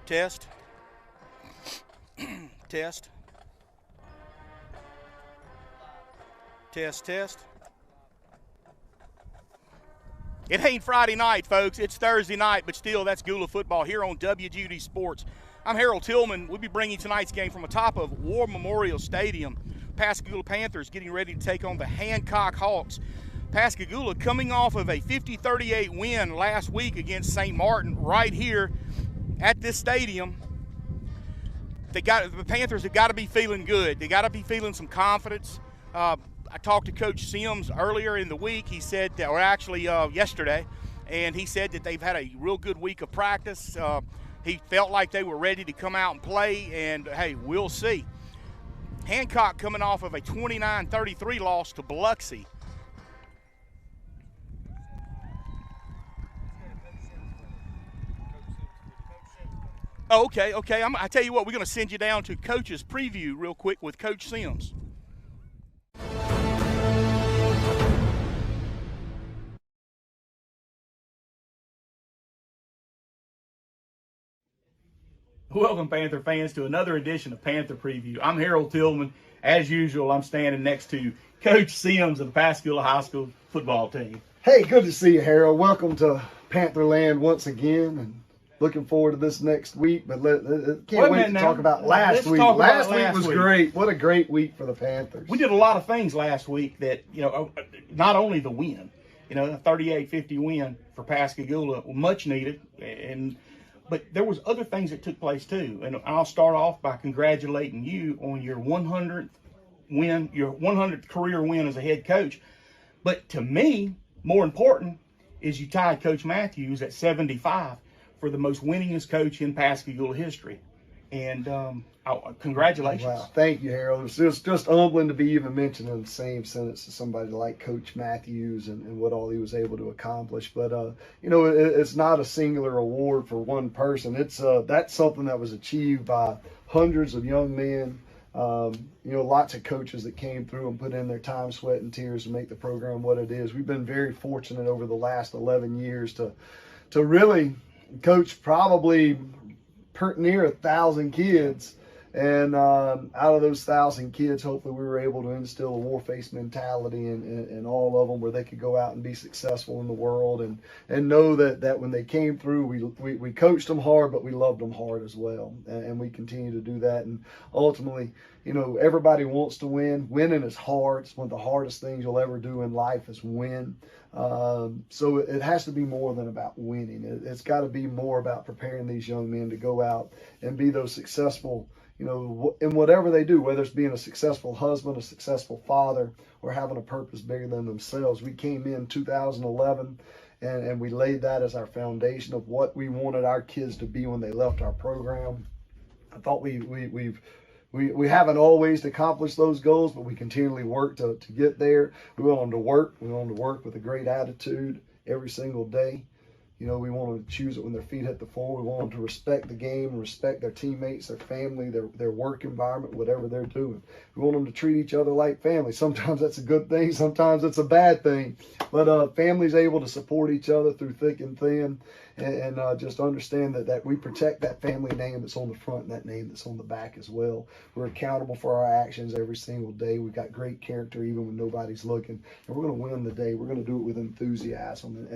Test. Test. Test, test. It ain't Friday night, folks. It's Thursday night, but still, that's Gula football here on WGD Sports. I'm Harold Tillman. We'll be bringing tonight's game from atop of War Memorial Stadium. Pascagoula Panthers getting ready to take on the Hancock Hawks. Pascagoula coming off of a 50-38 win last week against St. Martin right here at this stadium. The Panthers have got to be feeling good. They got to be feeling some confidence. I talked to Coach Sims earlier in the week. He said that, or actually yesterday, and he said that they've had a real good week of practice. He felt like they were ready to come out and play, and hey, we'll see. Hancock coming off of a 29-33 loss to Biloxi. Oh, okay. I tell you what, we're going to send you down to Coach's preview real quick with Coach Sims. Welcome, Panther fans, to another edition of Panther Preview. I'm Harold Tillman. As usual, I'm standing next to Coach Sims of the Pascagoula High School football team. Hey, good to see you, Harold. Welcome to Pantherland once again, and looking forward to this next week. But can't wait to talk about last week. Last week was great. What a great week for the Panthers. We did a lot of things last week that, not only the win, the 38-50 win for Pascagoula, much needed, but there was other things that took place too. And I'll start off by congratulating you on your 100th win, your 100th career win as a head coach. But to me, more important is you tied Coach Matthews at 75 for the most winningest coach in Pascagoula history. And congratulations. Wow, thank you, Harold. It's just humbling to be even mentioned in the same sentence as somebody like Coach Matthews and what all he was able to accomplish. But, it's not a singular award for one person. It's that's something that was achieved by hundreds of young men, lots of coaches that came through and put in their time, sweat, and tears to make the program what it is. We've been very fortunate over the last 11 years to really coach probably near 1,000 kids, and out of those 1,000 kids, hopefully we were able to instill a war-faced mentality in all of them, where they could go out and be successful in the world, and know that when they came through, we coached them hard, but we loved them hard as well, and we continue to do that. And ultimately, everybody wants to win. Winning is hard. It's one of the hardest things you'll ever do in life is win. So it has to be more than about winning. It's got to be more about preparing these young men to go out and be those successful, in whatever they do, whether it's being a successful husband, a successful father, or having a purpose bigger than themselves. We came in 2011 and we laid that as our foundation of what we wanted our kids to be when they left our program. I thought we haven't always accomplished those goals, but we continually work to get there. We want them to work. We want them to work with a great attitude every single day. We want them to choose it when their feet hit the floor. We want them to respect the game and respect their teammates, their family, their work environment, whatever they're doing. We want them to treat each other like family. Sometimes that's a good thing. Sometimes it's a bad thing. But families able to support each other through thick and thin, and just understand that we protect that family name that's on the front and that name that's on the back as well. We're accountable for our actions every single day. We've got great character even when nobody's looking. And we're going to win the day. We're going to do it with enthusiasm.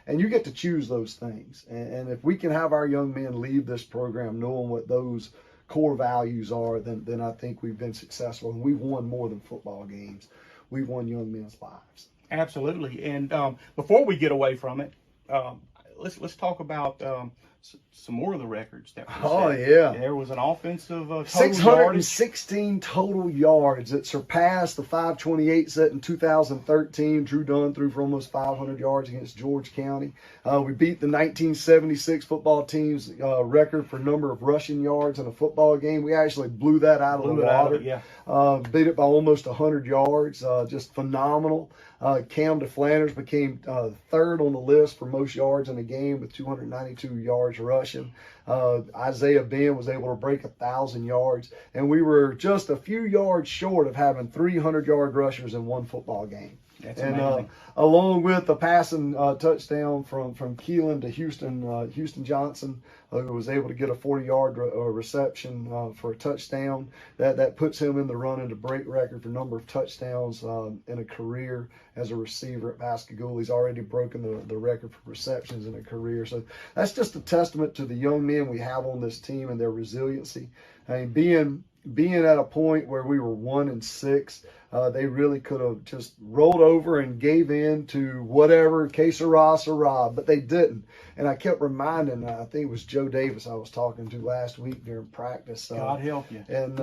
And you get to choose those things. And if we can have our young men leave this program knowing what those core values are, then I think we've been successful. And we've won more than football games. We've won young men's lives. Absolutely. And before we get away from it, let's talk about some more of the records that we set. Yeah. There was an offensive total 616 total yards that surpassed the 528 set in 2013. Drew Dunn threw for almost 500 yards against George County. We beat the 1976 football team's record for number of rushing yards in a football game. We actually blew that out of the water. Beat it by almost 100 yards. Just phenomenal. Cam DeFlanders became third on the list for most yards in a game with 292 yards rushing. Isaiah Ben was able to break 1,000 yards, and we were just a few yards short of having 300-yard rushers in one football game. That's and amazing. along with the passing touchdown from Keelan to Houston Johnson, who was able to get a 40-yard reception for a touchdown. That puts him in the running to break record for number of touchdowns in a career as a receiver at Pascagoula. He's already broken the record for receptions in a career. So that's just a testament to the young men we have on this team and their resiliency. I mean, being at a point where we were 1-6, they really could have just rolled over and gave in to whatever, que sera, but they didn't. And I kept reminding, I think it was Joe Davis I was talking to last week during practice. God help you. And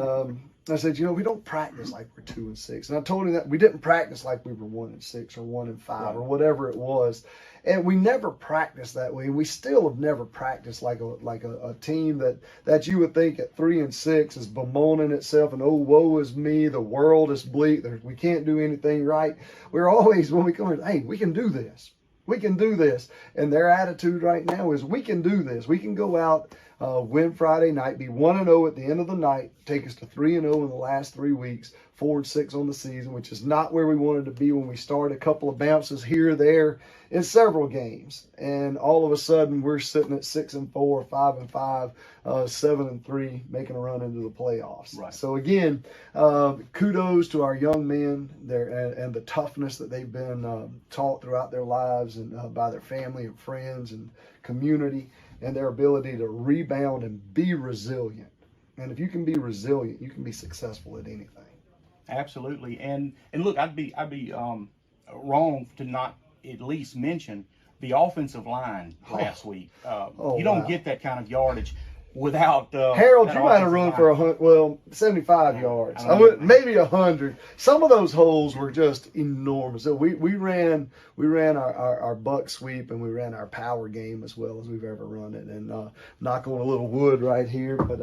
I said, we don't practice like we're 2-6. And I told him that we didn't practice like we were 1-6 or 1-5 right. or whatever it was. And we never practiced that way. We still have never practiced like a team that you would think at 3-6 is bemoaning itself and, oh, woe is me, the world is bleak, we can't do anything right. We're always, when we come in, hey, we can do this. We can do this. And their attitude right now is we can do this. We can go out, win Friday night, be 1-0 at the end of the night, take us to 3-0 in the last 3 weeks, 4-6 on the season, which is not where we wanted to be when we started. A couple of bounces here or there in several games, and all of a sudden we're sitting at 6-4, 5-5, 7-3, making a run into the playoffs. Right. So again, kudos to our young men there and the toughness that they've been taught throughout their lives and by their family and friends and community, and their ability to rebound and be resilient. And if you can be resilient, you can be successful at anything. Absolutely. And look, I'd be wrong to not at least mention the offensive line last week. You don't get that kind of yardage without Harold, you might have run for 75 yards. Maybe 100. Some of those holes were just enormous. So we ran our buck sweep, and we ran our power game as well as we've ever run it. And knock on a little wood right here, but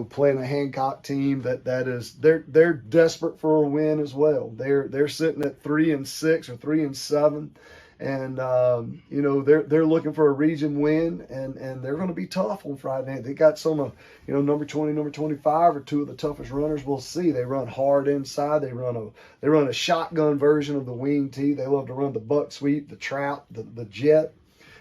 playing a Hancock team they're desperate for a win as well. They're sitting at 3-6 or 3-7. And they're looking for a region win, and they're going to be tough on Friday night. They got some number 20, number 25 are two of the toughest runners we'll see. They run hard inside. They run a shotgun version of the wing tee. They love to run the buck sweep, the trap, the jet,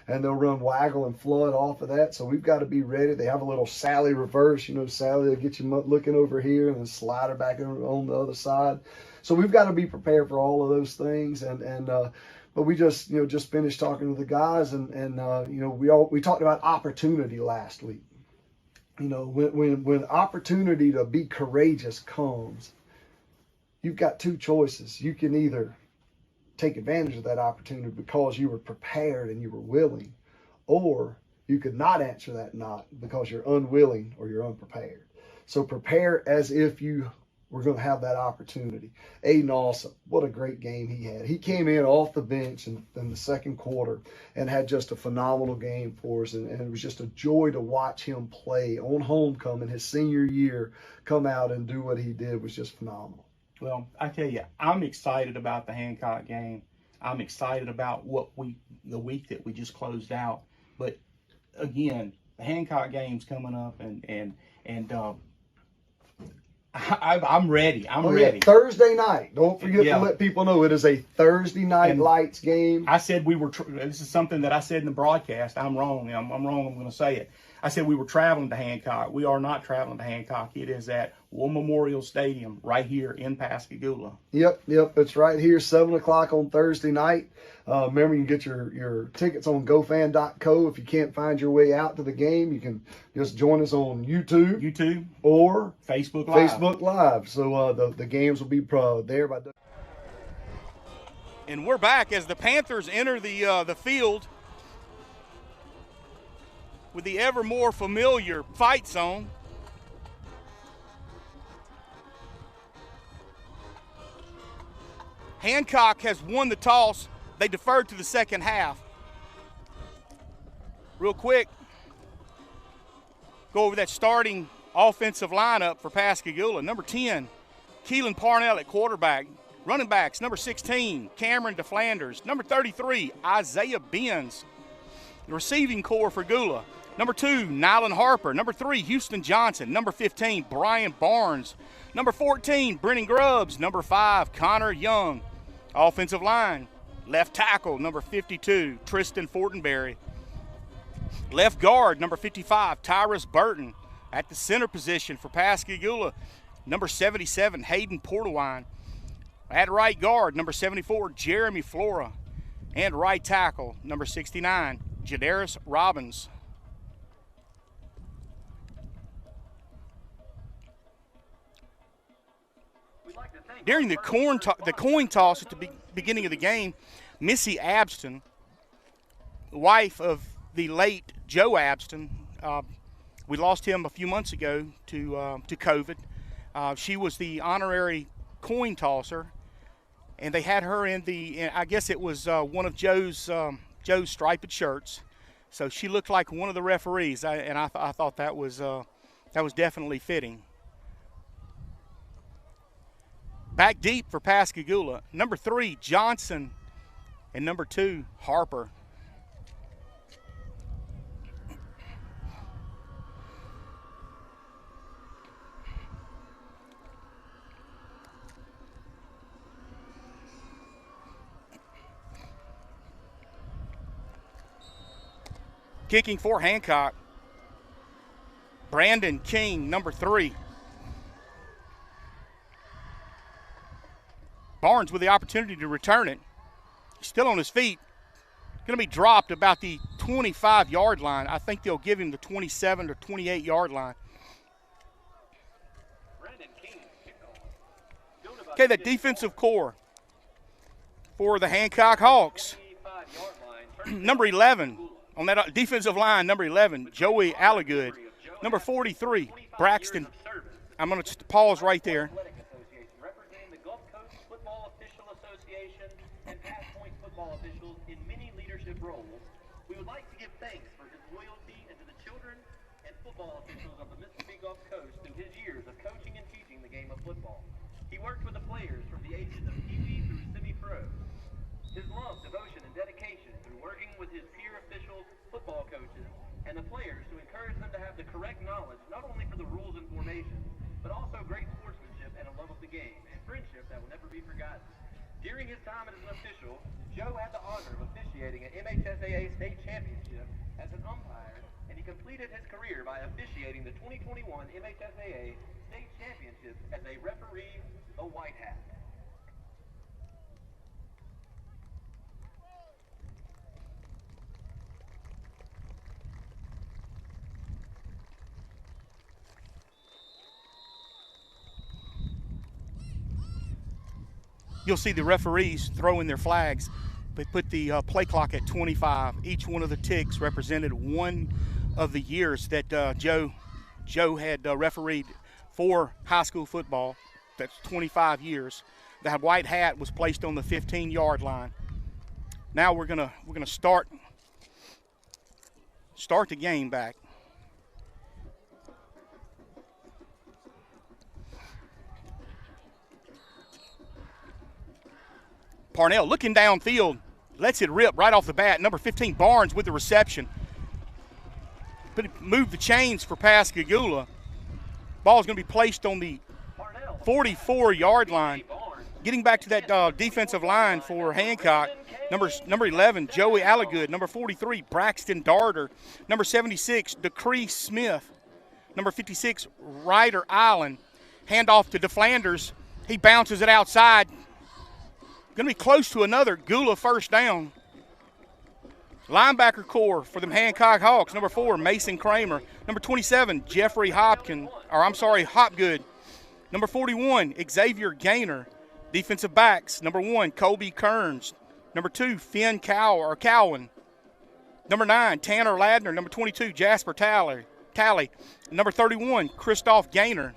and they'll run waggle and flood off of that. So we've got to be ready. They have a little Sally reverse. Sally will get you looking over here and then slide her back on the other side. So we've got to be prepared for all of those things. But we just finished talking to the guys, and we talked about opportunity last week. When opportunity to be courageous comes, you've got two choices. You can either take advantage of that opportunity because you were prepared and you were willing, or you could not answer that not because you're unwilling or you're unprepared. So prepare as if you we're going to have that opportunity. Aiden Alsop, what a great game he had. He came in off the bench in the second quarter and had just a phenomenal game for us. And it was just a joy to watch him play on homecoming, his senior year, come out and do what he did was just phenomenal. Well, I tell you, I'm excited about the Hancock game. I'm excited about the week that we just closed out. But again, the Hancock game's coming up, and I'm ready. I'm ready. Yeah, Thursday night. Don't forget to let people know it is a Thursday night lights game. I said we were. This is something that I said in the broadcast. I'm wrong. I'm wrong. I'm going to say it. I said we were traveling to Hancock. We are not traveling to Hancock. It is at War Memorial Stadium right here in Pascagoula. Yep. It's right here, 7 o'clock on Thursday night. Remember, you can get your tickets on gofan.co. If you can't find your way out to the game, you can just join us on YouTube or Facebook Live. So the games will be there by. And we're back as the Panthers enter the field with the ever more familiar fight zone. Hancock has won the toss. They deferred to the second half. Real quick, go over that starting offensive lineup for Pascagoula. Number 10, Keelan Parnell at quarterback. Running backs, number 16, Cameron DeFlanders. Number 33, Isaiah Benz. The receiving core for Gula. Number 2, Nylan Harper. Number 3, Houston Johnson. Number 15, Brian Barnes. Number 14, Brennan Grubbs. Number 5, Connor Young. Offensive line, left tackle, number 52, Tristan Fortenberry. Left guard, number 55, Tyrus Burton. At the center position for Pascagoula, number 77, Hayden Portawine. At right guard, number 74, Jeremy Flora. And right tackle, number 69, Jadaris Robbins. During the coin toss at the beginning of the game, Missy Abston, wife of the late Joe Abston, we lost him a few months ago to COVID. She was the honorary coin tosser, and they had her in I guess it was one of Joe's striped shirts. So she looked like one of the referees, and I thought that was definitely fitting. Back deep for Pascagoula, number 3, Johnson, and number 2, Harper. Kicking for Hancock, Brandon King, number 3. Barnes with the opportunity to return it. He's still on his feet. Going to be dropped about the 25-yard line. I think they'll give him the 27 or 28-yard line. Okay, the defensive core for the Hancock Hawks. Number 11, on that defensive line, number 11, Joey Allagood. Number 43, Braxton. I'm going to pause right there. We would like to give thanks for his loyalty and to the children and football officials of the Mississippi Gulf Coast through his years of coaching and teaching the game of football. He worked with the players from the ages of Pee-wee through semi-pro. His love, devotion, and dedication through working with his peer officials, football coaches, and the players to encourage them to have the correct knowledge, not only for the rules and formations, but also great sportsmanship and a love of the game, and friendship that will never be forgotten. During his time as an official, Joe had the honor of officiating an MHSAA state championship as an umpire, and he completed his career by officiating the 2021 MHSAA state championship as a referee, a white hat. You'll see the referees throwing their flags. They put the play clock at 25. Each one of the ticks represented one of the years that Joe had refereed for high school football. That's 25 years. That white hat was placed on the 15-yard line. Now we're gonna start the game back. Parnell looking downfield, lets it rip right off the bat. Number 15, Barnes with the reception. But it moved the chains for Pascagoula. Ball's going to be placed on the 44-yard line. Getting back to that defensive line for Hancock, number 11, Joey Allagood. Number 43, Braxton Darter. Number 76, Decree Smith. Number 56, Ryder Island. Handoff to DeFlanders. He bounces it outside. Going to be close to another Gula first down. Linebacker core for the Hancock Hawks. Number 4, Mason Kramer. Number 27, Jeffrey Hopgood. Number 41, Xavier Gaynor. Defensive backs, number 1, Colby Kearns. Number 2, Finn Cowan. Number 9, Tanner Ladner. Number 22, Jasper Talley. Number 31, Christoph Gaynor.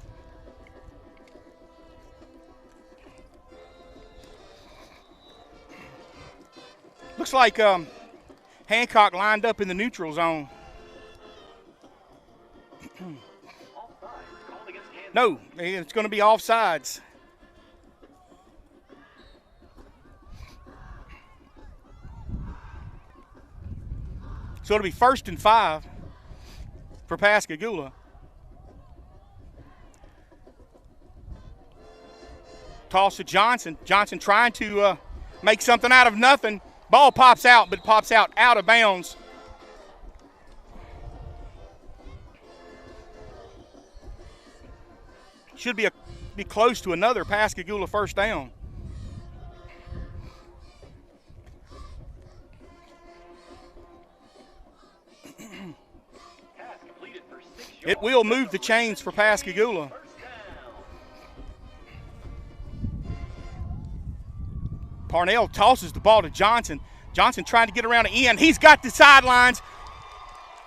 Looks like Hancock lined up in the neutral zone. No, it's going to be offsides. So it'll be 1st and 5 for Pascagoula. Toss to Johnson. Johnson trying to make something out of nothing. Ball pops out, but pops out of bounds. Should be close to another Pascagoula first down. It will move the chains for Pascagoula. Parnell tosses the ball to Johnson. Johnson trying to get around the end. He's got the sidelines.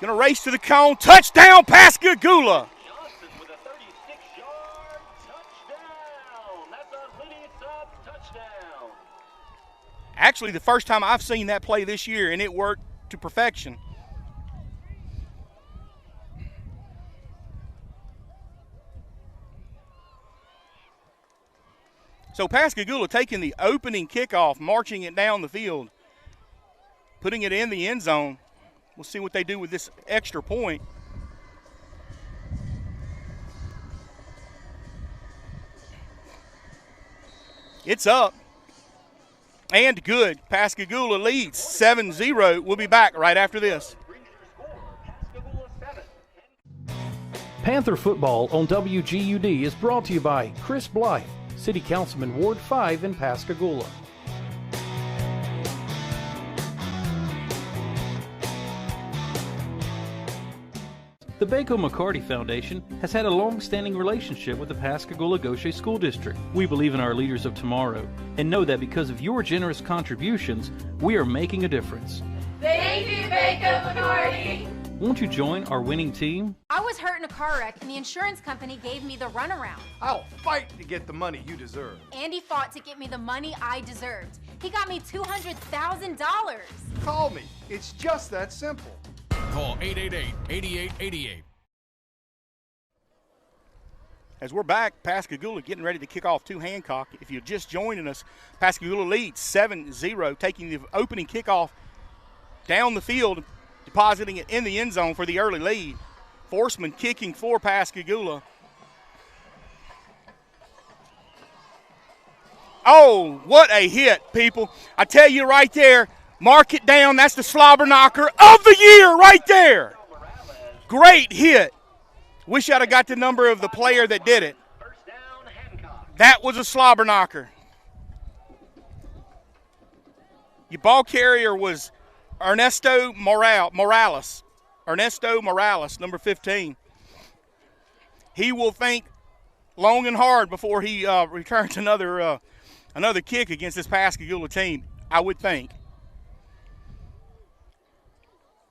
Going to race to the cone. Touchdown, Pascagoula. Johnson with a 36-yard touchdown. That's a lineage sub touchdown. Actually, the first time I've seen that play this year, and it worked to perfection. So Pascagoula taking the opening kickoff, marching it down the field, putting it in the end zone. We'll see what they do with this extra point. It's up and good. Pascagoula leads 7-0. We'll be back right after this. Panther football on WGUD is brought to you by Chris Blythe, City Councilman Ward 5 in Pascagoula. The Baco McCarty Foundation has had a long-standing relationship with the Pascagoula-Gaucher School District. We believe in our leaders of tomorrow and know that because of your generous contributions, we are making a difference. Thank you, Baco McCarty! Won't you join our winning team? I was hurt in a car wreck and the insurance company gave me the runaround. I'll fight to get the money you deserve. Andy fought to get me the money I deserved. He got me $200,000. Call me. It's just that simple. Call 888-8888. As we're back, Pascagoula getting ready to kick off to Hancock. If you're just joining us, Pascagoula leads 7-0, taking the opening kickoff down the field, depositing it in the end zone for the early lead. Forsman kicking for Pascagoula. Oh, what a hit, people. I tell you right there, mark it down. That's the slobber knocker of the year right there. Great hit. Wish I'd have got the number of the player that did it. That was a slobber knocker. Your ball carrier was Ernesto Morales. Ernesto Morales, number 15. He will think long and hard before he returns another kick against this Pascagoula team, I would think.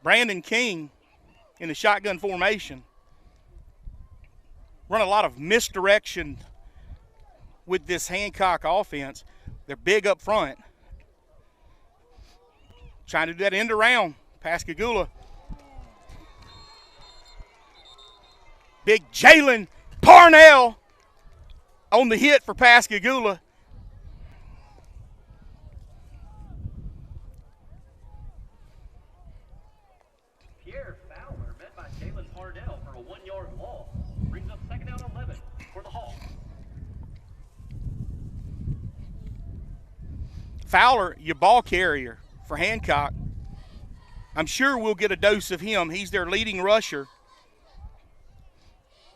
Brandon King in the shotgun formation. Run a lot of misdirection with this Hancock offense. They're big up front. Trying to do that end around. Pascagoula. Big Jalen Parnell on the hit for Pascagoula. Pierre Fowler met by Jalen Parnell for a 1-yard loss. Brings up second down 11 for the Hawks. Fowler, your ball carrier for Hancock. I'm sure we'll get a dose of him. He's their leading rusher.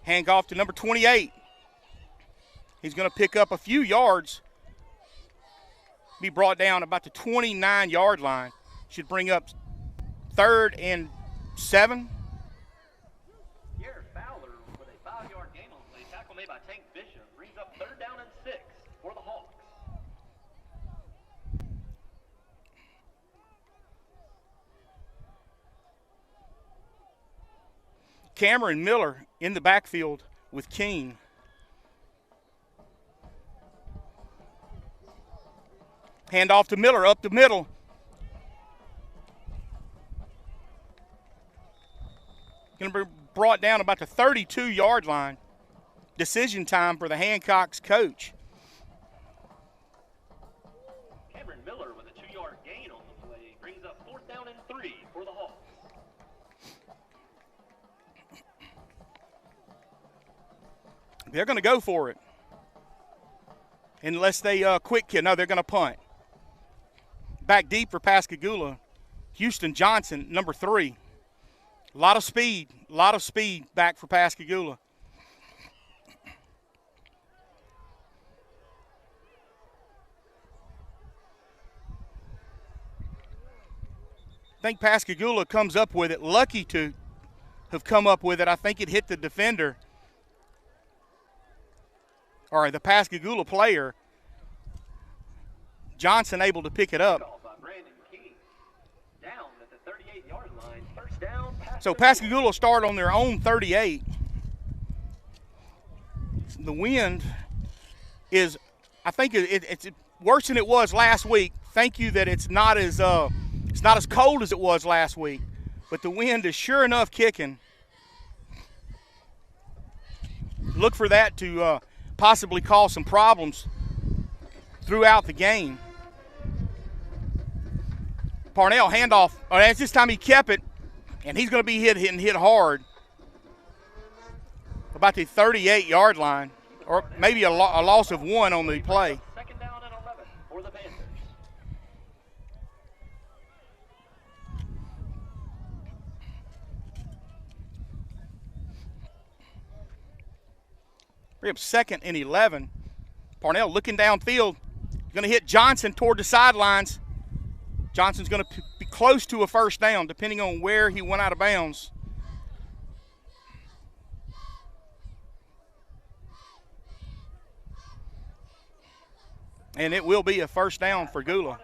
Hancock to number 28. He's going to pick up a few yards. Be brought down about the 29-yard line. Should bring up 3rd and 7. Pierre Fowler with a 5-yard gain on the play. Tackle made by Tank Bishop. Brings up 3rd down and 6 for the Hawks. Cameron Miller in the backfield with King. Hand off to Miller, up the middle. Going to be brought down about the 32-yard line. Decision time for the Hancock's coach. Cameron Miller with a 2-yard gain on the play. Brings up 4th down and 3 for the Hawks. They're going to go for it. Unless they quick kick. No, they're going to punt. Back deep for Pascagoula, Houston Johnson, number 3. A lot of speed back for Pascagoula. I think Pascagoula comes up with it. Lucky to have come up with it. I think it hit the defender, or the Pascagoula player. Johnson able to pick it up. So Pascagoula start on their own 38. The wind is, I think it's worse than it was last week. Thank you that it's not as cold as it was last week, but the wind is sure enough kicking. Look for that to possibly cause some problems throughout the game. Parnell handoff. This time he kept it, and he's going to be hit hard. About the 38-yard line, or maybe a loss of 1 on the play. Second down and 11 for the Panthers. Bring up 2nd and 11. Parnell looking downfield. Going to hit Johnson toward the sidelines. Johnson's going to be close to a first down, depending on where he went out of bounds. And it will be a first down for Gula.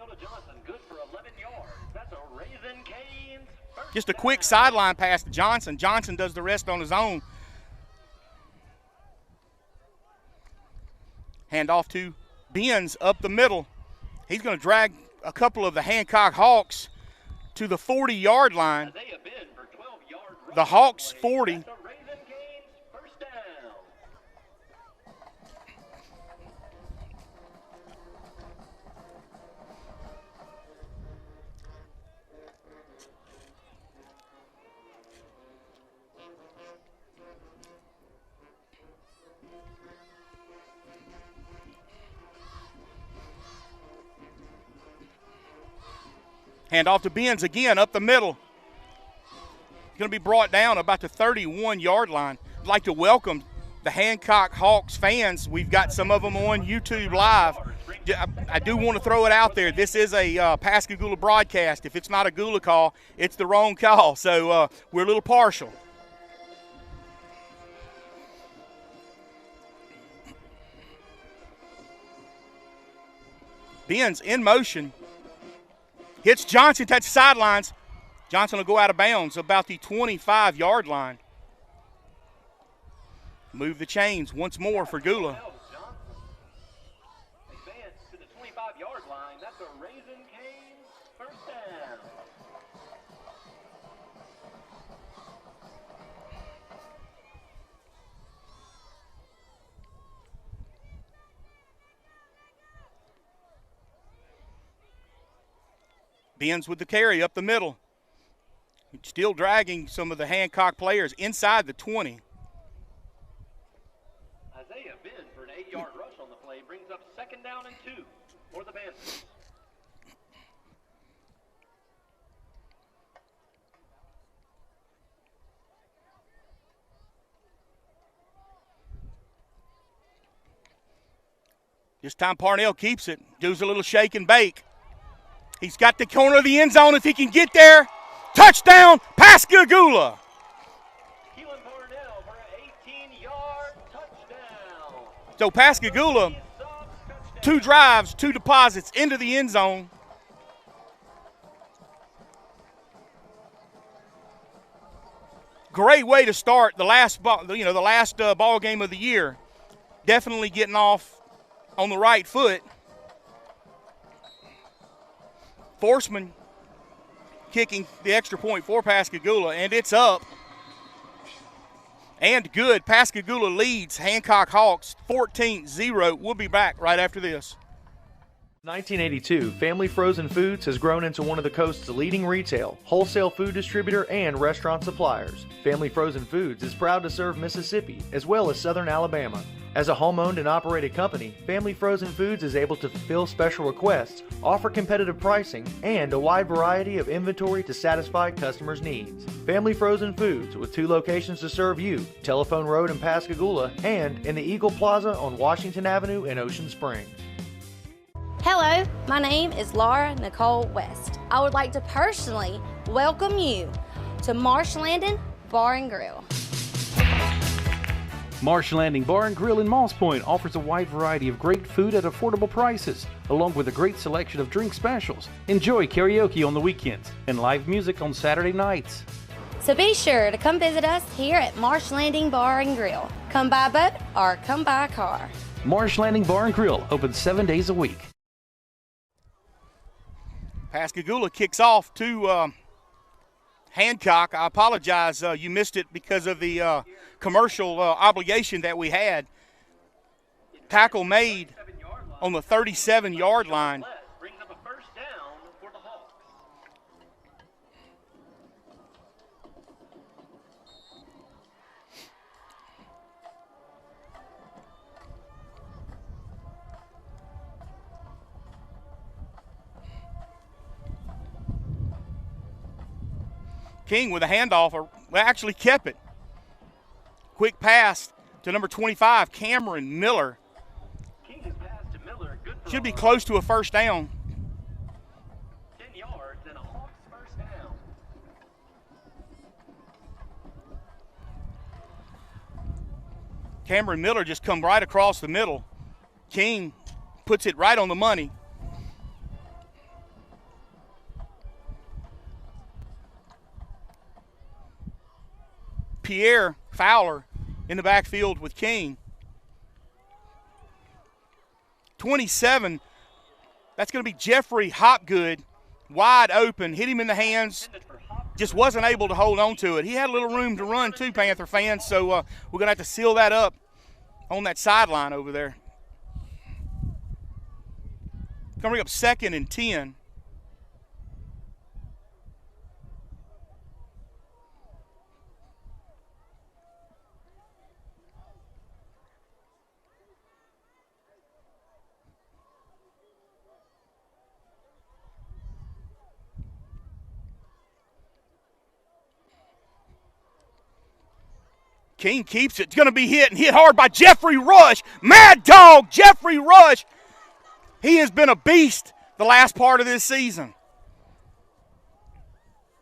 Just a quick sideline pass to Johnson. Johnson does the rest on his own. Hand off to Benz up the middle. He's going to drag a couple of the Hancock Hawks to the 40-yard line. The Hawks 40. Hand off to Benz again up the middle. Going to be brought down about the 31-yard line. I'd like to welcome the Hancock Hawks fans. We've got some of them on YouTube Live. I do want to throw it out there. This is a Pascagoula broadcast. If it's not a Gula call, it's the wrong call. So we're a little partial. Benz in motion. Hits Johnson, touches sidelines. Johnson will go out of bounds about the 25-yard line. Move the chains once more for Gula. Advance to the 25-yard line. That's a Raising Cane's first down. Benz with the carry up the middle. Still dragging some of the Hancock players inside the 20. Isaiah Benz for an 8-yard rush on the play brings up second down and 2 for the Panthers. This time Parnell keeps it. Does a little shake and bake. He's got the corner of the end zone if he can get there. Touchdown, Pascagoula. Keelan Parnell for an 18-yard touchdown. So Pascagoula, 2 drives, 2 deposits into the end zone. Great way to start the last ball game of the year. Definitely getting off on the right foot. Forsman kicking the extra point for Pascagoula, and it's up and good. Pascagoula leads Hancock Hawks 14-0. We'll be back right after this. 1982, Family Frozen Foods has grown into one of the coast's leading retail, wholesale food distributor, and restaurant suppliers. Family Frozen Foods is proud to serve Mississippi as well as southern Alabama. As a home-owned and operated company, Family Frozen Foods is able to fulfill special requests, offer competitive pricing, and a wide variety of inventory to satisfy customers' needs. Family Frozen Foods, with 2 locations to serve you, Telephone Road in Pascagoula and in the Eagle Plaza on Washington Avenue in Ocean Springs. Hello, my name is Laura Nicole West. I would like to personally welcome you to Marsh Landing Bar and Grill. Marsh Landing Bar and Grill in Moss Point offers a wide variety of great food at affordable prices, along with a great selection of drink specials. Enjoy karaoke on the weekends and live music on Saturday nights. So be sure to come visit us here at Marsh Landing Bar and Grill. Come by boat or come by car. Marsh Landing Bar and Grill, open 7 days a week. Pascagoula kicks off to Hancock. I apologize, you missed it because of the commercial obligation that we had. Tackle made on the 37-yard line. Brings up a first down for the Hawks. King with a handoff, or actually kept it. Quick pass to number 25, Cameron Miller. King has passed to Miller. Good for Should be close to a first down. 10 yards and a Hawks first down. Cameron Miller just come right across the middle. King puts it right on the money. Pierre Fowler in the backfield with King. 27, that's going to be Jeffrey Hopgood, wide open, hit him in the hands, just wasn't able to hold on to it. He had a little room to run too, Panther fans, so we're going to have to seal that up on that sideline over there. Coming up 2nd and 10. King keeps it. It's going to be hit and hit hard by Jeffrey Rush. Mad Dog Jeffrey Rush. He has been a beast the last part of this season.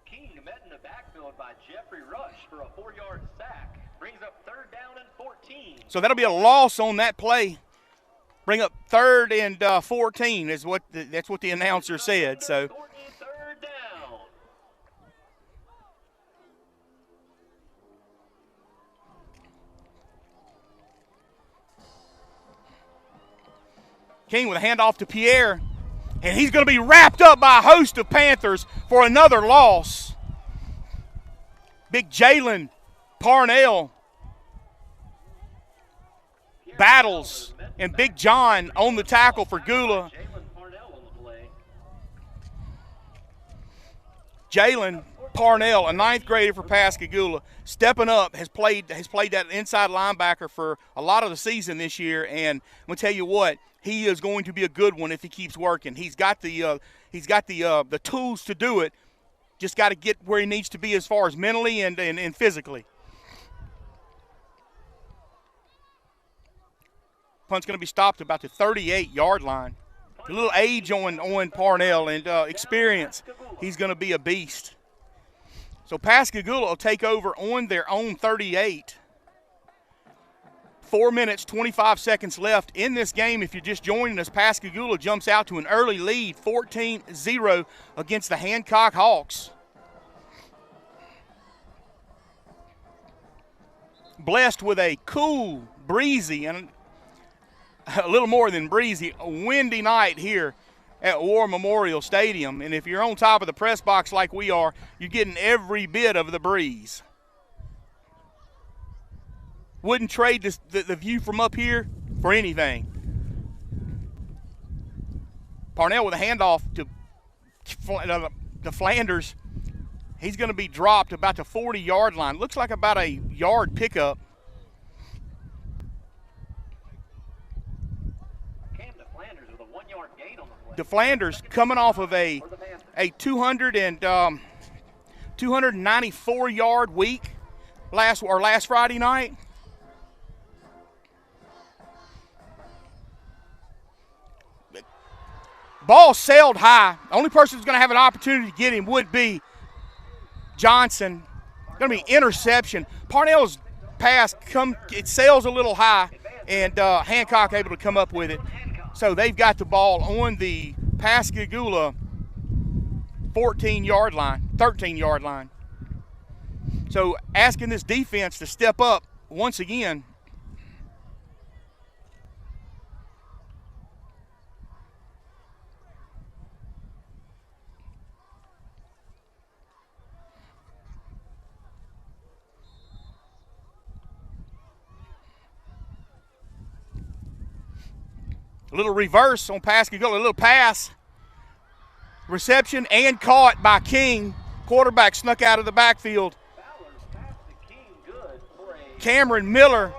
King met in the backfield by Jeffrey Rush for a 4-yard sack. Brings up 3rd down and 14. So that'll be a loss on that play. Bring up 3rd and 14 is what that's what the announcer said. So. 3rd down. King with a handoff to Pierre, and he's going to be wrapped up by a host of Panthers for another loss. Big Jalen Parnell battles, and Big John on the tackle for Gula. Jalen Parnell, a 9th grader for Pascagoula, stepping up, has played that inside linebacker for a lot of the season this year, and I'm going to tell you what, he is going to be a good one if he keeps working. He's got the tools to do it. Just got to get where he needs to be as far as mentally and physically. Punt's going to be stopped about the 38-yard line. A little age on Parnell and experience. He's going to be a beast. So Pascagoula will take over on their own 38. 4 minutes, 25 seconds left in this game. If you're just joining us, Pascagoula jumps out to an early lead, 14-0 against the Hancock Hawks. Blessed with a cool, breezy, and a little more than breezy, a windy night here at War Memorial Stadium. And if you're on top of the press box like we are, you're getting every bit of the breeze. Wouldn't trade the view from up here for anything. Parnell with a handoff to Flanders. He's going to be dropped about the 40-yard line. Looks like about a yard pickup. DeFlanders coming off of a 294-yard week last Friday night. Ball sailed high. The only person who's going to have an opportunity to get him would be Johnson. Going to be interception. Parnell's pass it sails a little high, and Hancock able to come up with it. So they've got the ball on the Pascagoula 13-yard line. So asking this defense to step up once again. A little reverse on Pascagoula, a little pass. Reception and caught by King. Quarterback snuck out of the backfield. Cameron Miller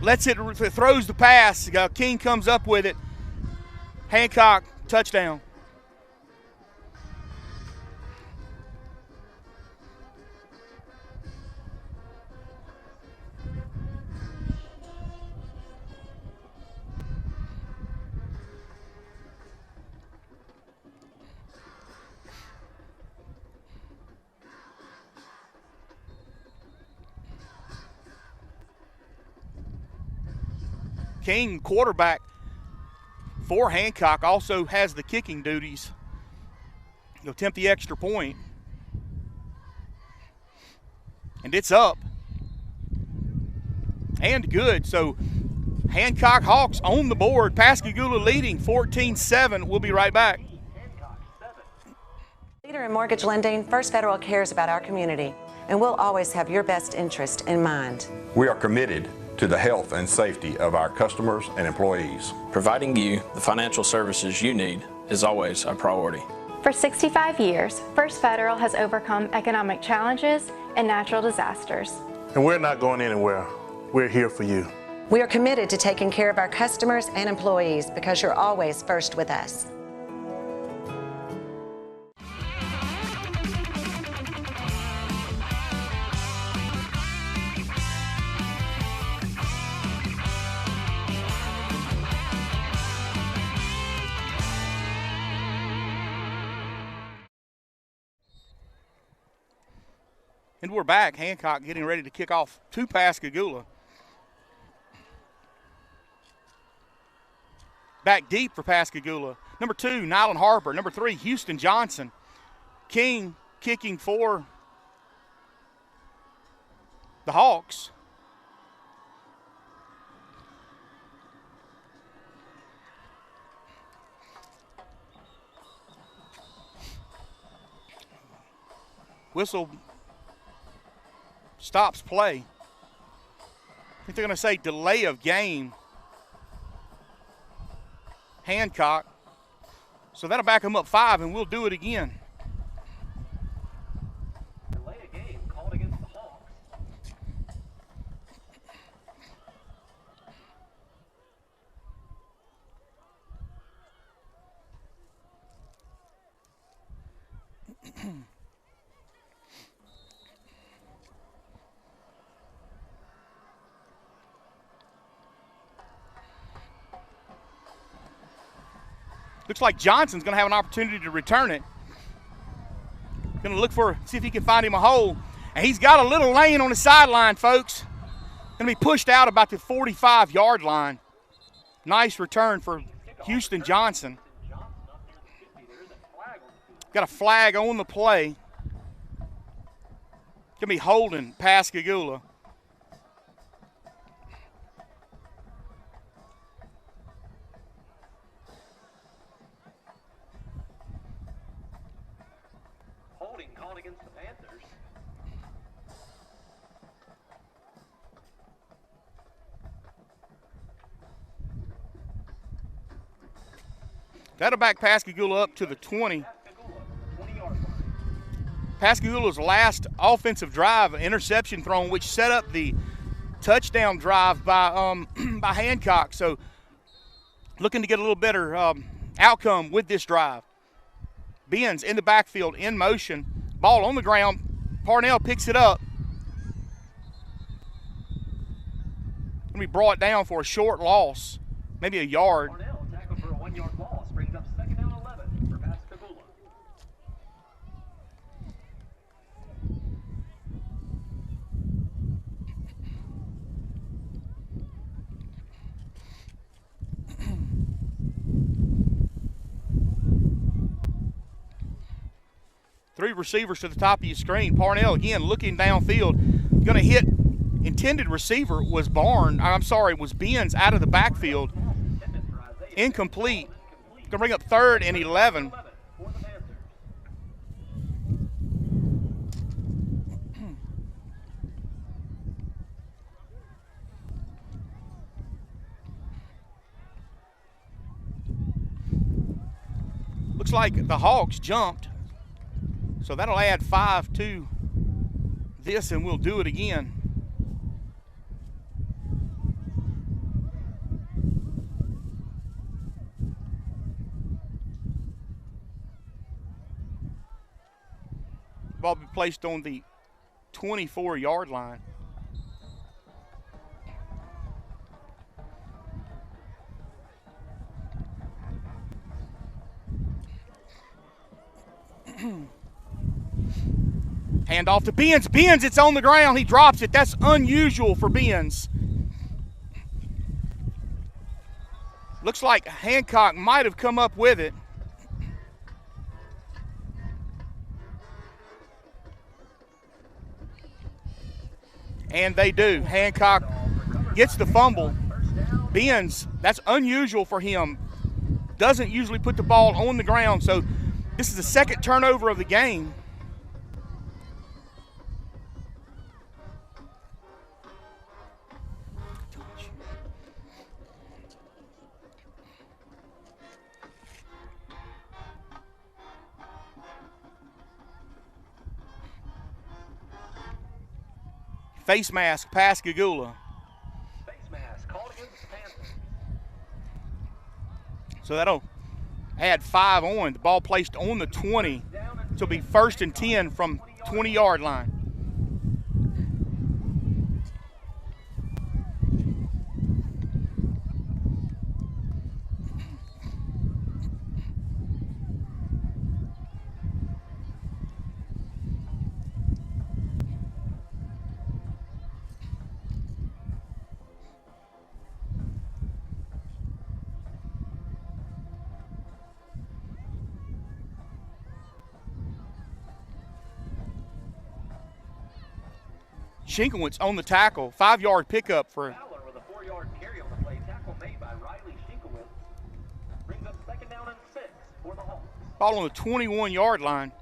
throws the pass. King comes up with it. Hancock, touchdown. King, quarterback for Hancock, also has the kicking duties. He'll attempt the extra point. And it's up. And good. So Hancock Hawks on the board. Pascagoula leading 14-7. We'll be right back. Leader in mortgage lending, First Federal cares about our community, and we'll always have your best interest in mind. We are committed to the health and safety of our customers and employees. Providing you the financial services you need is always a priority. For 65 years, First Federal has overcome economic challenges and natural disasters. And we're not going anywhere. We're here for you. We are committed to taking care of our customers and employees because you're always first with us. And we're back. Hancock getting ready to kick off to Pascagoula. Back deep for Pascagoula. Number 2, Nyland Harper. Number 3, Houston Johnson. King kicking for the Hawks. Whistle stops play. I think they're going to say delay of game. Hancock. So that'll back them up 5, and we'll do it again. Delay of game called against the Hawks. Looks like Johnson's going to have an opportunity to return it. Going to see if he can find him a hole. And he's got a little lane on the sideline, folks. Going to be pushed out about the 45-yard line. Nice return for Houston Johnson. Got a flag on the play. Going to be holding Pascagoula. Called against the Panthers. That'll back Pascagoula up to the 20. Pascagoula's last offensive drive, interception thrown, which set up the touchdown drive by by Hancock. So looking to get a little better outcome with this drive. Benz in the backfield, in motion. Ball on the ground. Parnell picks it up. Going to be brought down for a short loss, maybe a yard. Parnell tackled for a 1-yard loss, brings up 2nd down 11 for Pascagoula. Three receivers to the top of your screen. Parnell again looking downfield. Going to hit intended receiver was was Benz out of the backfield. Incomplete. Going to bring up 3rd and 11. Looks like the Hawks jumped. So that'll add 5 to this, and we'll do it again. Ball be placed on the 24-yard line. Hand off to Benz. Benz, it's on the ground. He drops it. That's unusual for Benz. Looks like Hancock might have come up with it. And they do. Hancock gets the fumble. Benz, that's unusual for him. Doesn't usually put the ball on the ground. So this is the 2nd turnover of the game. Face mask, Pascagoula. Face mask called against the Panthers. So that'll add 5 on. The ball placed on the 20. So it'll be 1st and 10 from 20-yard line. Shinkowitz on the tackle, 5-yard pickup for. Fowler with a 4-yard carry on the play. Tackle made by Riley Shinkowitz. Brings up 2nd down and 6 for the Hawks. Ball on the 21-yard line.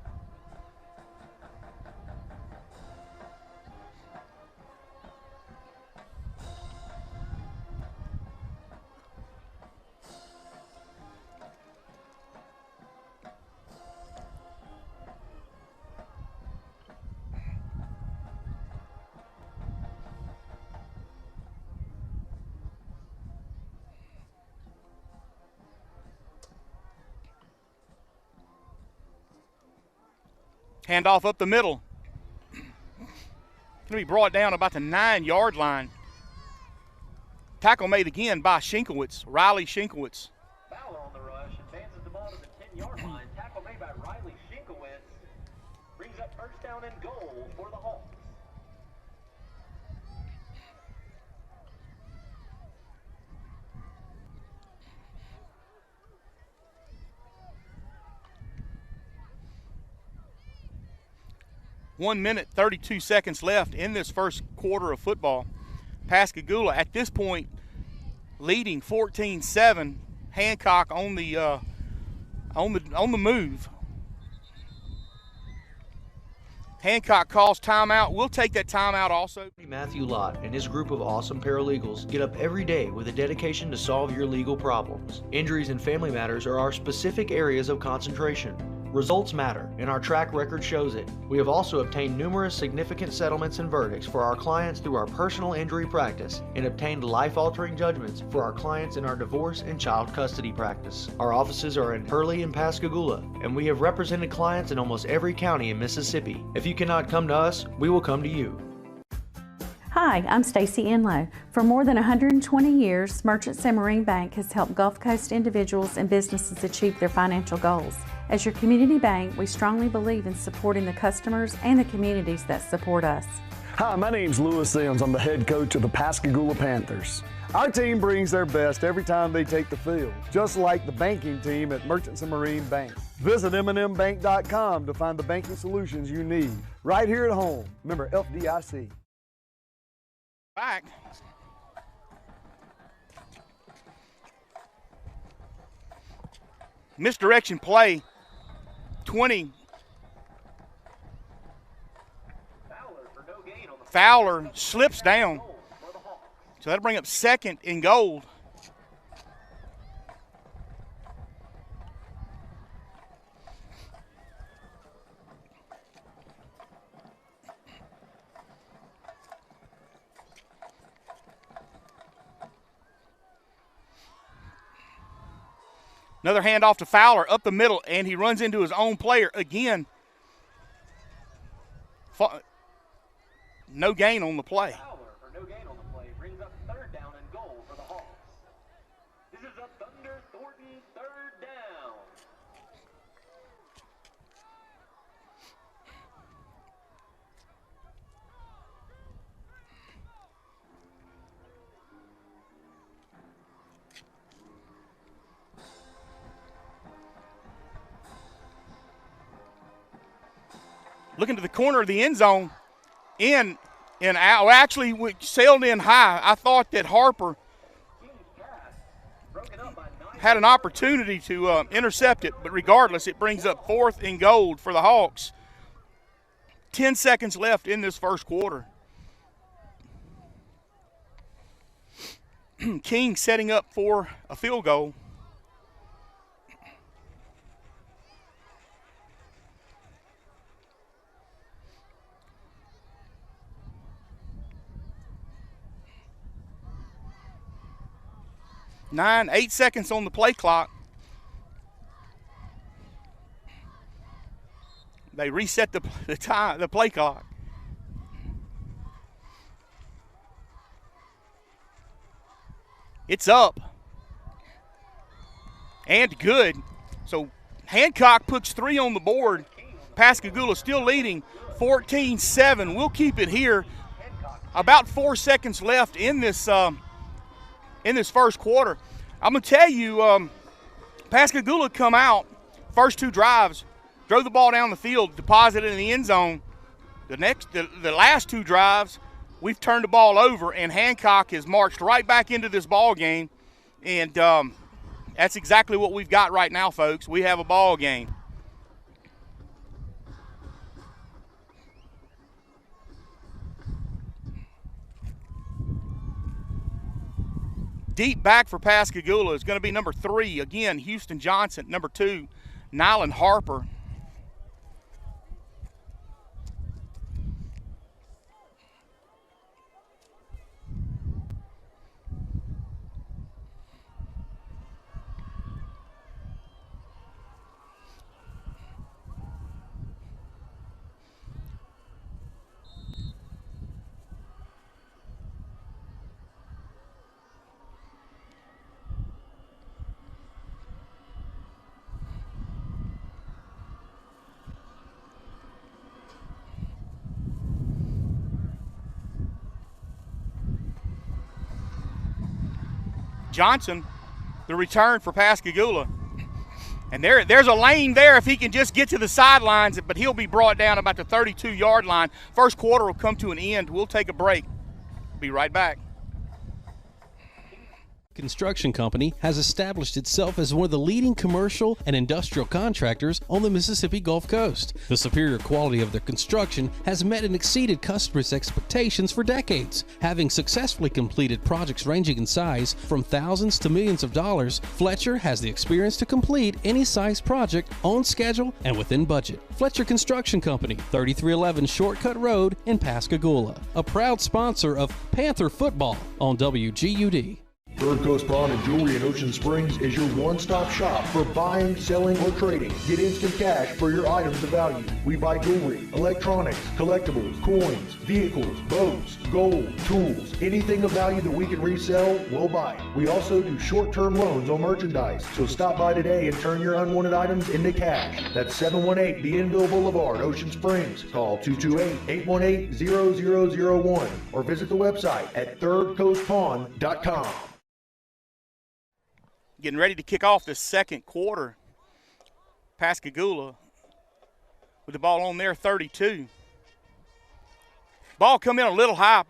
Handoff up the middle. Going to be brought down about the 9-yard line. Tackle made again by Shinkowitz, Riley Shinkowitz. Fowler on the rush, advances the ball to the 10-yard line. Tackle made by Riley Shinkowitz. Brings up 1st down and goal for the Hawks. One minute, 32 seconds left in this first quarter of football. Pascagoula at this point leading 14-7. Hancock on the move. Hancock calls timeout. We'll take that timeout also. Matthew Lott and his group of awesome paralegals get up every day with a dedication to solve your legal problems. Injuries and family matters are our specific areas of concentration. Results matter, and our track record shows it. We have also obtained numerous significant settlements and verdicts for our clients through our personal injury practice and obtained life-altering judgments for our clients in our divorce and child custody practice. Our offices are in Hurley and Pascagoula, and we have represented clients in almost every county in Mississippi. If you cannot come to us, we will come to you. Hi, I'm Stacy Enlow. For more than 120 years, Merchants and Marine Bank has helped Gulf Coast individuals and businesses achieve their financial goals. As your community bank, we strongly believe in supporting the customers and the communities that support us. Hi, my name's Lewis Sims. I'm the head coach of the Pascagoula Panthers. Our team brings their best every time they take the field, just like the banking team at Merchants and Marine Bank. Visit MNMBank.com to find the banking solutions you need right here at home. Remember FDIC. Back. Misdirection play. 20. Fowler slips down. So that'll bring up 2nd and goal. Another handoff to Fowler up the middle, and he runs into his own player again. No gain on the play. No gain on the play brings up 3rd down and goal for the Hawks. This is a Thunder Thornton 3rd down. Looking to the corner of the end zone, in and out. Actually, we sailed in high. I thought that Harper had an opportunity to intercept it, but regardless, it brings up 4th and goal for the Hawks. 10 seconds left in this first quarter. King setting up for a field goal. Eight seconds on the play clock. They reset the play clock. It's up. And good. So Hancock puts 3 on the board. Pascagoula still leading 14-7. We'll keep it here. About 4 seconds left in this first quarter. I'm going to tell you, Pascagoula come out, first 2 drives, drove the ball down the field, deposited it in the end zone. The last 2 drives, we've turned the ball over, and Hancock has marched right back into this ball game. And that's exactly what we've got right now, folks. We have a ball game. Deep back for Pascagoula is going to be number 3. Again, Houston Johnson. Number 2, Nylan Harper. Johnson, the return for Pascagoula. And there's a lane there if he can just get to the sidelines, but he'll be brought down about the 32-yard line. First quarter will come to an end. We'll take a break. Be right back. Construction Company has established itself as one of the leading commercial and industrial contractors on the Mississippi Gulf Coast. The superior quality of their construction has met and exceeded customers' expectations for decades. Having successfully completed projects ranging in size from thousands to millions of dollars, Fletcher has the experience to complete any size project on schedule and within budget. Fletcher Construction Company, 3311 Shortcut Road in Pascagoula, a proud sponsor of Panther football on WGUD. Third Coast Pawn and Jewelry in Ocean Springs is your one-stop shop for buying, selling, or trading. Get instant cash for your items of value. We buy jewelry, electronics, collectibles, coins, vehicles, boats, gold, tools. Anything of value that we can resell, we'll buy. We also do short-term loans on merchandise. So stop by today and turn your unwanted items into cash. That's 718 Bienville Boulevard, Ocean Springs. Call 228-818-0001 or visit the website at thirdcoastpawn.com. Getting ready to kick off the second quarter. Pascagoula with the ball on their 32. Ball come in a little high.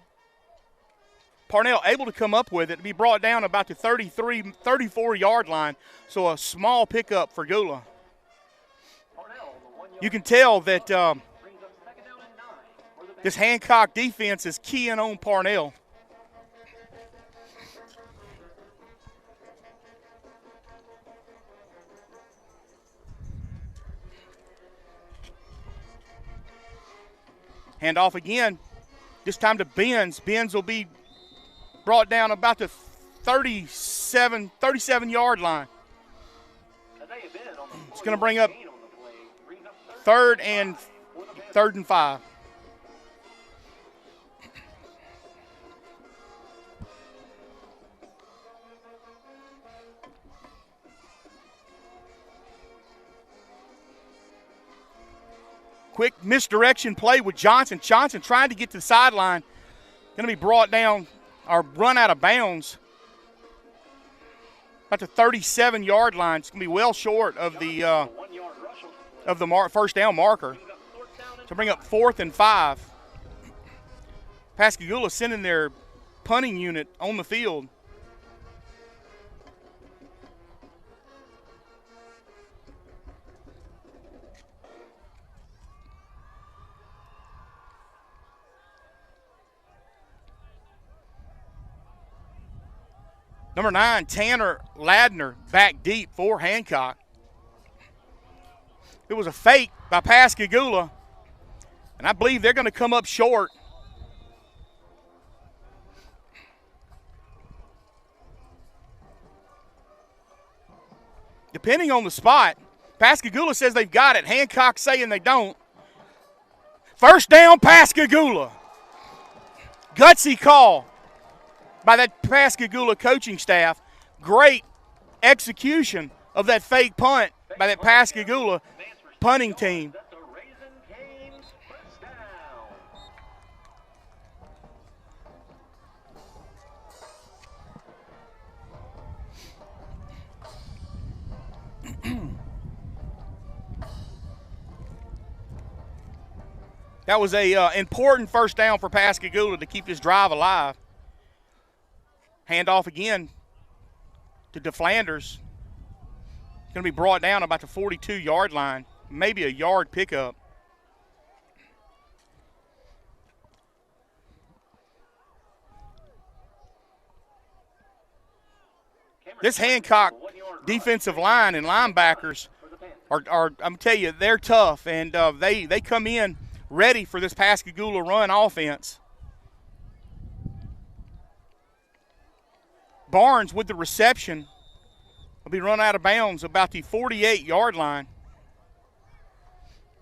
Parnell able to come up with it to be brought down about the 34-yard line. So a small pickup for Gula. You can tell that this Hancock defense is keying on Parnell. Hand off again. This time to Benz. Benz will be brought down about the 37-yard line. It's going to bring up third and 5. Quick misdirection play with Johnson. Johnson trying to get to the sideline. Going to be brought down or run out of bounds. About the 37-yard line. It's going to be well short of the first down marker. To bring up 4th and 5. Pascagoula sending their punting unit on the field. Number 9, Tanner Ladner, back deep for Hancock. It was a fake by Pascagoula, and I believe they're going to come up short. Depending on the spot, Pascagoula says they've got it. Hancock saying they don't. First down, Pascagoula. Gutsy call by that Pascagoula coaching staff. Great execution of that fake punt by that Pascagoula punting team. That was a important first down for Pascagoula to keep this drive alive. Hand off again to DeFlanders. Going to be brought down about the 42-yard line, maybe a yard pickup. This Hancock defensive line and linebackers are I'm telling you, they're tough, and they come in ready for this Pascagoula run offense. Barnes with the reception will be run out of bounds about the 48-yard line.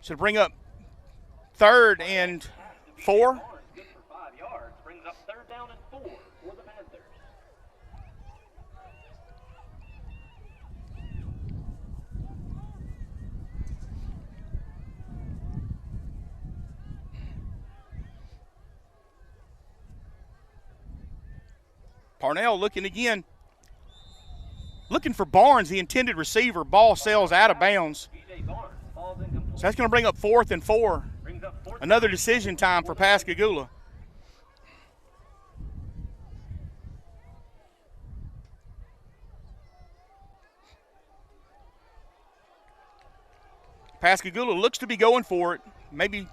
So to bring up 3rd and 4. Parnell looking again. Looking for Barnes, the intended receiver. Ball sails out of bounds. So that's going to bring up 4th and 4. Another decision time for Pascagoula. Pascagoula looks to be going for it. Maybe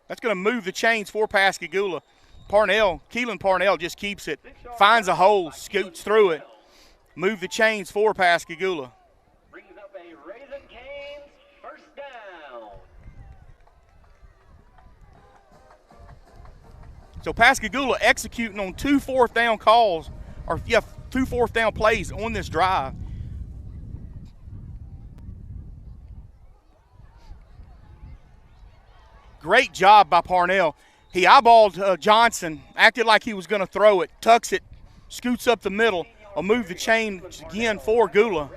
that's going to move the chains for Pascagoula. Keelan Parnell just keeps it, finds a hole, scoots through it. Move the chains for Pascagoula. Brings up a Raising Cane's first down. So Pascagoula executing on 2 fourth down calls, or 2 fourth down plays on this drive. Great job by Parnell. He eyeballed Johnson, acted like he was going to throw it, tucks it, scoots up the middle, will move the chain again for Gula.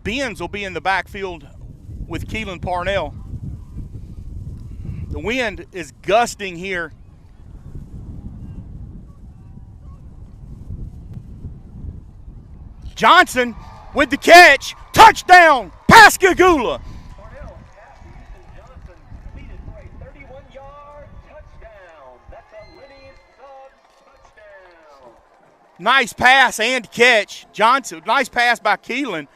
Benz will be in the backfield with Keelan Parnell. The wind is gusting here. Johnson with the catch. Touchdown, Pascagoula. Parnell passed to Houston Johnson, completed for a 31-yard touchdown. That's a Lenny Suggs touchdown. Nice pass and catch. Johnson, nice pass by Keelan.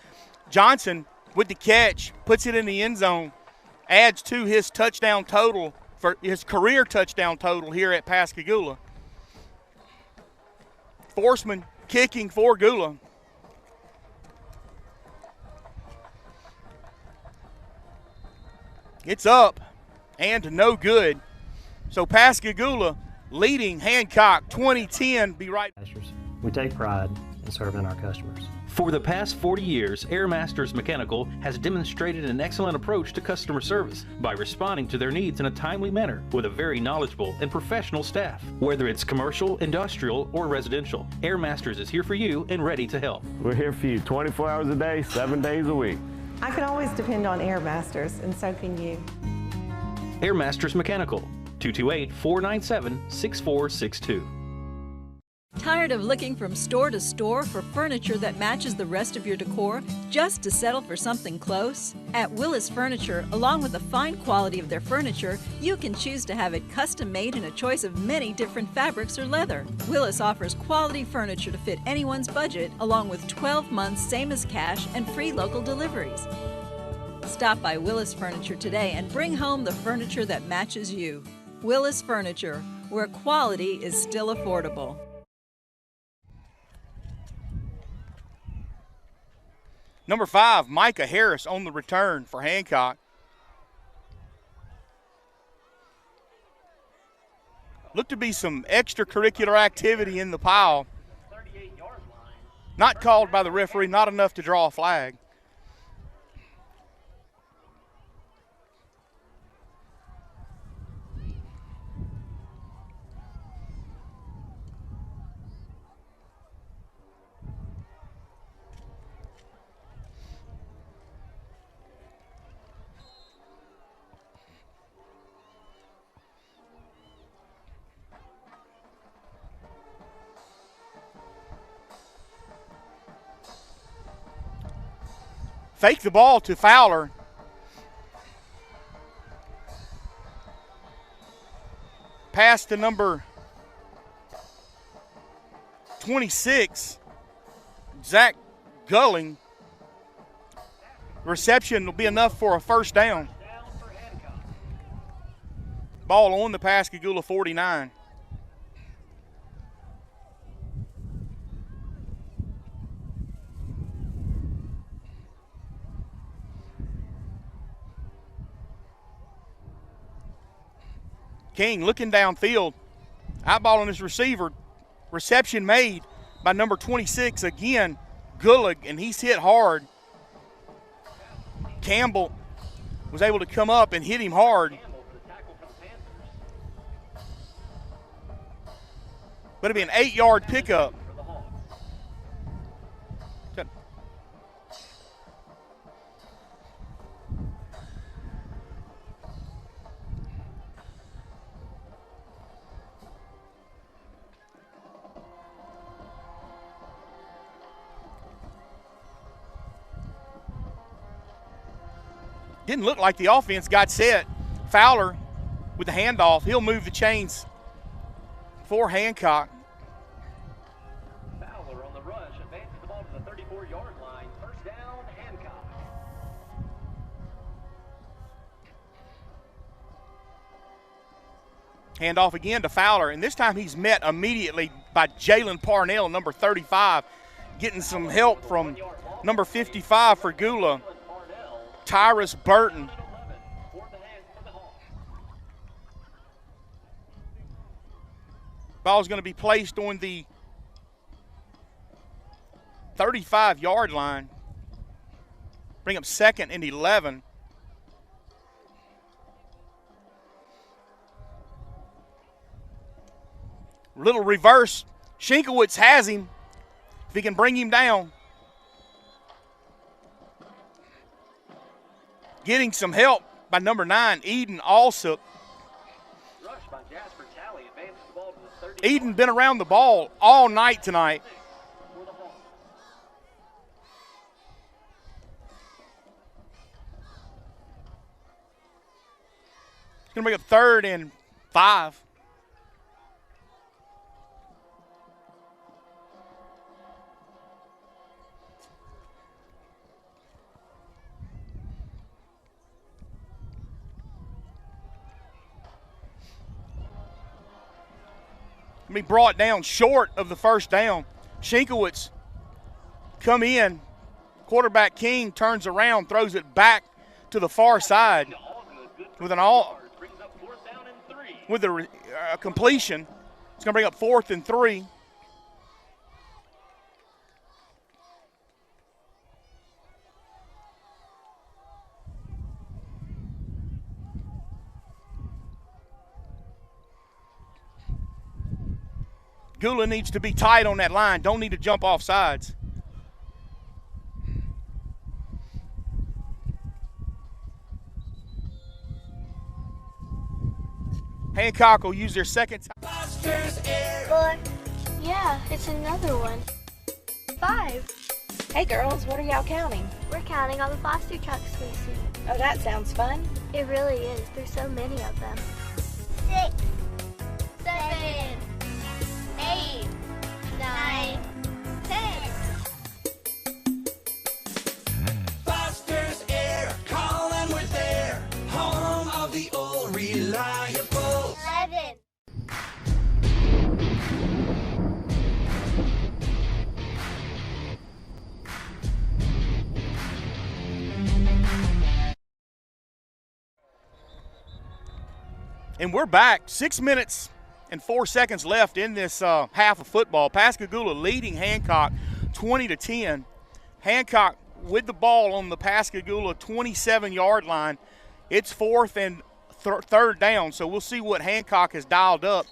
Johnson with the catch, puts it in the end zone, adds to his touchdown total, for his career touchdown total here at Pascagoula. Forsman kicking for Gula. It's up and no good. So Pascagoula leading Hancock 20-10. Be right. We take pride in serving our customers. For the past 40 years, Airmasters Mechanical has demonstrated an excellent approach to customer service by responding to their needs in a timely manner with a very knowledgeable and professional staff. Whether it's commercial, industrial, or residential, Airmasters is here for you and ready to help. We're here for you 24 hours a day, 7 days a week. I can always depend on Airmasters, and so can you. Airmasters Mechanical, 228-497-6462. Tired of looking from store to store for furniture that matches the rest of your decor just to settle for something close? At Willis Furniture, along with the fine quality of their furniture, you can choose to have it custom made in a choice of many different fabrics or leather. Willis offers quality furniture to fit anyone's budget, along with 12 months same as cash and free local deliveries. Stop by Willis Furniture today and bring home the furniture that matches you. Willis Furniture, where quality is still affordable. Number 5, Micah Harris on the return for Hancock. Looked to be some extracurricular activity in the pile. Not called by the referee, not enough to draw a flag. Fake the ball to Fowler. Pass to number 26, Zach Gulling. Reception will be enough for a first down. Ball on the Pascagoula 49. King looking downfield, eyeballing his receiver. Reception made by number 26 again, Gullig, and he's hit hard. Campbell was able to come up and hit him hard. But it'd be an 8-yard pickup. Didn't look like the offense got set. Fowler with the handoff. He'll move the chains for Hancock. Fowler on the rush, advances the ball to the 34-yard line. First down, Hancock. Handoff again to Fowler, and this time he's met immediately by Jalen Parnell, number 35, getting some help from number 55 for Gula, Tyrus Burton. Ball's going to be placed on the 35-yard line. Bring up 2nd and 11. Little reverse. Shinkowitz has him. If he can bring him down. Getting some help by number 9, Eden Alsup. Eden been around the ball all night tonight. It's going to bring up 3rd and 5. Be brought down short of the first down. Shinkowitz come in. Quarterback King turns around, throws it back to the far side with a completion. It's going to bring up 4th and 3. Gula needs to be tight on that line. Don't need to jump off sides. Hancock will use their second time. 4. Yeah, it's another one. 5. Hey girls, what are y'all counting? We're counting all the foster trucks we see. Oh, that sounds fun. It really is. There's so many of them. 6, 7, 8, 9, 10. Foster's Air, call and we're there. Home of the old reliable. 11. And we're back. 6 minutes and 4 seconds left in this half of football. Pascagoula leading Hancock 20-10. Hancock with the ball on the Pascagoula 27-yard line. It's 4th and 3rd down, so we'll see what Hancock has dialed up.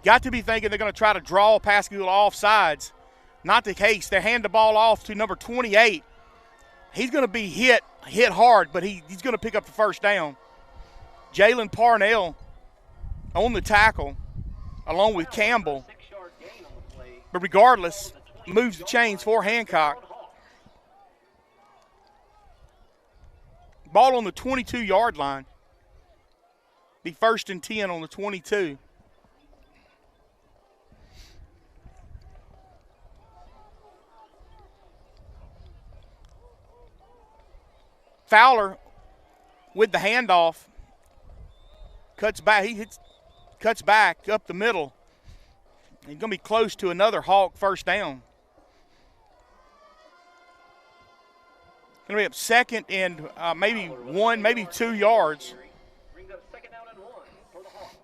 Got to be thinking they're going to try to draw Pascagoula off sides. Not the case. They hand the ball off to number 28. He's going to be hit hard, but he's going to pick up the first down. Jalen Parnell on the tackle, along with Campbell. But regardless, moves the chains for Hancock. Ball on the 22-yard line. Be 1st and 10 on the 22. Fowler with the handoff. Cuts back. Cuts back up the middle. He's going to be close to another Hawk first down. Going to be up 2nd and maybe 1, maybe 2 yards. Brings up 2nd down and 1 for the Hawks.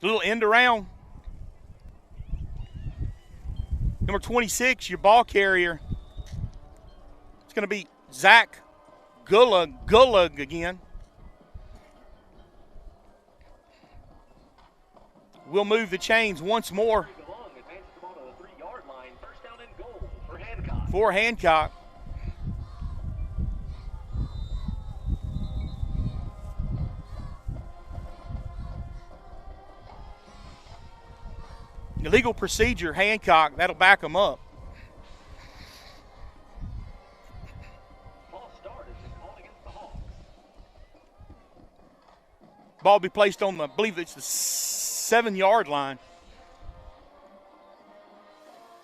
Little end around. Number 26, your ball carrier. It's going to be Zach Gullag again. We'll move the chains once more. Advances the ball to the 3-yard line. First down and goal. for Hancock. Illegal procedure, Hancock. That'll back them up. Ball will be placed on the, I believe it's the 7-yard line.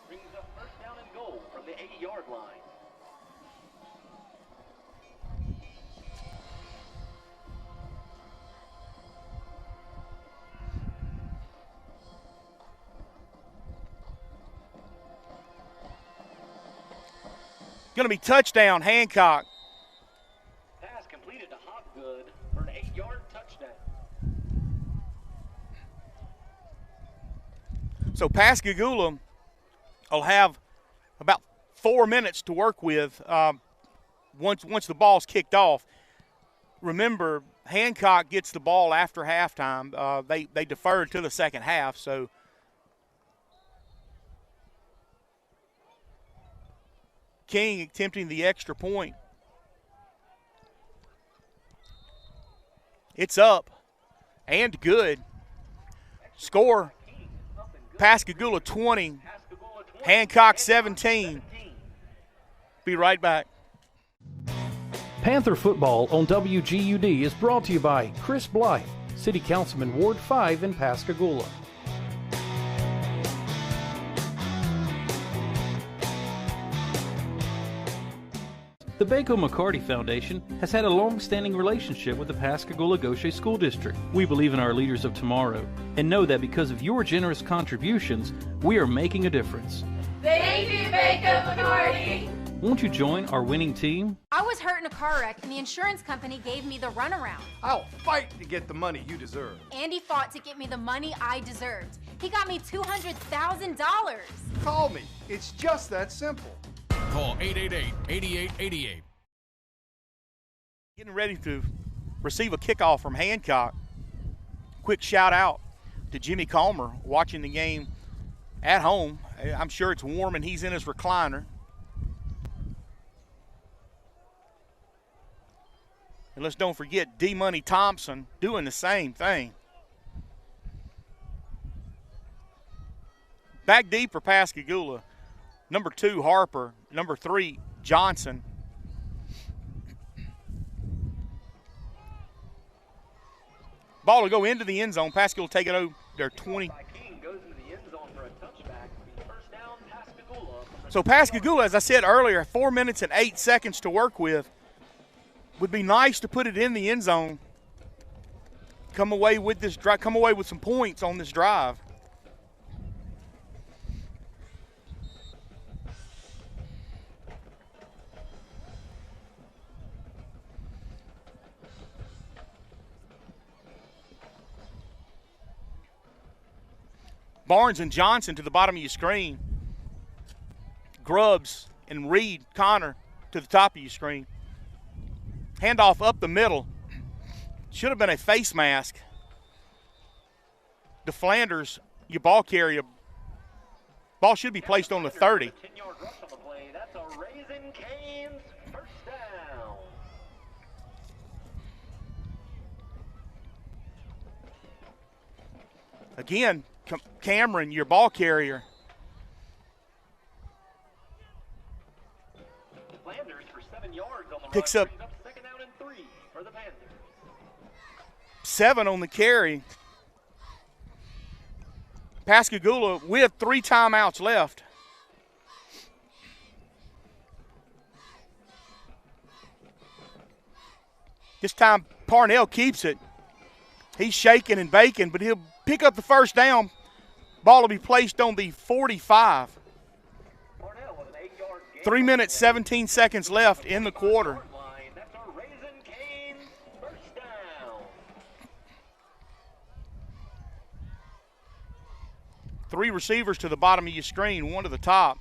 Brings up first down and goal from the 80-yard line. Going to be touchdown, Hancock. Pass completed to Hopgood for an 8-yard touchdown. So Pascagoula will have about 4 minutes to work with once the ball's kicked off. Remember, Hancock gets the ball after halftime. They deferred to the second half, so King attempting the extra point. It's up and good. Score, Pascagoula 20, Hancock 17. Be right back. Panther football on WGUD is brought to you by Chris Blythe, City Councilman Ward 5 in Pascagoula. The Baco McCarty Foundation has had a long-standing relationship with the Pascagoula Gaucher School District. We believe in our leaders of tomorrow and know that because of your generous contributions, we are making a difference. Thank you, Baco McCarty! Won't you join our winning team? I was hurt in a car wreck and the insurance company gave me the runaround. I'll fight to get the money you deserve. Andy fought to get me the money I deserved. He got me $200,000. Call me. It's just that simple. Call 888-8888. Getting ready to receive a kickoff from Hancock. Quick shout out to Jimmy Calmer watching the game at home. I'm sure it's warm and he's in his recliner. And let's don't forget D-Money Thompson doing the same thing. Back deep for Pascagoula. Number 2, Harper. Number 3, Johnson. Ball will go into the end zone. Pascagoula will take it over their 20. So Pascagoula, as I said earlier, 4 minutes and 8 seconds to work with. Would be nice to put it in the end zone. Come away with this drive. Come away with some points on this drive. Barnes and Johnson to the bottom of your screen. Grubbs and Reed, Connor to the top of your screen. Handoff up the middle. Should have been a face mask. To Flanders, your ball carrier. Ball should be placed on the 30. 10-yard rush on the play. That's a Raising Cane's first down. Again, Cameron, your ball carrier. Flanders for 7 yards on the Picks run, up brings up second down and 3 for the Panthers. 7 on the carry. Pascagoula with 3 timeouts left. This time Parnell keeps it. He's shaking and baking, but he'll pick up the first down. Ball will be placed on the 45. 3 minutes, 17 seconds left in the quarter. That's a Raising Cane's first down. 3 receivers to the bottom of your screen, 1 to the top.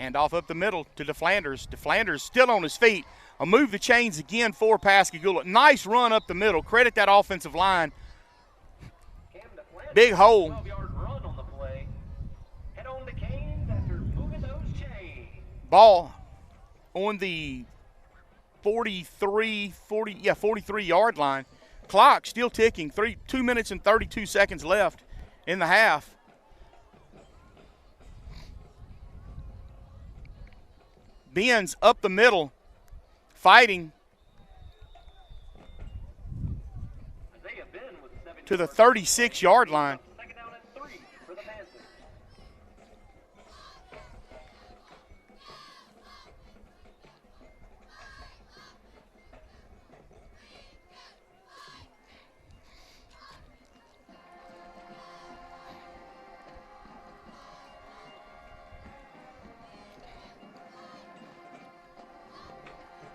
Hand off up the middle to DeFlanders. DeFlanders still on his feet. A move the chains again for Pascagoula. Nice run up the middle. Credit that offensive line. Big hole. Ball on the 43-yard line. Clock still ticking. 2 minutes and 32 seconds left in the half. Benz up the middle, fighting to the 36-yard line.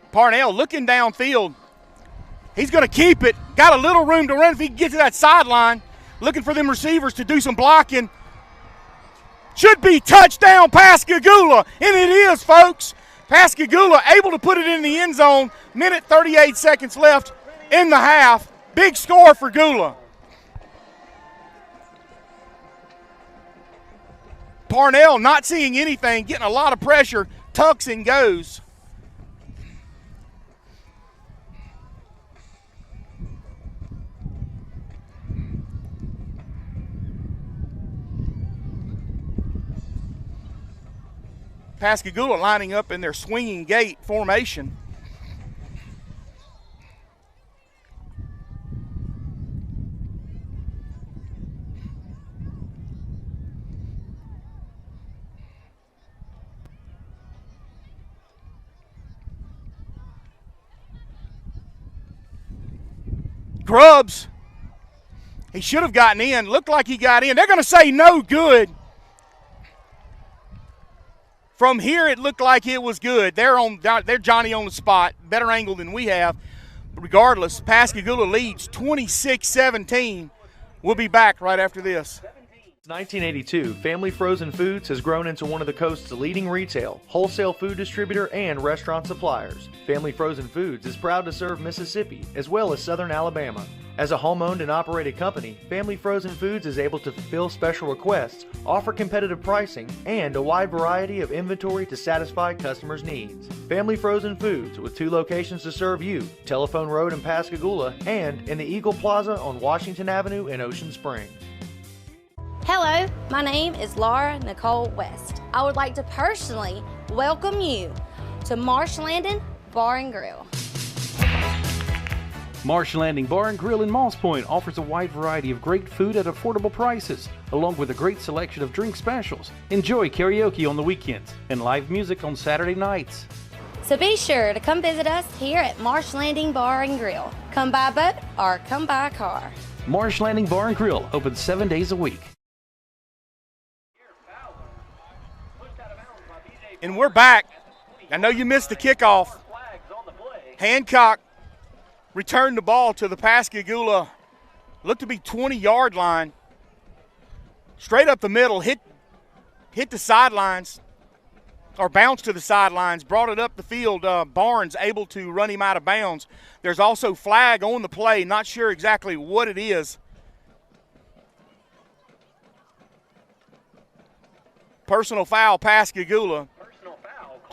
Parnell looking downfield. He's going to keep it. Got a little room to run if he can get to that sideline. Looking for them receivers to do some blocking. Should be touchdown Pascagoula. And it is, folks. Pascagoula able to put it in the end zone. Minute 38 seconds left in the half. Big score for Gula. Parnell not seeing anything, getting a lot of pressure. Tucks and goes. Pascagoula lining up in their swinging gate formation. Grubbs, he should have gotten in. Looked like he got in. They're going to say no good. From here, it looked like it was good. They're Johnny on the spot. Better angle than we have. Regardless, Pascagoula leads 26-17. We'll be back right after this. Since 1982, Family Frozen Foods has grown into one of the coast's leading retail, wholesale food distributor, and restaurant suppliers. Family Frozen Foods is proud to serve Mississippi as well as Southern Alabama. As a home-owned and operated company, Family Frozen Foods is able to fulfill special requests, offer competitive pricing, and a wide variety of inventory to satisfy customers' needs. Family Frozen Foods, with 2 locations to serve you, Telephone Road in Pascagoula and in the Eagle Plaza on Washington Avenue in Ocean Springs. Hello, my name is Laura Nicole West. I would like to personally welcome you to Marsh Landing Bar and Grill. Marsh Landing Bar and Grill in Moss Point offers a wide variety of great food at affordable prices, along with a great selection of drink specials. Enjoy karaoke on the weekends and live music on Saturday nights. So be sure to come visit us here at Marsh Landing Bar and Grill. Come by boat or come by car. Marsh Landing Bar and Grill, open 7 days a week. And we're back. I know you missed the kickoff. Hancock returned the ball to the Pascagoula, looked to be 20-yard line. Straight up the middle, hit the sidelines, or bounced to the sidelines, brought it up the field. Barnes able to run him out of bounds. There's also flag on the play, not sure exactly what it is. Personal foul, Pascagoula.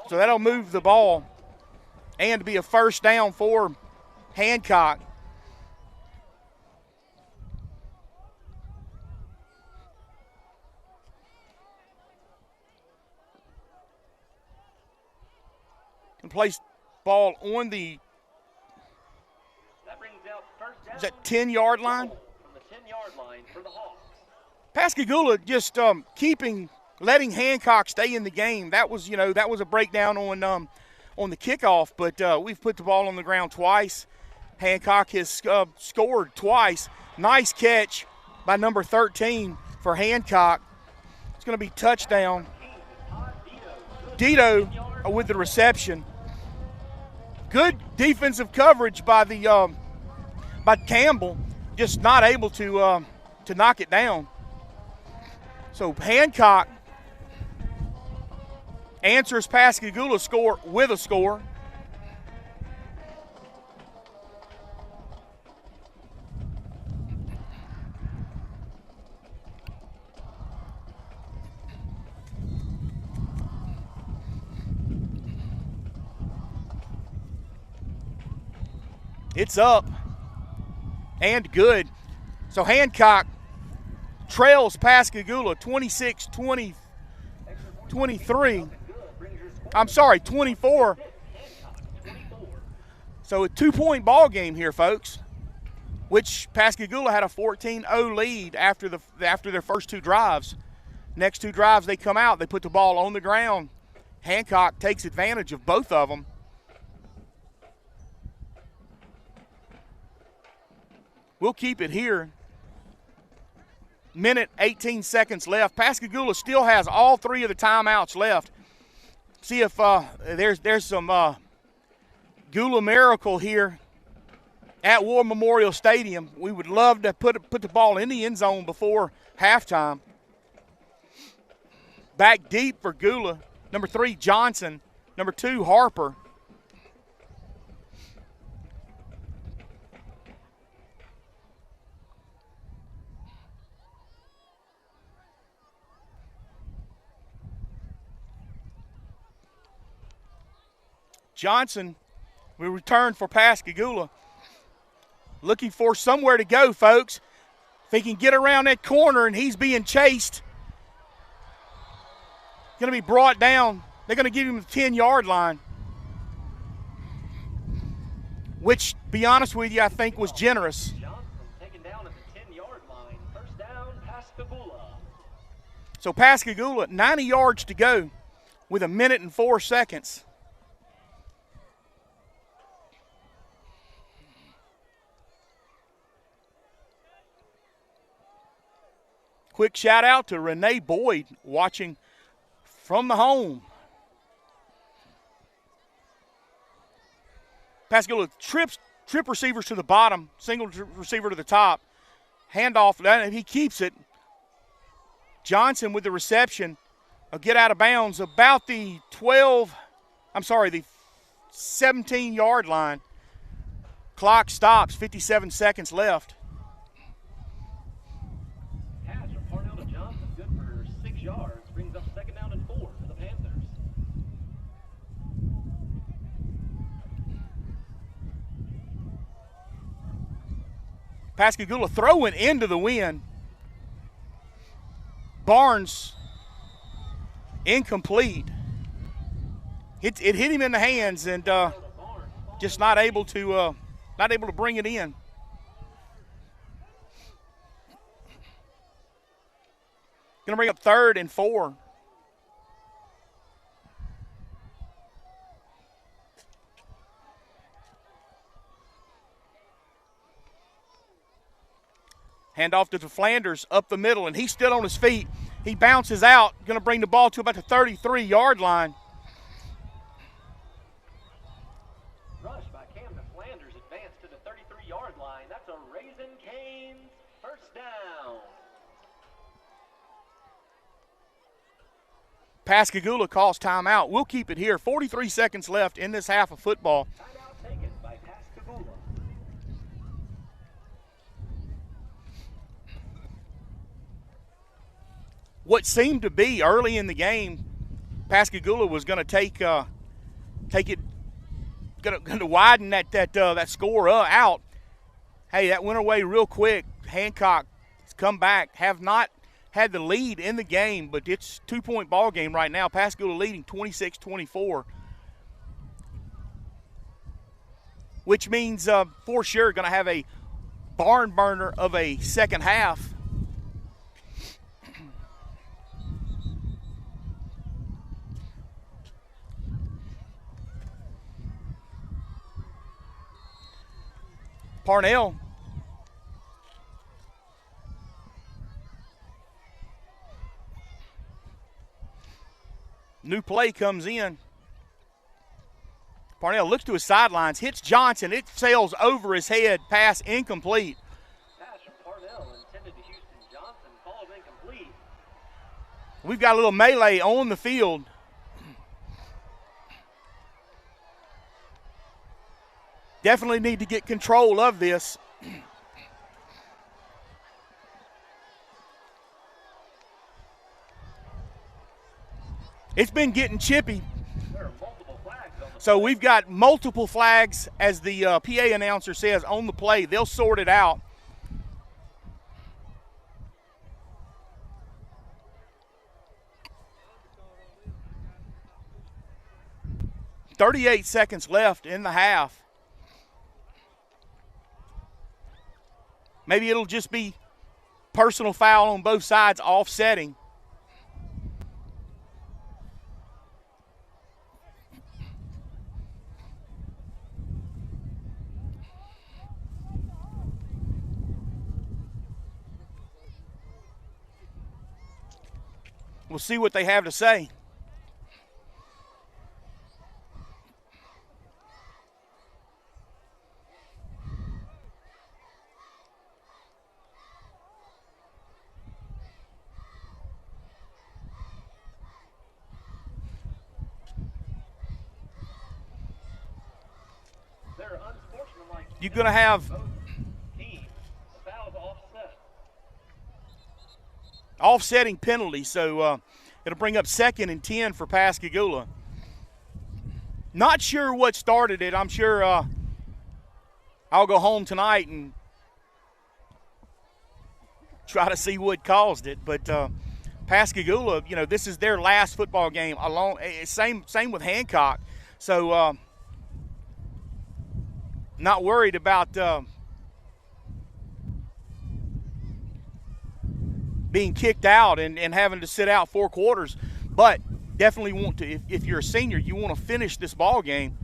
So that'll move the ball and be a first down for Hancock. And place ball on the, is that 10-yard line? From the 10-yard line for the Hawks. Pascagoula just letting Hancock stay in the game. That was, that was a breakdown on the kickoff, but we've put the ball on the ground twice. Hancock has scored twice. Nice catch by number 13 for Hancock. It's going to be touchdown. Dito with the reception. Good defensive coverage by by Campbell, just not able to knock it down. So Hancock answers Pascagoula score with a score. It's up and good. So Hancock trails Pascagoula 26-23. I'm sorry, 24. So a 2-point ball game here, folks, which Pascagoula had a 14-0 lead after their first 2 drives. Next 2 drives, they come out, they put the ball on the ground. Hancock takes advantage of both of them. We'll keep it here. Minute, 18 seconds left. Pascagoula still has all 3 of the timeouts left. See if there's some Gula miracle here at War Memorial Stadium. We would love to put the ball in the end zone before halftime. Back deep for Gula. Number 3, Johnson. Number 2, Harper. Johnson will return for Pascagoula. Looking for somewhere to go, folks. If he can get around that corner and he's being chased, going to be brought down. They're going to give him the 10-yard line, which, be honest with you, I think was generous. Johnson taken down at the 10-yard line. First down, Pascagoula. So Pascagoula, 90 yards to go with 1 minute and 4 seconds. Quick shout out to Renee Boyd watching from the home. Pascagoula trip receivers to the bottom, single receiver to the top. Handoff, he keeps it. Johnson with the reception. A get out of bounds about the 17-yard line. Clock stops, 57 seconds left. Yards, brings up second down and 4 for the Panthers. Pascagoula throwing into the wind. Barnes incomplete. It hit him in the hands and just not able to bring it in. Going to bring up 3rd and 4. Handoff to Flanders up the middle, and he's still on his feet. He bounces out, going to bring the ball to about the 33-yard line. Rush by Camden Flanders, advanced to the 33-yard line. That's a Raising Cane's first down. Pascagoula calls timeout. We'll keep it here. 43 seconds left in this half of football. Timeout taken by Pascagoula. What seemed to be early in the game, Pascagoula was going to take it, going to widen that score out. Hey, that went away real quick. Hancock has come back, have not had the lead in the game, but it's 2-point ball game right now. Pascagoula leading 26-24, which means for sure going to have a barn burner of a second half. Parnell. New play comes in. Parnell looks to his sidelines, hits Johnson. It sails over his head. Pass incomplete. Pass from Parnell intended to Houston Johnson. Falls incomplete. We've got a little melee on the field. Definitely need to get control of this. It's been getting chippy. So we've got multiple flags, as the PA announcer says, on the play. They'll sort it out. .38 seconds left in the half. Maybe it'll just be personal foul on both sides, offsetting. We'll see what they have to say. You're going to have offsetting penalty, so it'll bring up 2nd and 10 for Pascagoula. Not sure what started it. I'm sure I'll go home tonight and try to see what caused it. But Pascagoula, you know, this is their last football game. Same with Hancock. So not worried about being kicked out and having to sit out 4 quarters, but definitely want to, if you're a senior, you want to finish this ball game,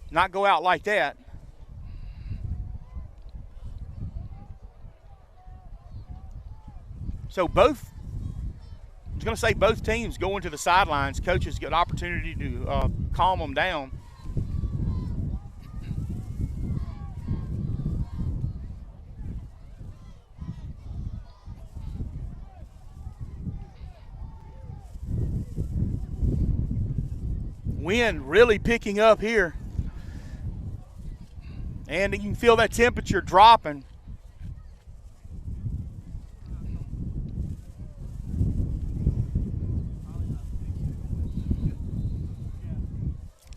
not go out like that. So I was going to say both teams going to the sidelines. Coaches get an opportunity to calm them down. Wind really picking up here. And you can feel that temperature dropping.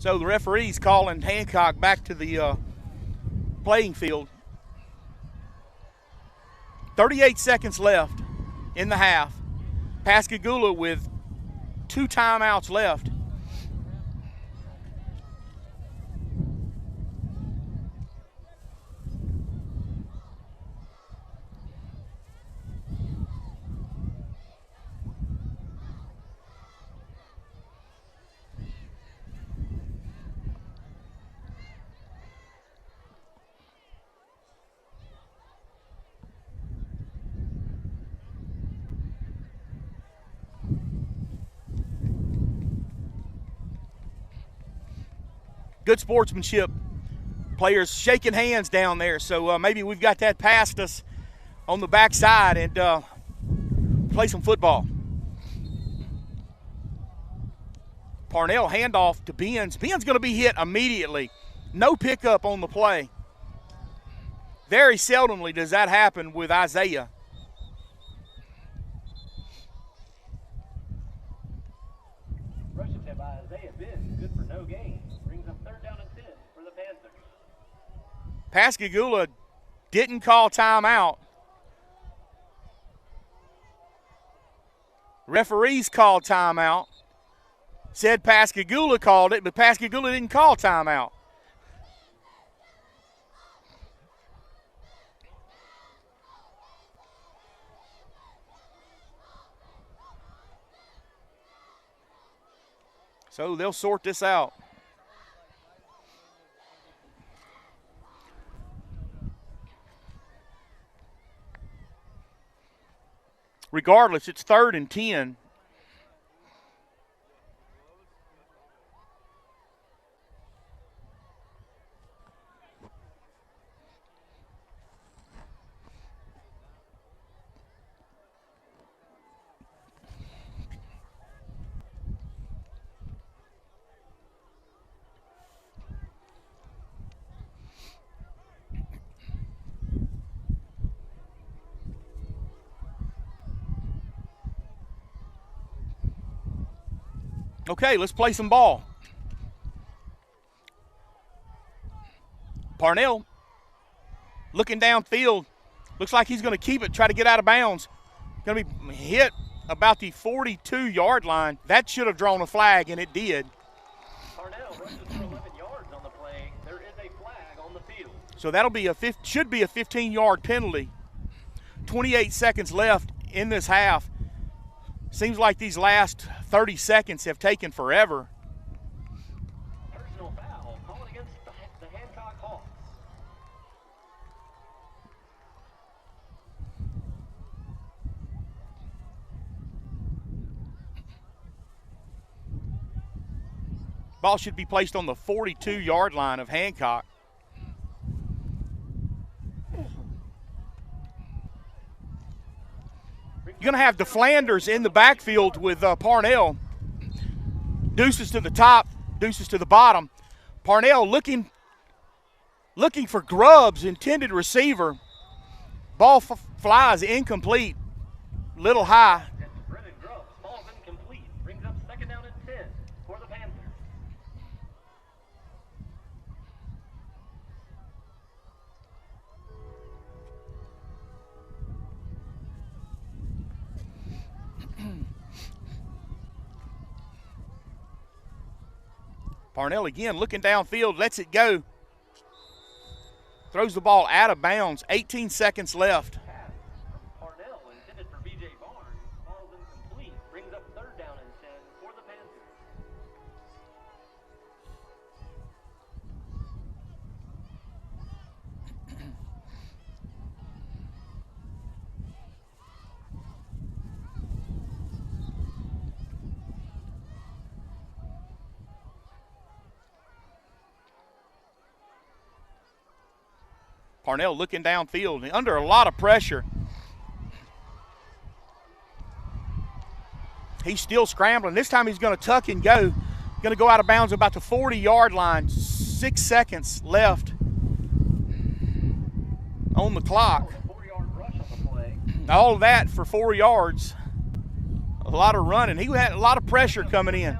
So the referee's calling Hancock back to the playing field. 38 seconds left in the half. Pascagoula with 2 timeouts left. Good sportsmanship. Players shaking hands down there, so maybe we've got that past us on the backside and play some football. Parnell handoff to Benz. Benz going to be hit immediately. No pickup on the play. Very seldomly does that happen with Isaiah. Pascagoula didn't call timeout. Referees called timeout. Said Pascagoula called it, but Pascagoula didn't call timeout. So they'll sort this out. Regardless, it's 3rd and 10. Okay, let's play some ball. Parnell looking downfield. Looks like he's going to keep it, try to get out of bounds. Going to be hit about the 42-yard line. That should have drawn a flag, and it did. Parnell rushes for 11 yards on the play. There is a flag on the field. So that'll be should be a 15-yard penalty. 28 seconds left in this half. Seems like these last 30 seconds have taken forever. Personal foul called against the Hancock Hawks. Ball should be placed on the 42-yard line of Hancock. You're going to have DeFlanders in the backfield with Parnell. Deuces to the top, deuces to the bottom. Parnell looking for Grubbs, intended receiver. Ball flies incomplete, little high. Brennan Grubbs, ball's incomplete. Brings up second down and 10 for the Panthers. Parnell again looking downfield, lets it go. Throws the ball out of bounds, 18 seconds left. Parnell intended for B.J. Barnes. Ball's incomplete. Brings up third down and 10 for the Panthers. Parnell looking downfield, under a lot of pressure. He's still scrambling. This time he's going to tuck and go. Going to go out of bounds about the 40-yard line. 6 seconds left on the clock. All of that for 4 yards. A lot of running. He had a lot of pressure coming in.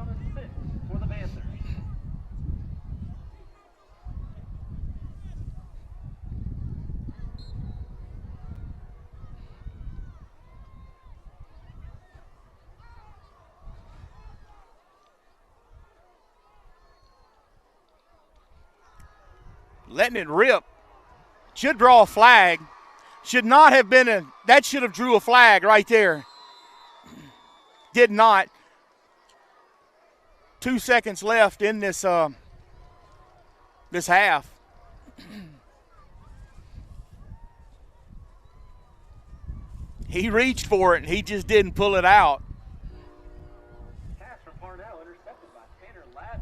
Letting it rip. Should draw a flag. Should not have been that should have drew a flag right there. Did not. 2 seconds left in this this half. He reached for it and he just didn't pull it out. Pass from Parnell intercepted by Tanner Ladner.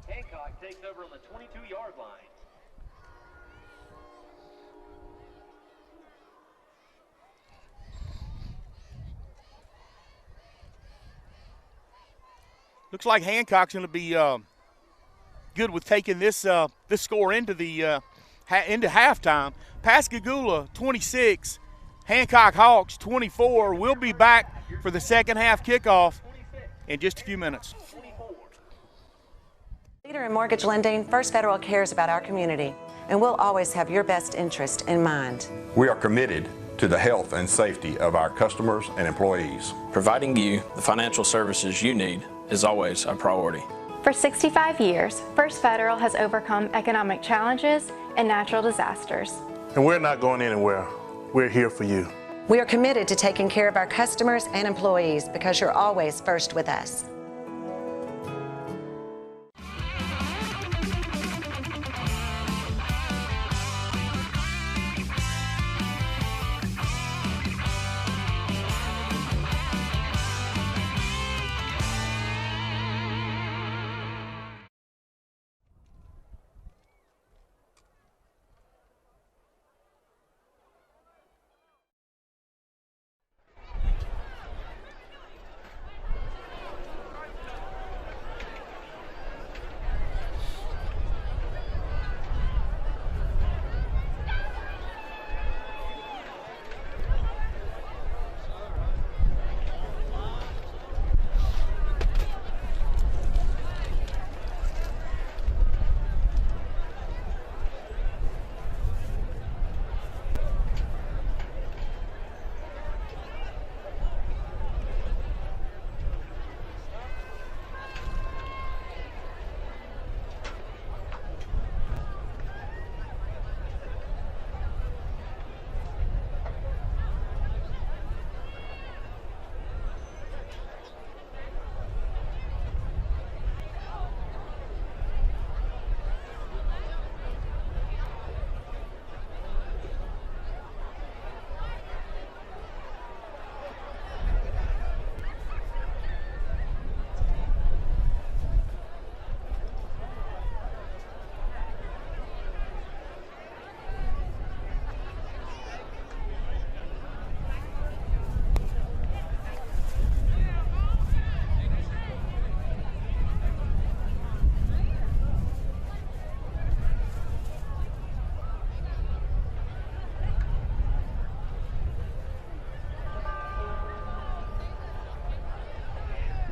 Hancock takes over on the 22-yard line. Looks like Hancock's going to be good with taking this this score into the into halftime. Pascagoula 26, Hancock Hawks 24. We'll be back for the second half kickoff in just a few minutes. Leader in mortgage lending, First Federal cares about our community, and we'll always have your best interest in mind. We are committed to the health and safety of our customers and employees. Providing you the financial services you need is always a priority. For 65 years, First Federal has overcome economic challenges and natural disasters. And we're not going anywhere. We're here for you. We are committed to taking care of our customers and employees because you're always first with us.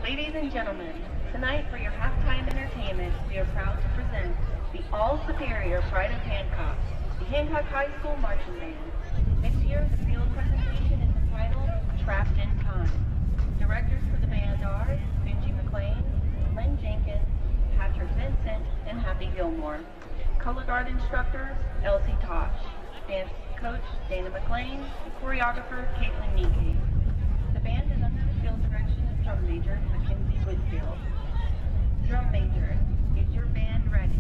Ladies and gentlemen, tonight for your halftime entertainment, we are proud to present the all-superior Pride of Hancock, the Hancock High School Marching Band. This year, the field presentation is entitled Trapped in Time. Directors for the band are Benji McLean, Lynn Jenkins, Patrick Vincent, and Happy Gilmore. Color guard instructors, Elsie Tosh. Dance coach, Dana McLean, and choreographer, Caitlin Meeke. The band is under the field direction of drum major, Mackenzie Whitfield. Drum major, is your band ready?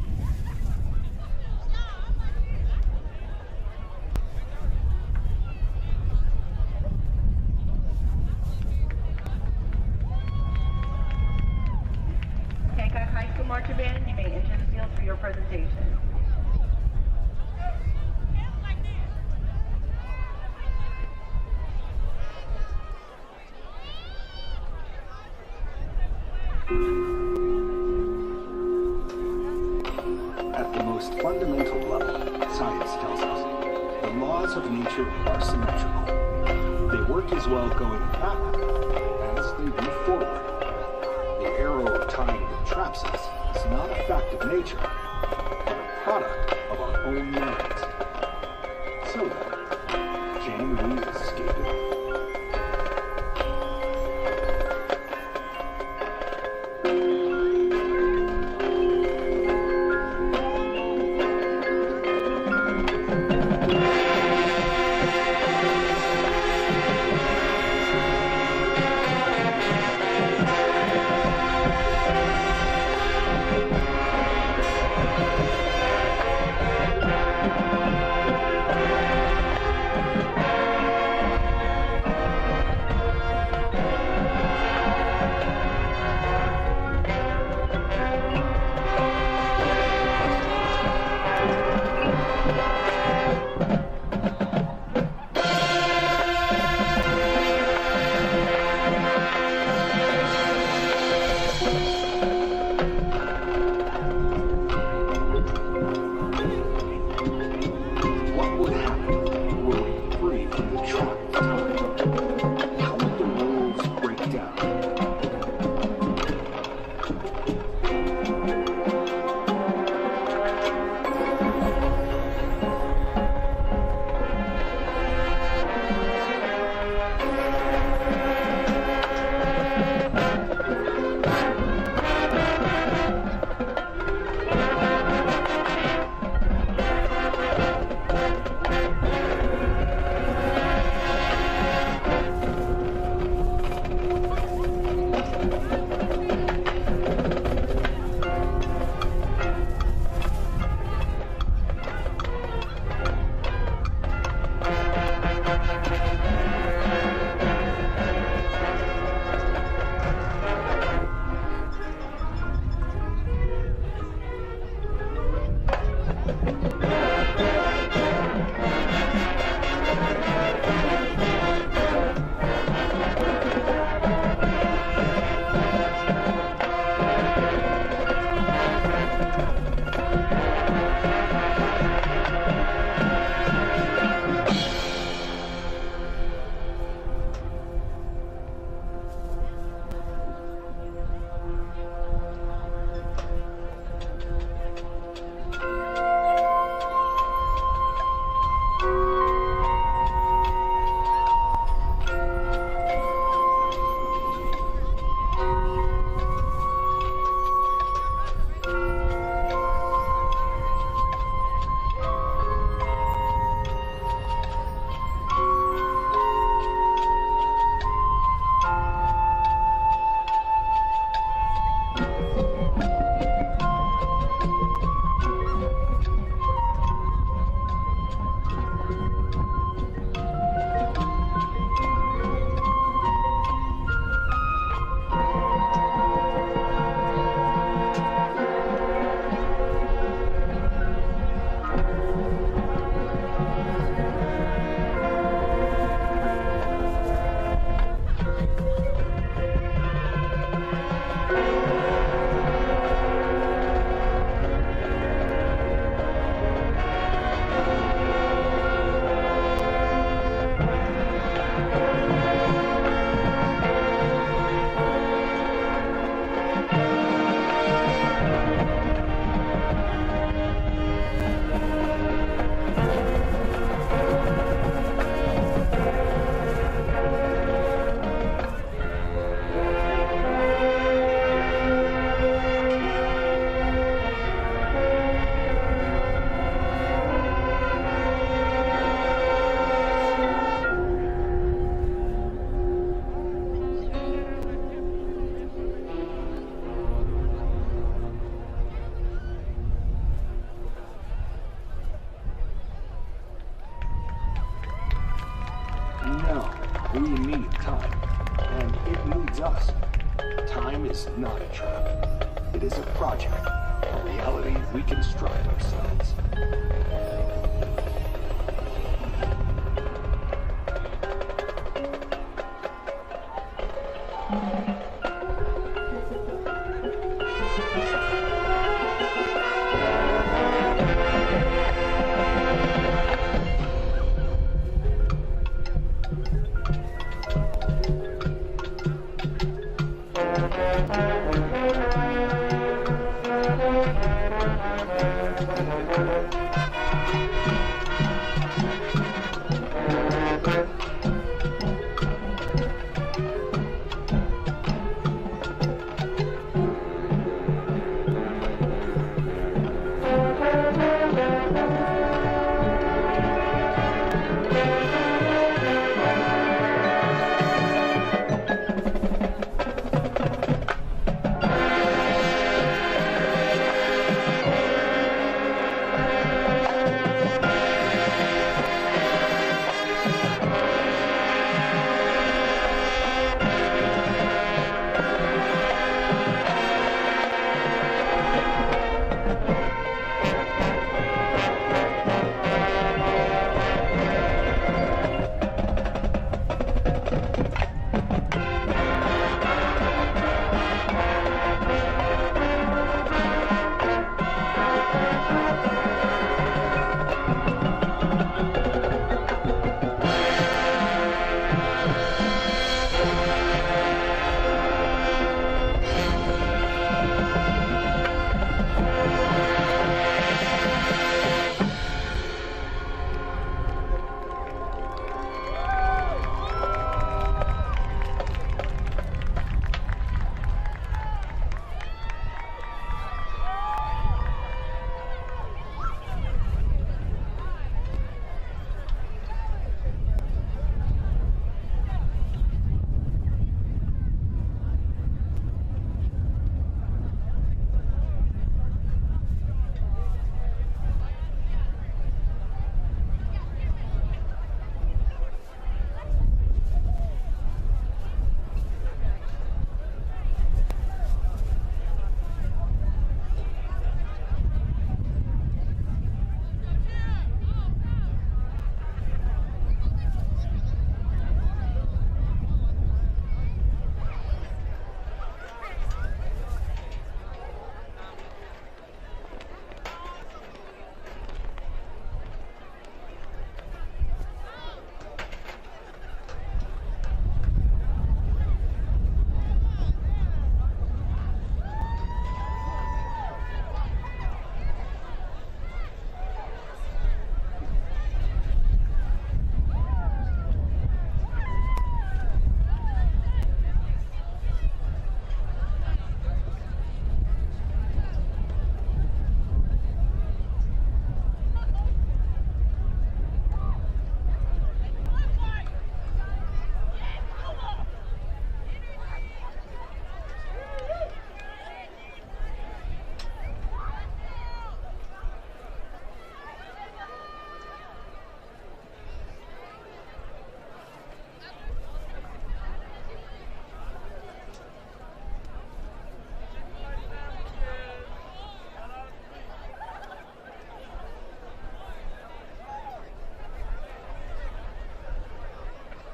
Hancock High School Marching Band, you may enter the field for your presentation. At the most fundamental level, science tells us the laws of nature are symmetrical. They work as well going back as they do forward. The arrow of time that traps us is not a fact of nature, but a product of our own minds. So then, can we escape it? is not a trap. It is a project, a reality we construct ourselves.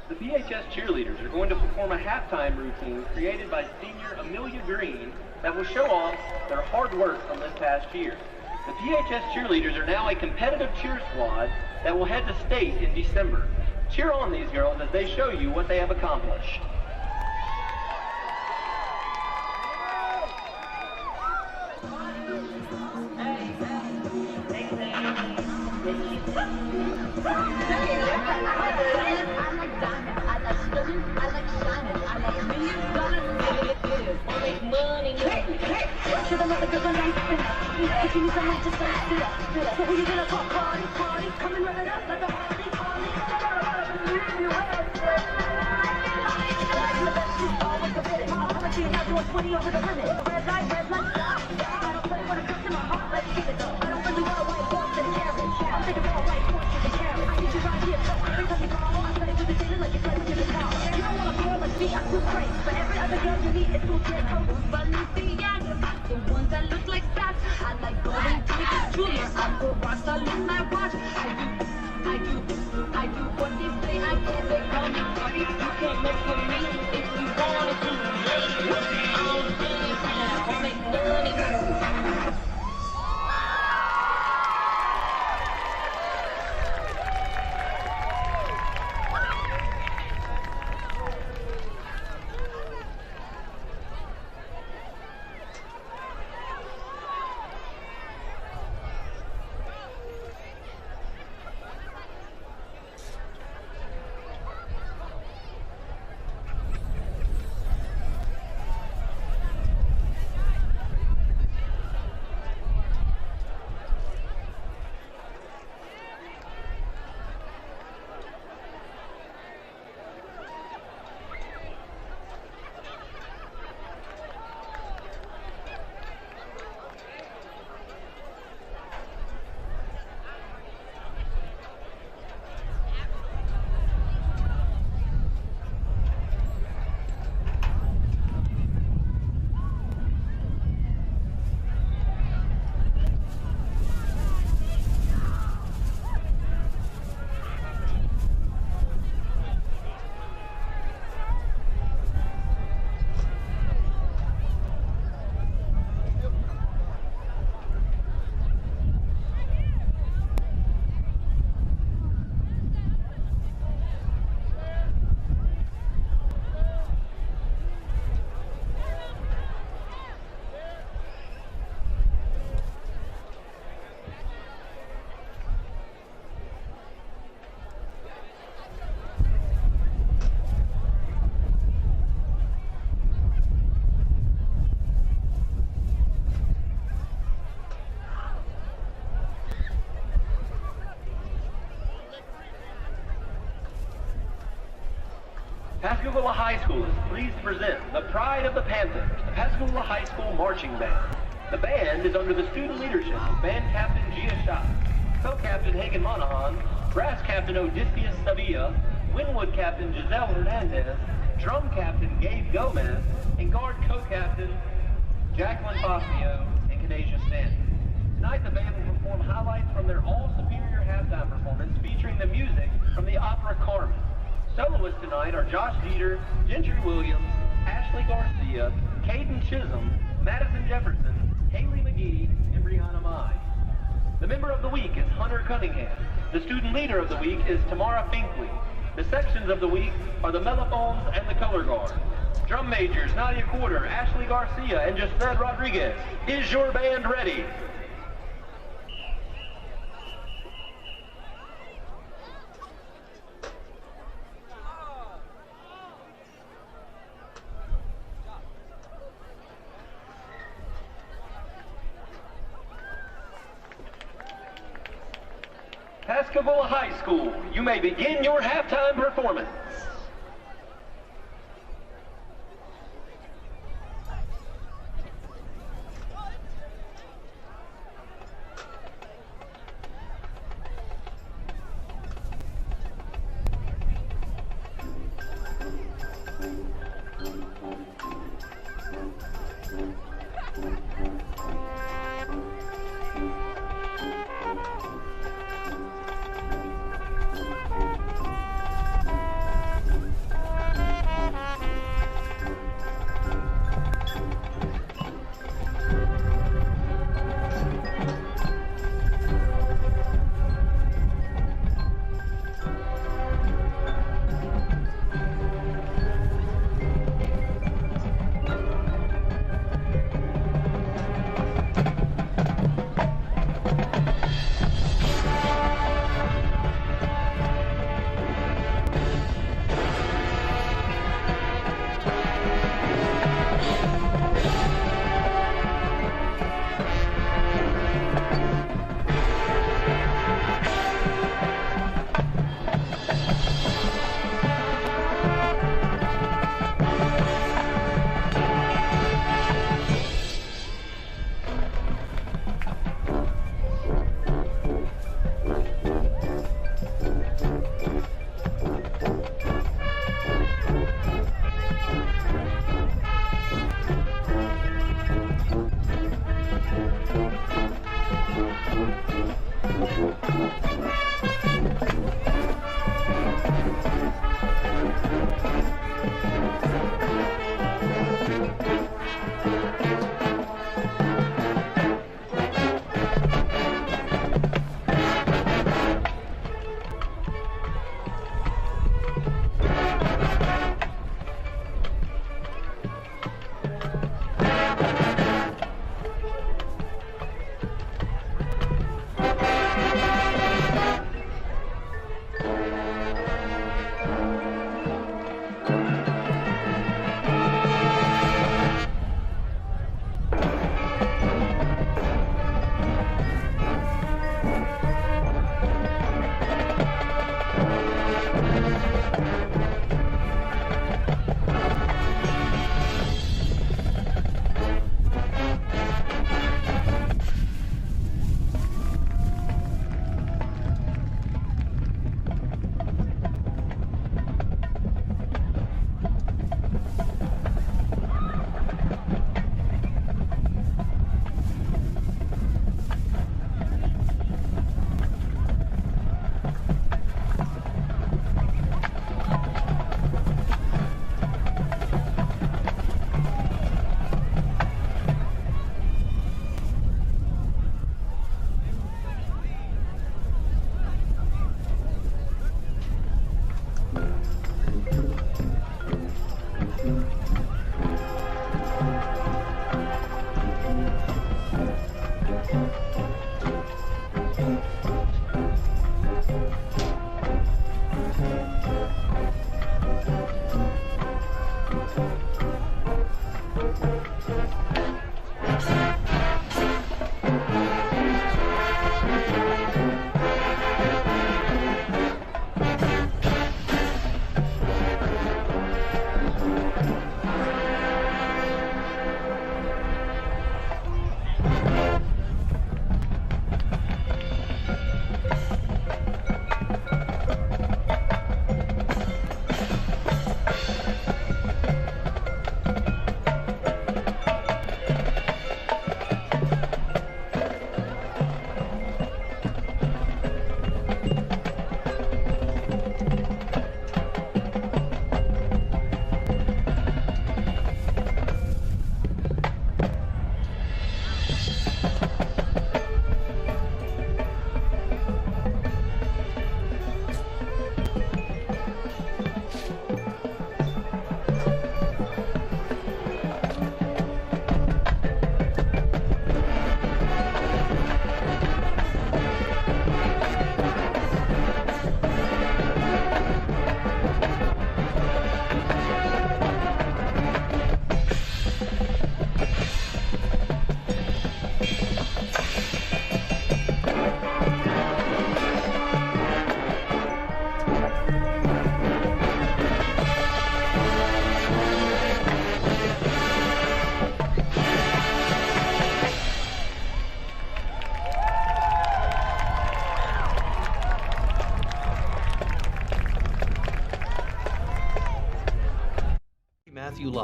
The VHS cheerleaders are going to perform a halftime routine created by senior Amelia Green that will show off their hard work from this past year. The VHS cheerleaders are now a competitive cheer squad that will head to state in December. Cheer on these girls as they show you what they have accomplished. be up to praise. For every other girl you need, it's Ghetto, Balenciaga. The ones that look like that. I like golden tickets, Julia. I go Rasta in my watch. I do what they say I can. They call me party. You can't mess with me if you want to be late. All day, I'll make money. Pascagoula High School is pleased to present the pride of the Panthers, the Pascagoula High School Marching Band. The band is under the student leadership of Band Captain Gia Schott, Co-Captain Hagen Monahan, Brass Captain Odysseus Savia, Winwood Captain Giselle Hernandez, Drum Captain Gabe Gomez, and Guard Co-Captain Jacqueline Fosio and Kanasia Stanton. Tonight the band will perform highlights from their all-superior halftime performance featuring the music from the opera Carmen. Soloists tonight are Josh Dieter, Gentry Williams, Ashley Garcia, Caden Chisholm, Madison Jefferson, Haley McGee, and Brianna Mai. The member of the week is Hunter Cunningham. The student leader of the week is Tamara Finkley. The sections of the week are the mellophones and the color guard. Drum majors Nadia Quarter, Ashley Garcia, and Jasmed Rodriguez. Is your band ready? Pascagoula High School, you may begin your halftime performance.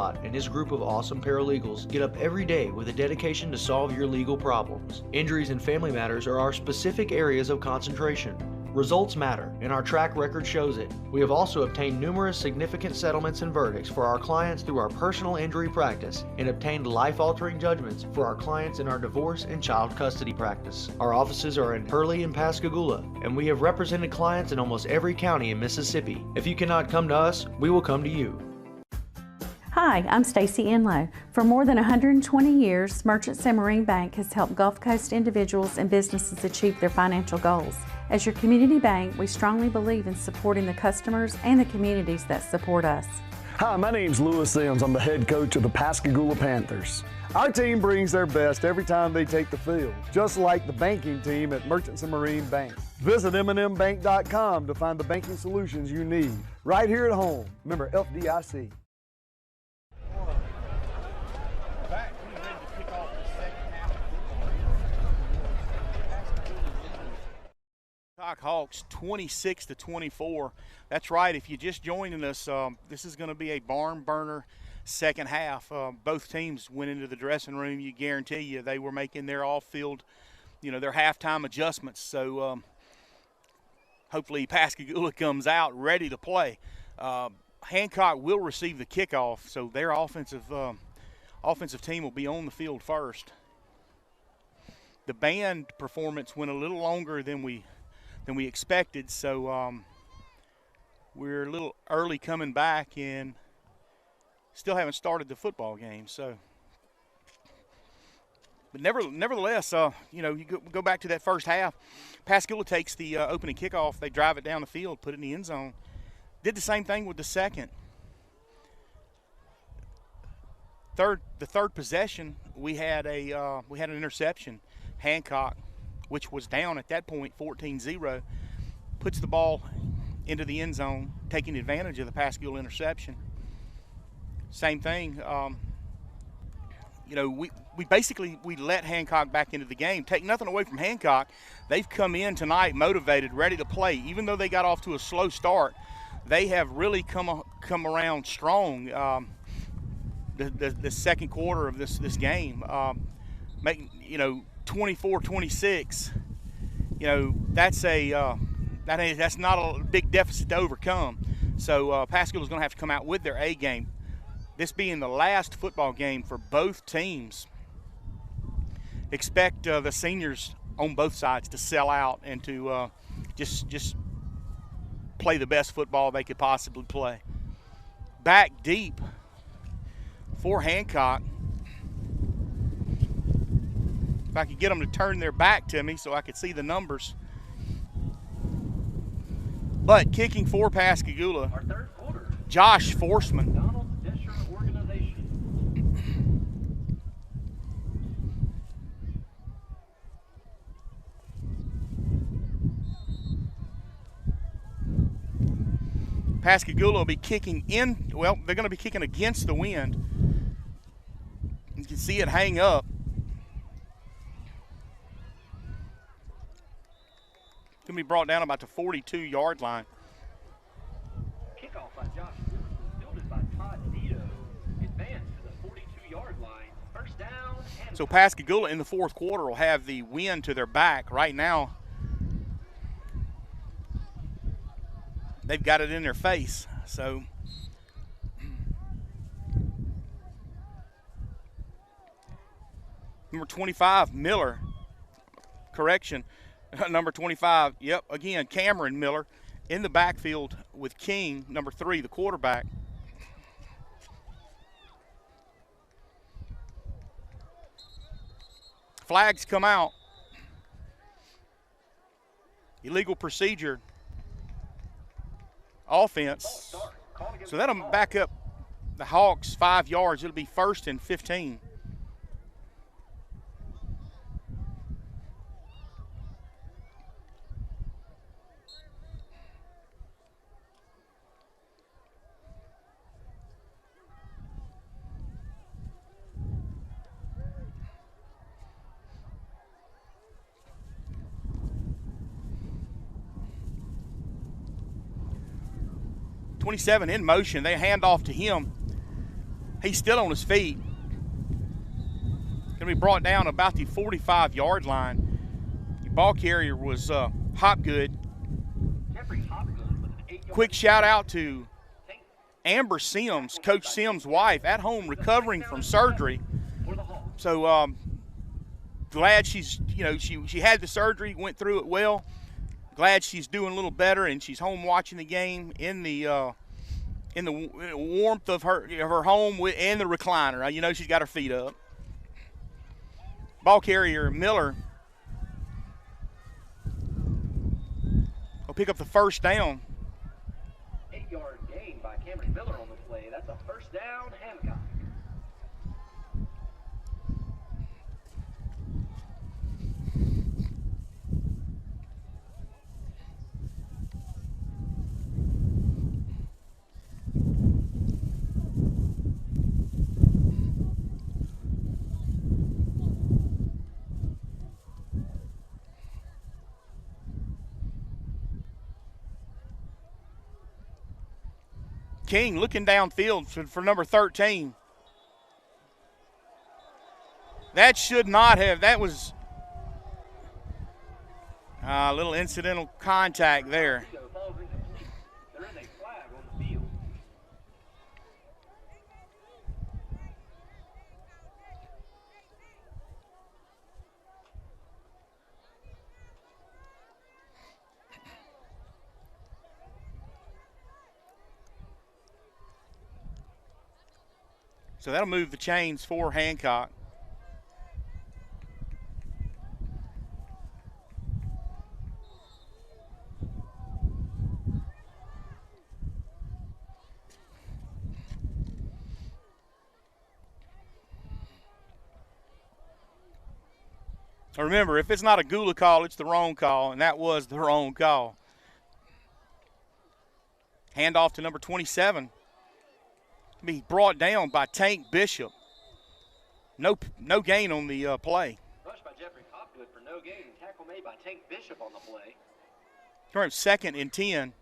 Scott and his group of awesome paralegals get up every day with a dedication to solve your legal problems. Injuries and family matters are our specific areas of concentration. Results matter, and our track record shows it. We have also obtained numerous significant settlements and verdicts for our clients through our personal injury practice and obtained life-altering judgments for our clients in our divorce and child custody practice. Our offices are in Hurley and Pascagoula, and we have represented clients in almost every county in Mississippi. If you cannot come to us, we will come to you. Hi, I'm Stacy Enlow. For more than 120 years, Merchants and Marine Bank has helped Gulf Coast individuals and businesses achieve their financial goals. As your community bank, we strongly believe in supporting the customers and the communities that support us. Hi, my name's Lewis Sims. I'm the head coach of the Pascagoula Panthers. Our team brings their best every time they take the field, just like the banking team at Merchants and Marine Bank. Visit MNMBank.com to find the banking solutions you need right here at home. Remember FDIC. Hawks 26-24. That's right. If you're just joining us, this is going to be a barn burner second half. Both teams went into the dressing room. You guarantee you they were making their off-field, their halftime adjustments. So hopefully Pascagoula comes out ready to play. Hancock will receive the kickoff, so their offensive team will be on the field first. The band performance went a little longer than we expected, so we're a little early coming back and still haven't started the football game. So, but nevertheless, you go back to that first half. Pascagoula takes the opening kickoff. They drive it down the field, put it in the end zone. Did the same thing with the second. The third possession, we had an interception. Hancock, which was down at that point 14-0, puts the ball into the end zone, taking advantage of the Pascagoula interception. Same thing, we basically let Hancock back into the game. Take nothing away from Hancock. They've come in tonight motivated, ready to play. Even though they got off to a slow start, they have really come around strong the second quarter of this game. Making, 24-26, that's not a big deficit to overcome. So Pascagoula's going to have to come out with their A game. This being the last football game for both teams, expect the seniors on both sides to sell out and to just play the best football they could possibly play. Back deep for Hancock. If I could get them to turn their back to me so I could see the numbers. But kicking for Pascagoula, Josh Forsman. Pascagoula will be kicking in, well, they're going to be kicking against the wind. You can see it hang up. It's going to be brought down about the 42-yard line. Kickoff by Josh, fielded by Todd Dito, advanced to the 42-yard line. First down. So Pascagoula in the fourth quarter will have the wind to their back. Right now, they've got it in their face. So number 25, Miller. Correction. Number 25, yep, again, Cameron Miller in the backfield with King, number 3, the quarterback. Flags come out. Illegal procedure. Offense. So that'll back up the Hawks 5 yards. It'll be 1st and 15. .27 in motion. They hand off to him. He's still on his feet. Going to be brought down about the 45-yard line. The ball carrier was Hopgood. Quick shout out to Amber Sims, Coach Sims' wife, at home recovering from surgery. So glad she's, she had the surgery, went through it well. Glad she's doing a little better, and she's home watching the game in the warmth of her home and the recliner. She's got her feet up. Ball carrier Miller will pick up the first down. 8-yard gain by Cameron Miller on the play. That's a first down, Hancock. King looking downfield for number 13. That should not have. That was a little incidental contact there. There is a flag on the field. So that'll move the chains for Hancock. Remember, if it's not a Gula call, it's the wrong call, and that was the wrong call. Handoff to number 27. Be brought down by Tank Bishop. No gain on the play. Rush by Jeffrey Hopgood for no gain. Tackle made by Tank Bishop on the play. Turn 2nd and 10.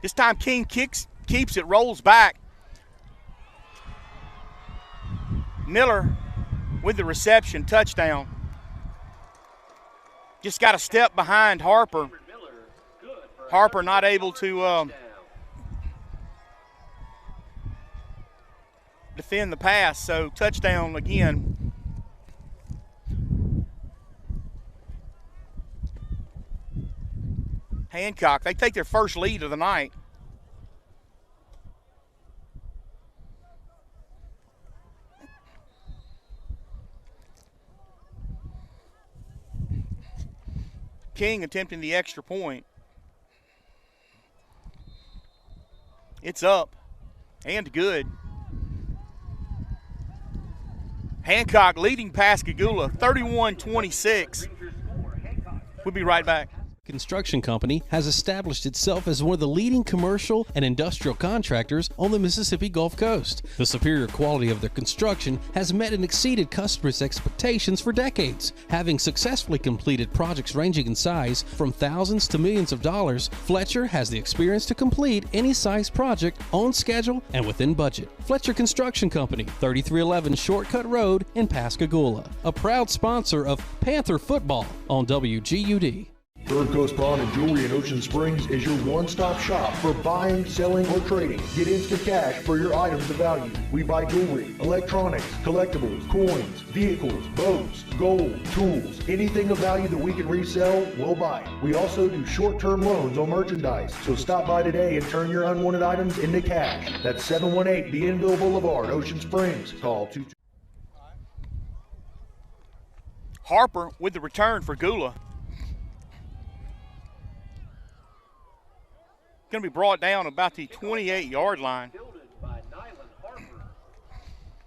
This time King keeps it, rolls back. Miller with the reception, touchdown. Just got a step behind Harper. Harper not able to defend the pass, so touchdown again. Hancock, they take their first lead of the night. King attempting the extra point. It's up and good. Hancock leading Pascagoula 31-26. We'll be right back. Construction Company has established itself as one of the leading commercial and industrial contractors on the Mississippi Gulf Coast. The superior quality of their construction has met and exceeded customers' expectations for decades. Having successfully completed projects ranging in size from thousands to millions of dollars, Fletcher has the experience to complete any size project on schedule and within budget. Fletcher Construction Company, 3311 Shortcut Road in Pascagoula, a proud sponsor of Panther football on WGUD. Third Coast Pawn and Jewelry in Ocean Springs is your one-stop shop for buying, selling, or trading. Get instant cash for your items of value. We buy jewelry, electronics, collectibles, coins, vehicles, boats, gold, tools, anything of value that we can resell, we'll buy. We also do short-term loans on merchandise. So stop by today and turn your unwanted items into cash. That's 718 Bienville Boulevard, Ocean Springs. Call 22. Harper with the return for Gula. Going to be brought down about the 28-yard line. Fielded by Nyland Harper.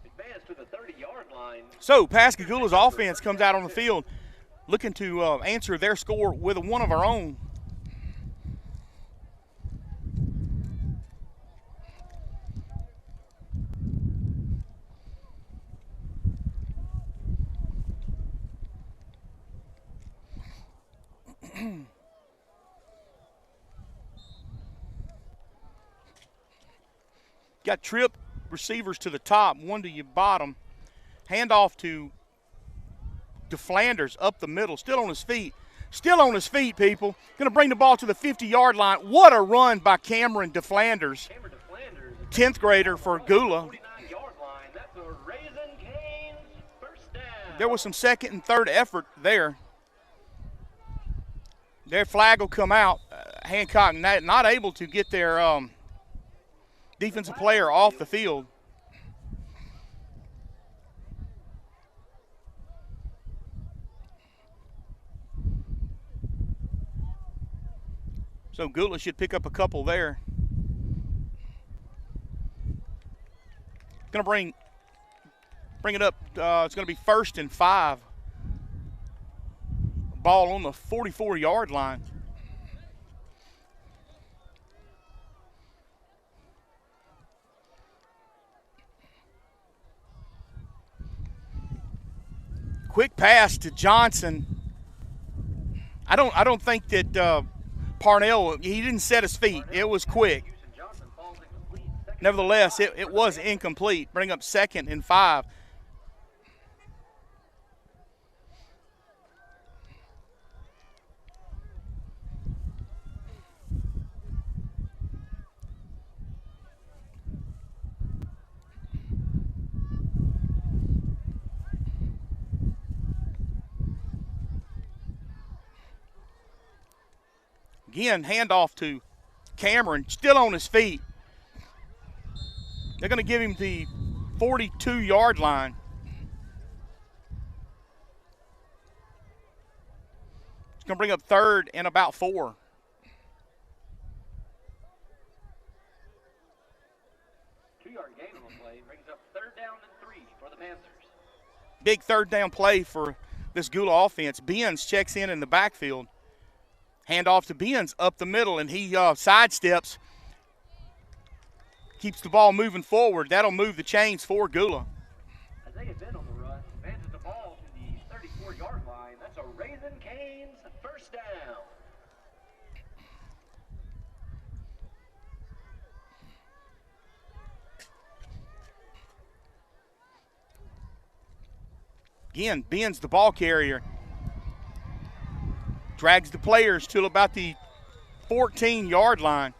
Advanced to the 30-yard line. So Pascagoula's offense comes out on the field looking to answer their score with one of our own. Got trip receivers to the top, one to your bottom. Handoff to Flanders up the middle, still on his feet. Still on his feet, people. Going to bring the ball to the 50-yard line. What a run by Cameron DeFlanders, 10th grader for Gula. There was some second and third effort there. Their flag will come out. Hancock not able to get their defensive player off the field. So Gula should pick up a couple there. Going to bring it up. It's going to be 1st and 5. Ball on the 44-yard line. Quick pass to Johnson. I don't think that Parnell, he didn't set his feet. It was quick. Nevertheless, it was incomplete. Bring up 2nd and 5. Again, handoff to Cameron, still on his feet. They're going to give him the 42-yard line. It's going to bring up 3rd and about 4. Two-yard gain on the play brings up 3rd down and 3 for the Panthers. Big 3rd down play for this Gula offense. Benz checks in the backfield. Handoff to Benz up the middle, and he sidesteps. Keeps the ball moving forward. That'll move the chains for Gula. Isaiah Ben on the run advances the ball to the 34-yard line. That's a Raising Cane's 1st down. Again, Ben's the ball carrier. Drags the players till about the 14-yard line.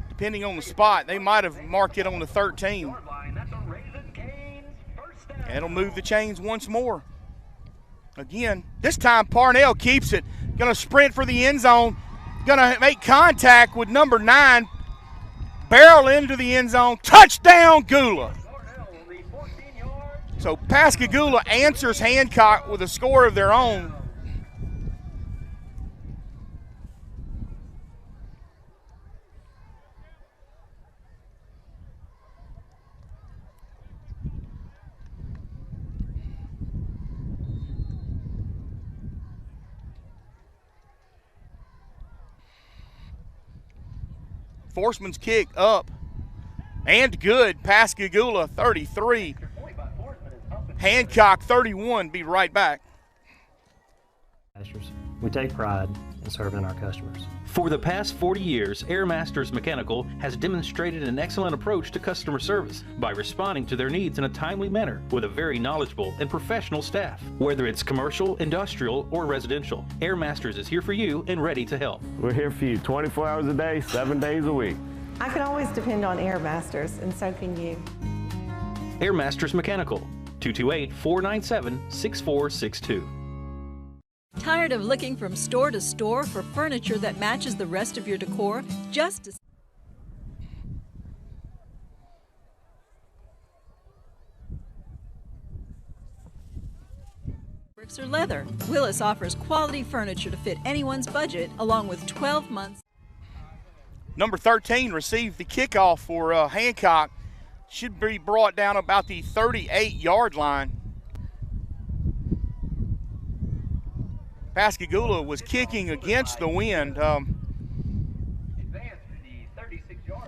Depending on the spot, they might have marked it on the 13. And it'll move the chains once more. Again, this time Parnell keeps it. Going to sprint for the end zone. Going to make contact with number 9. Barrel into the end zone. Touchdown, Gula. So Pascagoula answers Hancock with a score of their own. Forsman's kick up and good. Pascagoula 33. Hancock 31. Be right back. We take pride in serving our customers. For the past 40 years, Airmasters Mechanical has demonstrated an excellent approach to customer service by responding to their needs in a timely manner with a very knowledgeable and professional staff. Whether it's commercial, industrial, or residential, Airmasters is here for you and ready to help. We're here for you 24 hours a day, 7 days a week. I can always depend on Airmasters, and so can you. Airmasters Mechanical, 228-497-6462. Tired of looking from store to store for furniture that matches the rest of your decor? Bricks or leather. Willis offers quality furniture to fit anyone's budget, along with 12 months. Number 13 received the kickoff for Hancock. should be brought down about the 38-yard line. Pascagoula was kicking against the wind.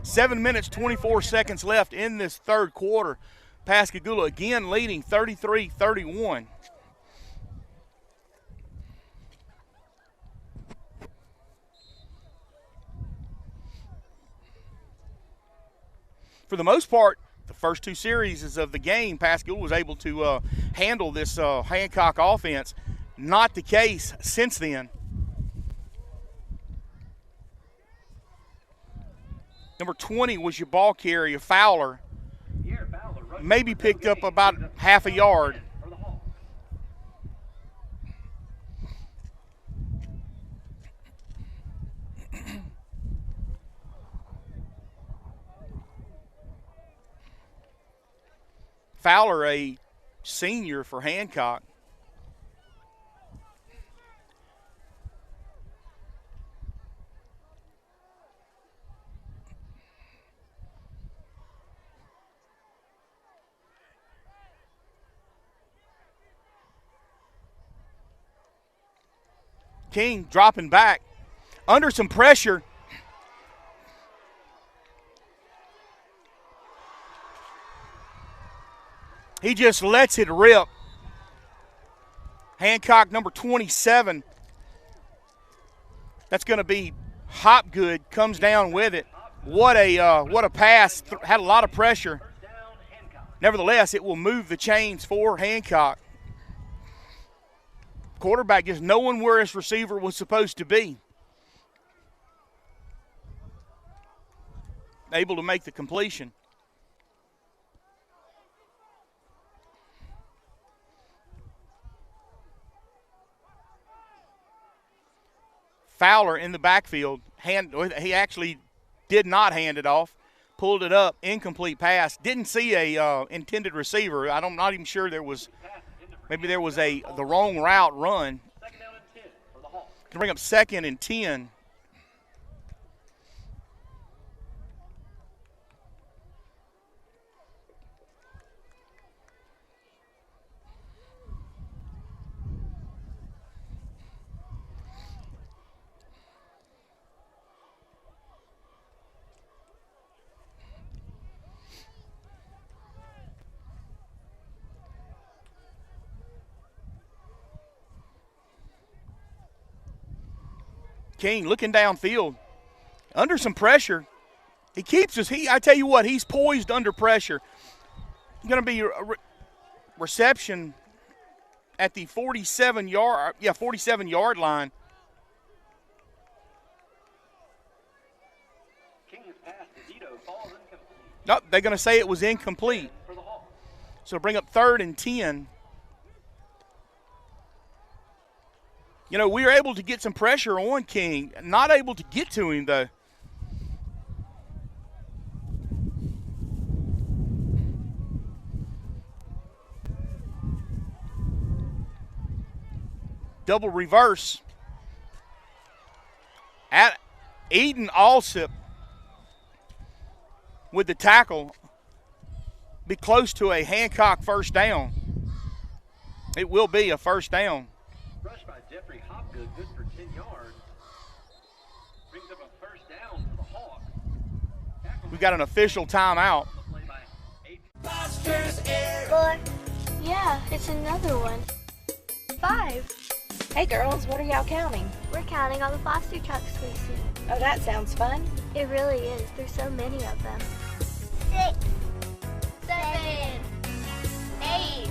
7 minutes, 24 seconds left in this third quarter. Pascagoula again leading 33-31. For the most part, the first two series of the game, Pascagoula was able to handle this Hancock offense. Not the case since then. Number 20 was your ball carrier, Fowler. Maybe picked up about half a yard. Fowler, a senior for Hancock. King dropping back under some pressure. He just lets it rip. Hancock, number 27. That's going to be Hopgood, comes down with it. What a pass. Had a lot of pressure. Nevertheless, it will move the chains for Hancock. Quarterback just knowing where his receiver was supposed to be. Able to make the completion. Fowler in the backfield. He actually did not hand it off. Pulled it up, incomplete pass. Didn't see a intended receiver. I'm not even sure there was. Maybe there was the wrong route run. Can bring up 2nd and 10. King looking downfield, under some pressure. He keeps us. I tell you what, he's poised under pressure. Going to be a reception at the 47-yard line. Nope, they're going to say it was incomplete. So bring up 3rd and 10. You know, we were able to get some pressure on King. Not able to get to him, though. Double reverse. At Eden Alsip with the tackle. Be close to a Hancock first down. It will be a first down. Rush by Jeffrey Hopgood, good for 10 yards. Brings up a first down for the Hawks. We got an official timeout. Boy, yeah, it's another one. 5. Hey girls, what are y'all counting? We're counting all the Foster trucks we see. Oh, that sounds fun. It really is. There's so many of them. 6, 7, 8,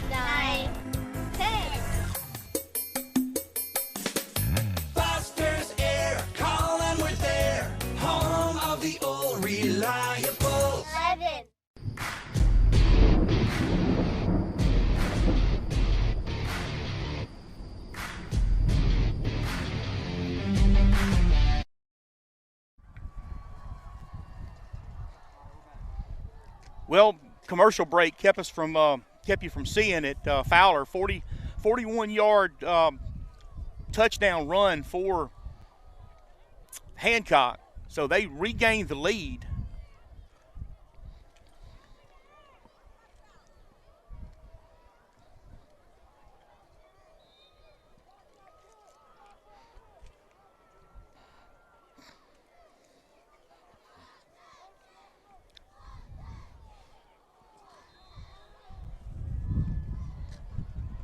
9, 10. Foster's Air, call and we're there. Home of the old reliable. 11. Well, commercial break kept you from seeing it. Fowler, 41-yard touchdown run for Hancock. So they regained the lead.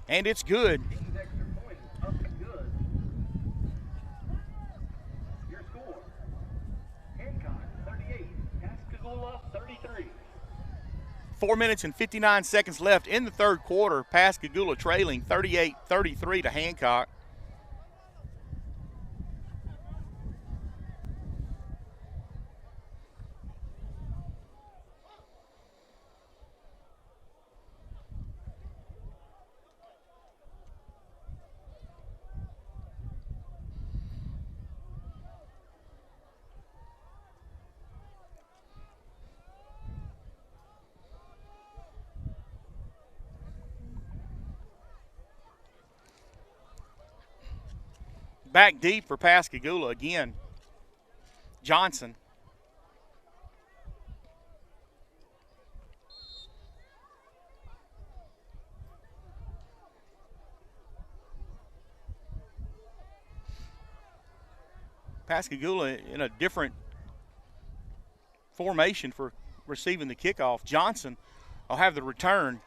And it's good. Extra point is up and good. Your score, Hancock 38, Pascagoula 33. 4 minutes and 59 seconds left in the third quarter. Pascagoula trailing 38-33 to Hancock. Back deep for Pascagoula again. Johnson. Pascagoula in a different formation for receiving the kickoff. Johnson will have the return.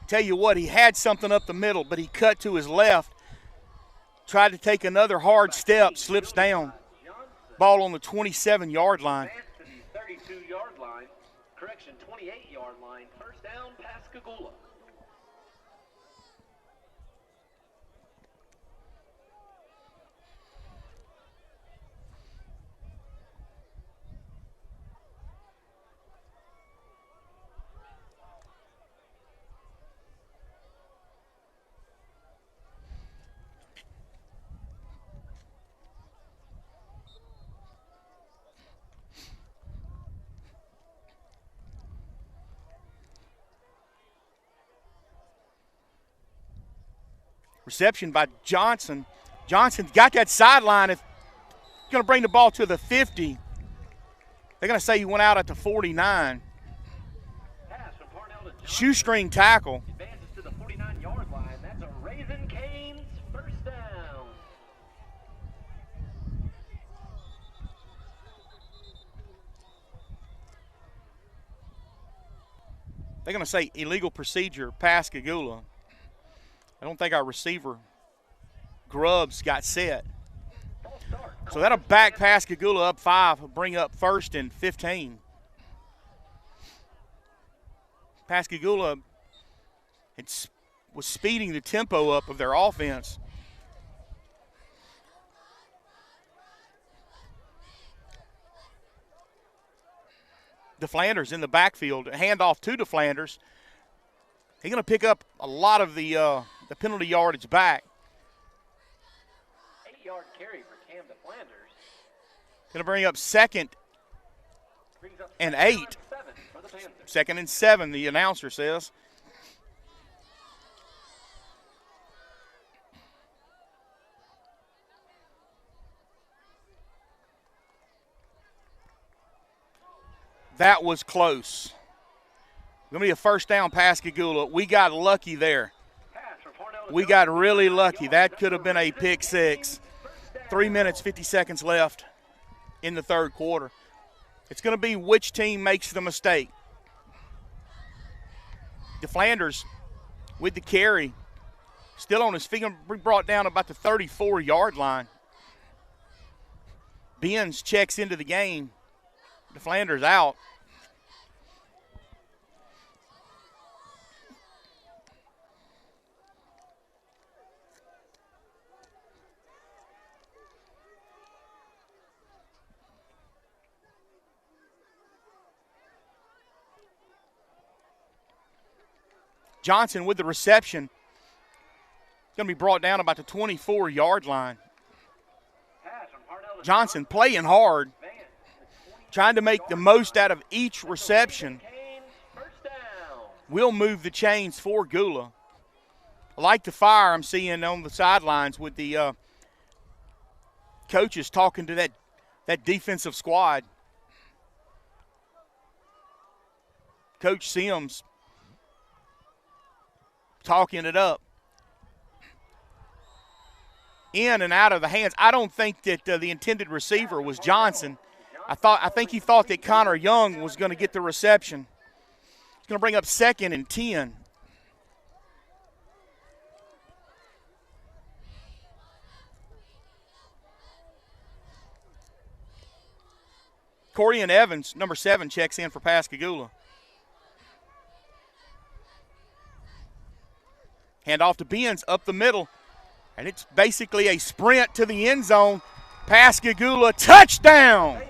Tell you what, he had something up the middle, but he cut to his left, tried to take another hard step, slips down. Ball on the 27-yard line. 32-yard line, correction, 28-yard line, first down, Pascagoula. Reception by Johnson. Johnson got that sideline. It's going to bring the ball to the 50. They're going to say he went out at the 49. Shoestring tackle. Advances to the 49-yard line. That's a Raising Cane's first down. They're going to say illegal procedure, Pascagoula. I don't think our receiver, Grubbs, got set. So that'll back Pascagoula up 5, bring up first and 15. Pascagoula was speeding the tempo up of their offense. DeFlanders in the backfield, handoff to DeFlanders. He's going to pick up a lot of the penalty yardage back. 8-yard carry for Cam DeFlanders. Going to bring up second and 8. Second and 7, the announcer says. That was close. Going to be a first down, Pascagoula. We got lucky there. We got really lucky. That could have been a pick six. 3 minutes, 50 seconds left in the third quarter. It's going to be which team makes the mistake. DeFlanders with the carry. Still on his feet. Going to be brought down about the 34-yard line. Benz checks into the game. DeFlanders out. Johnson with the reception. Going to be brought down about the 24-yard line. Johnson playing hard, trying to make the most out of each reception. Will move the chains for Gula. I like the fire I'm seeing on the sidelines with the coaches talking to that defensive squad. Coach Sims talking it up. In and out of the hands. I don't think that the intended receiver was Johnson. I think he thought that Connor Young was going to get the reception. It's going to bring up 2nd and 10. Corian Evans, number 7, checks in for Pascagoula. Hand off to Benz up the middle, and it's basically a sprint to the end zone. Pascagoula touchdown.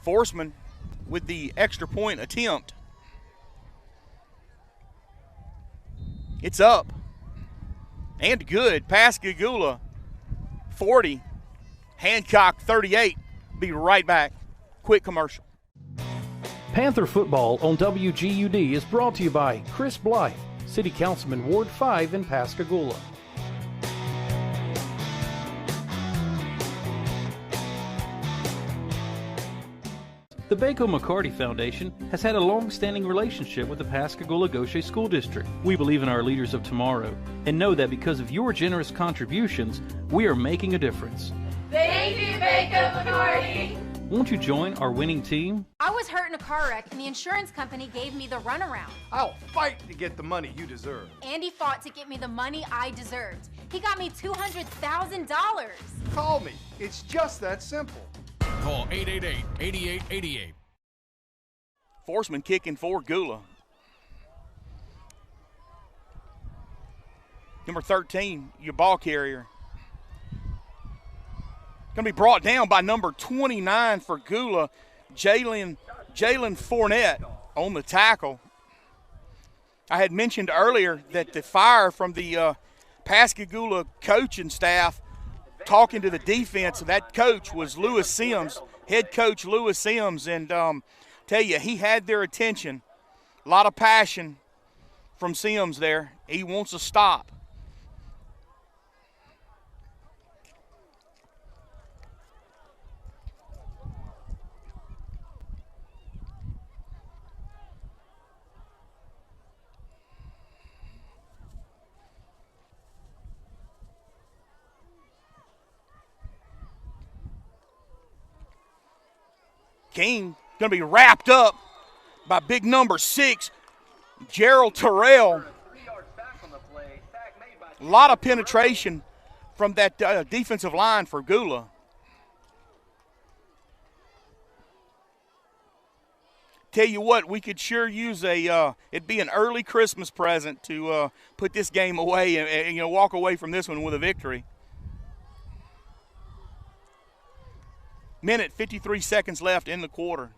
Forsman with the extra point attempt. It's up and good. Pascagoula 40, Hancock 38. Be right back. Quick commercial. Panther football on WGUD is brought to you by Chris Blythe, City Councilman Ward 5 in Pascagoula. The Baco McCarty Foundation has had a long-standing relationship with the Pascagoula-Gaucher School District. We believe in our leaders of tomorrow and know that because of your generous contributions, we are making a difference. Thank you, Baco McCarty! Won't you join our winning team? I was hurt in a car wreck and the insurance company gave me the runaround. I'll fight to get the money you deserve. Andy fought to get me the money I deserved. He got me $200,000. Call me. It's just that simple. Call 888-8888. Forsman kicking for Gula. Number 13, your ball carrier. Going to be brought down by number 29 for Gula, Jalen Fournette on the tackle. I had mentioned earlier that the fire from the Pascagoula coaching staff talking to the defense, that coach was Lewis Sims, head coach Lewis Sims, and tell you, he had their attention. A lot of passion from Sims there. He wants to stop. King going to be wrapped up by big number 6, Gerald Terrell. A lot of penetration from that defensive line for Gula. Tell you what, we could sure use it'd be an early Christmas present to put this game away and walk away from this one with a victory. Minute, 53 seconds left in the quarter.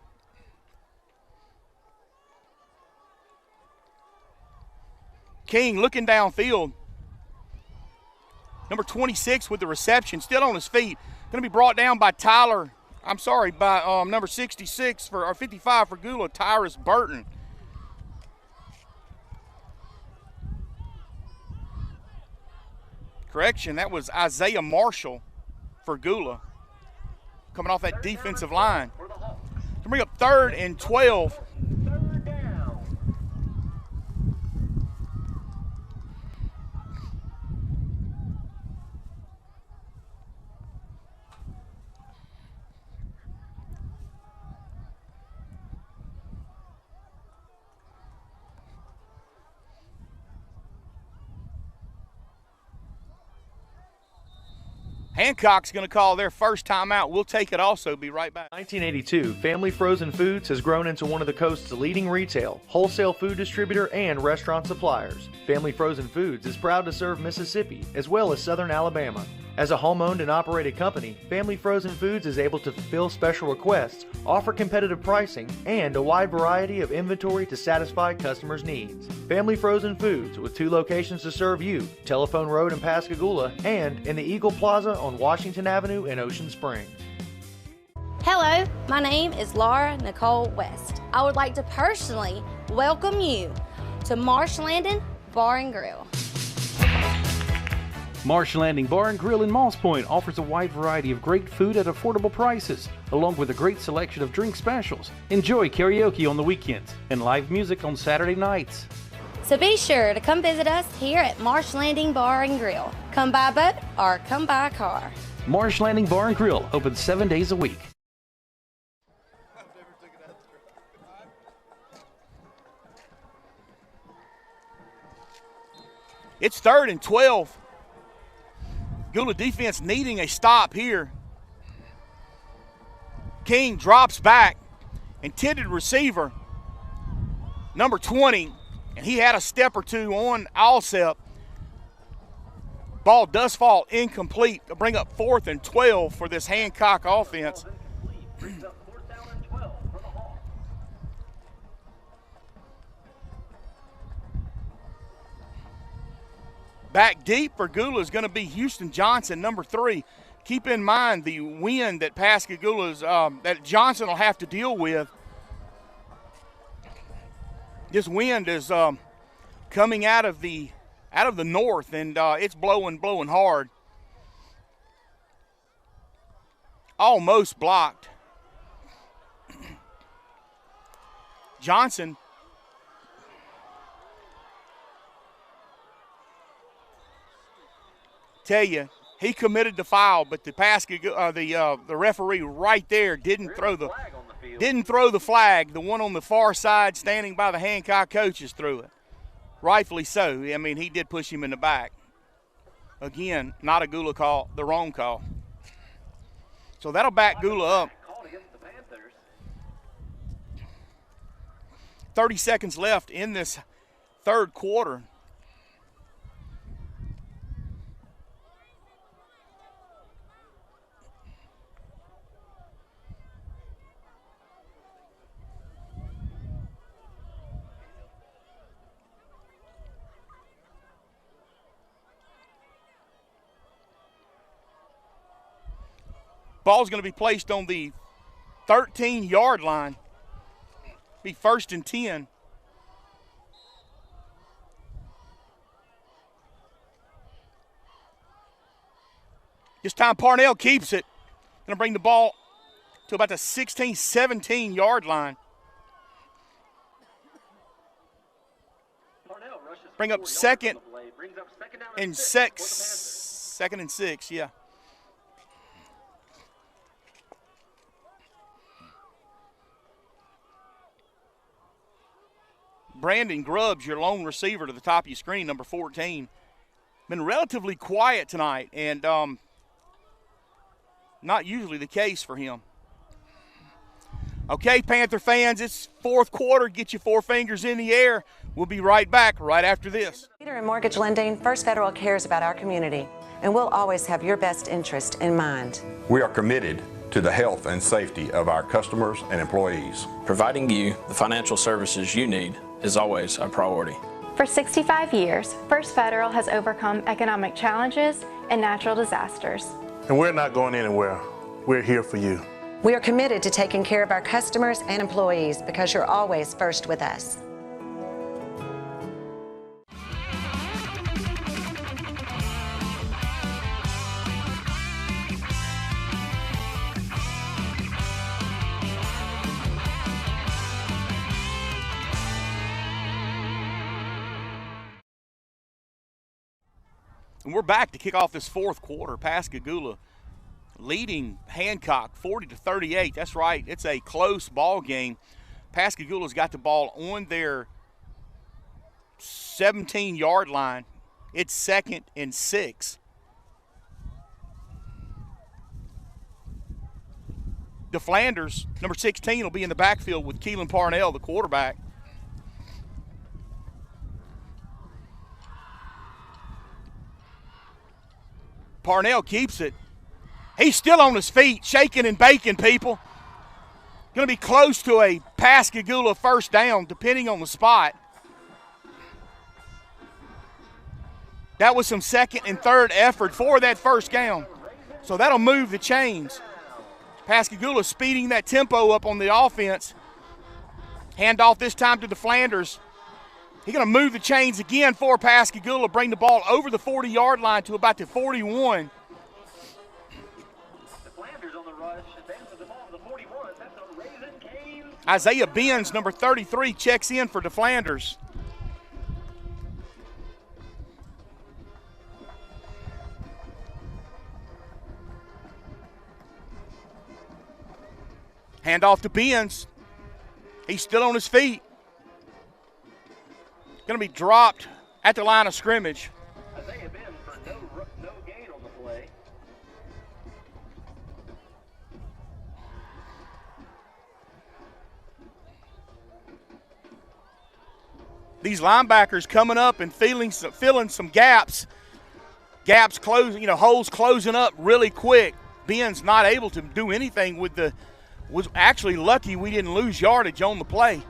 King looking downfield. Number 26 with the reception, still on his feet. Going to be brought down by by number 66 or 55 for Gula, Tyrus Burton. Correction, that was Isaiah Marshall for Gula, coming off that defensive line. To bring up 3rd and 12. Hancock's going to call their first timeout. We'll take it also. Be right back. 1982, Family Frozen Foods has grown into one of the coast's leading retail, wholesale food distributor, and restaurant suppliers. Family Frozen Foods is proud to serve Mississippi as well as southern Alabama. As a home-owned and operated company, Family Frozen Foods is able to fulfill special requests, offer competitive pricing, and a wide variety of inventory to satisfy customers' needs. Family Frozen Foods, with 2 locations to serve you, Telephone Road in Pascagoula and in the Eagle Plaza on Washington Avenue in Ocean Springs. Hello, my name is Laura Nicole West. I would like to personally welcome you to Marsh Landon Bar and Grill. Marsh Landing Bar and Grill in Moss Point offers a wide variety of great food at affordable prices, along with a great selection of drink specials. Enjoy karaoke on the weekends and live music on Saturday nights. So be sure to come visit us here at Marsh Landing Bar and Grill. Come by boat or come by car. Marsh Landing Bar and Grill, open 7 days a week. It's 3rd and 12. Gula defense needing a stop here. King drops back. Intended receiver, number 20, and he had a step or two on Alsep. Ball does fall incomplete to bring up 4th and 12 for this Hancock offense. Back deep for Gula is going to be Houston Johnson, number 3. Keep in mind the wind that Pascagoula's that Johnson will have to deal with. This wind is coming out of the north, and it's blowing hard. Almost blocked. Johnson. Tell you, he committed the foul, but the referee right there didn't throw the flag. The one on the far side, standing by the Hancock coaches, threw it. Rightfully so. I mean, he did push him in the back. Again, not a Gula call, the wrong call. So that'll back Gula up. 30 seconds left in this third quarter. Ball's going to be placed on the 13-yard line. Be 1st and 10. This time Parnell keeps it. Going to bring the ball to about the 16, 17-yard line. Bring up 2nd and 6. 2nd and 6, yeah. Brandon Grubbs, your lone receiver to the top of your screen, number 14. Been relatively quiet tonight, and not usually the case for him. Okay, Panther fans, it's fourth quarter. Get your 4 fingers in the air. We'll be right back right after this. Leader in mortgage lending, First Federal cares about our community, and we'll always have your best interest in mind. We are committed to the health and safety of our customers and employees. Providing you the financial services you need is always a priority. For 65 years, First Federal has overcome economic challenges and natural disasters. And we're not going anywhere. We're here for you. We are committed to taking care of our customers and employees because you're always first with us. And we're back to kick off this fourth quarter. Pascagoula leading Hancock 40-38. That's right. It's a close ball game. Pascagoula's got the ball on their 17-yard line. It's 2nd and 6. DeFlanders, number 16, will be in the backfield with Keelan Parnell, the quarterback. Parnell keeps it. He's still on his feet, shaking and baking, people. Going to be close to a Pascagoula first down, depending on the spot. That was some 2nd and 3rd effort for that first down. So that'll move the chains. Pascagoula speeding that tempo up on the offense. Handoff this time to DeFlanders. He's going to move the chains again for Pascagoula, bring the ball over the 40-yard line to about the 41. Isaiah Benz, number 33, checks in for DeFlanders. Hand off to Benz. He's still on his feet. Going to be dropped at the line of scrimmage. Isaiah Benz for no gain on the play. These linebackers coming up and filling some gaps. Gaps closing, holes closing up really quick. Ben's not able to do anything with was actually lucky we didn't lose yardage on the play.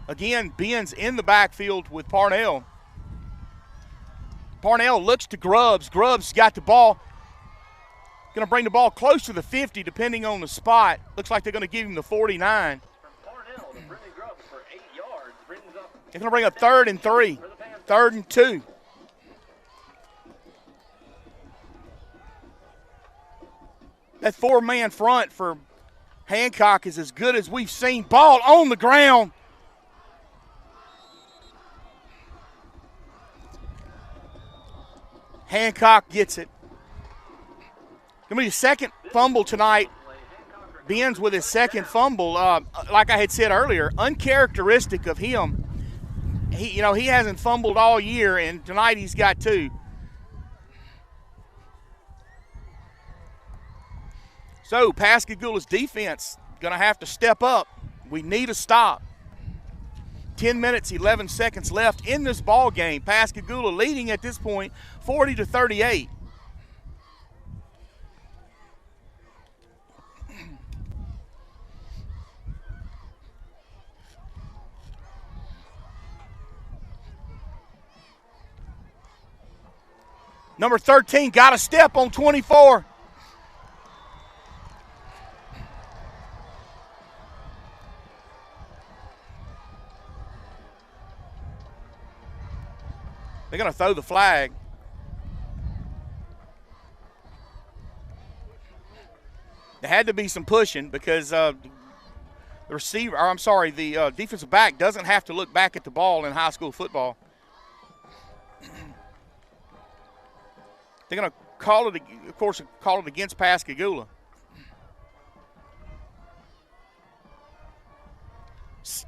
Again, Ben's in the backfield with Parnell. Parnell looks to Grubbs. Grubbs got the ball. Going to bring the ball close to the 50 depending on the spot. Looks like they're going to give him the 49. They're going to bring up 3rd and 3, 3rd and 2. That 4-man front for Hancock is as good as we've seen. Ball on the ground. Hancock gets it. Going to be the second fumble tonight. Benz with his second fumble. Like I had said earlier, uncharacteristic of him. He hasn't fumbled all year, and tonight he's got 2. So Pascagoula's defense going to have to step up. We need a stop. 10 minutes, 11 seconds left in this ball game. Pascagoula leading at this point 40-38. Number 13 got a step on 24. They're going to throw the flag. There had to be some pushing because the defensive back doesn't have to look back at the ball in high school football. They're going to call it, of course, call it against Pascagoula.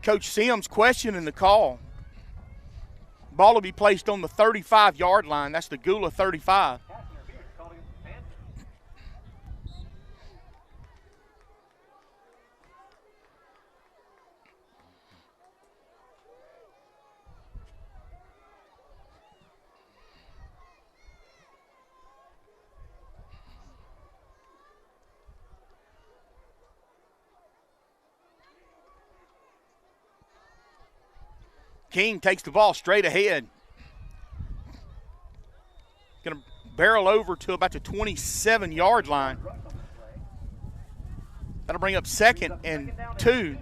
Coach Sims questioning the call. Ball will be placed on the 35-yard line. That's the Gula 35. King takes the ball straight ahead. Going to barrel over to about the 27-yard line. That'll bring up 2nd and 2.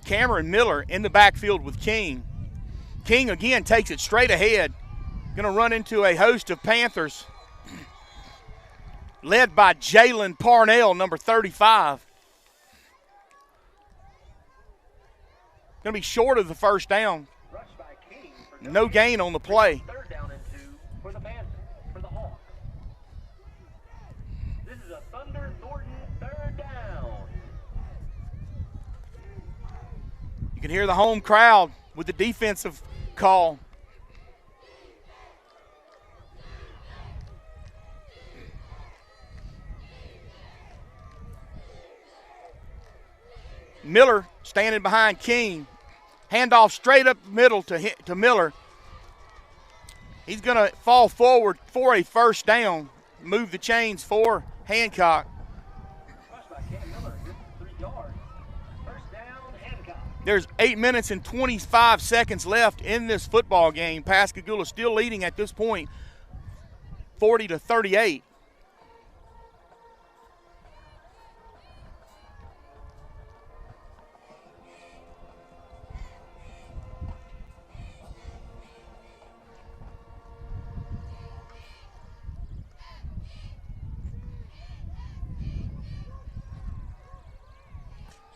Cameron Miller in the backfield with King. King again takes it straight ahead. Going to run into a host of Panthers led by Jalen Parnell, number 35. Going to be short of the first down. No gain on the play. You can hear the home crowd with the defensive call. Miller standing behind King. Handoff straight up the middle to Miller. He's going to fall forward for a first down, move the chains for Hancock. There's 8 minutes and 25 seconds left in this football game. Pascagoula still leading at this point, 40-38.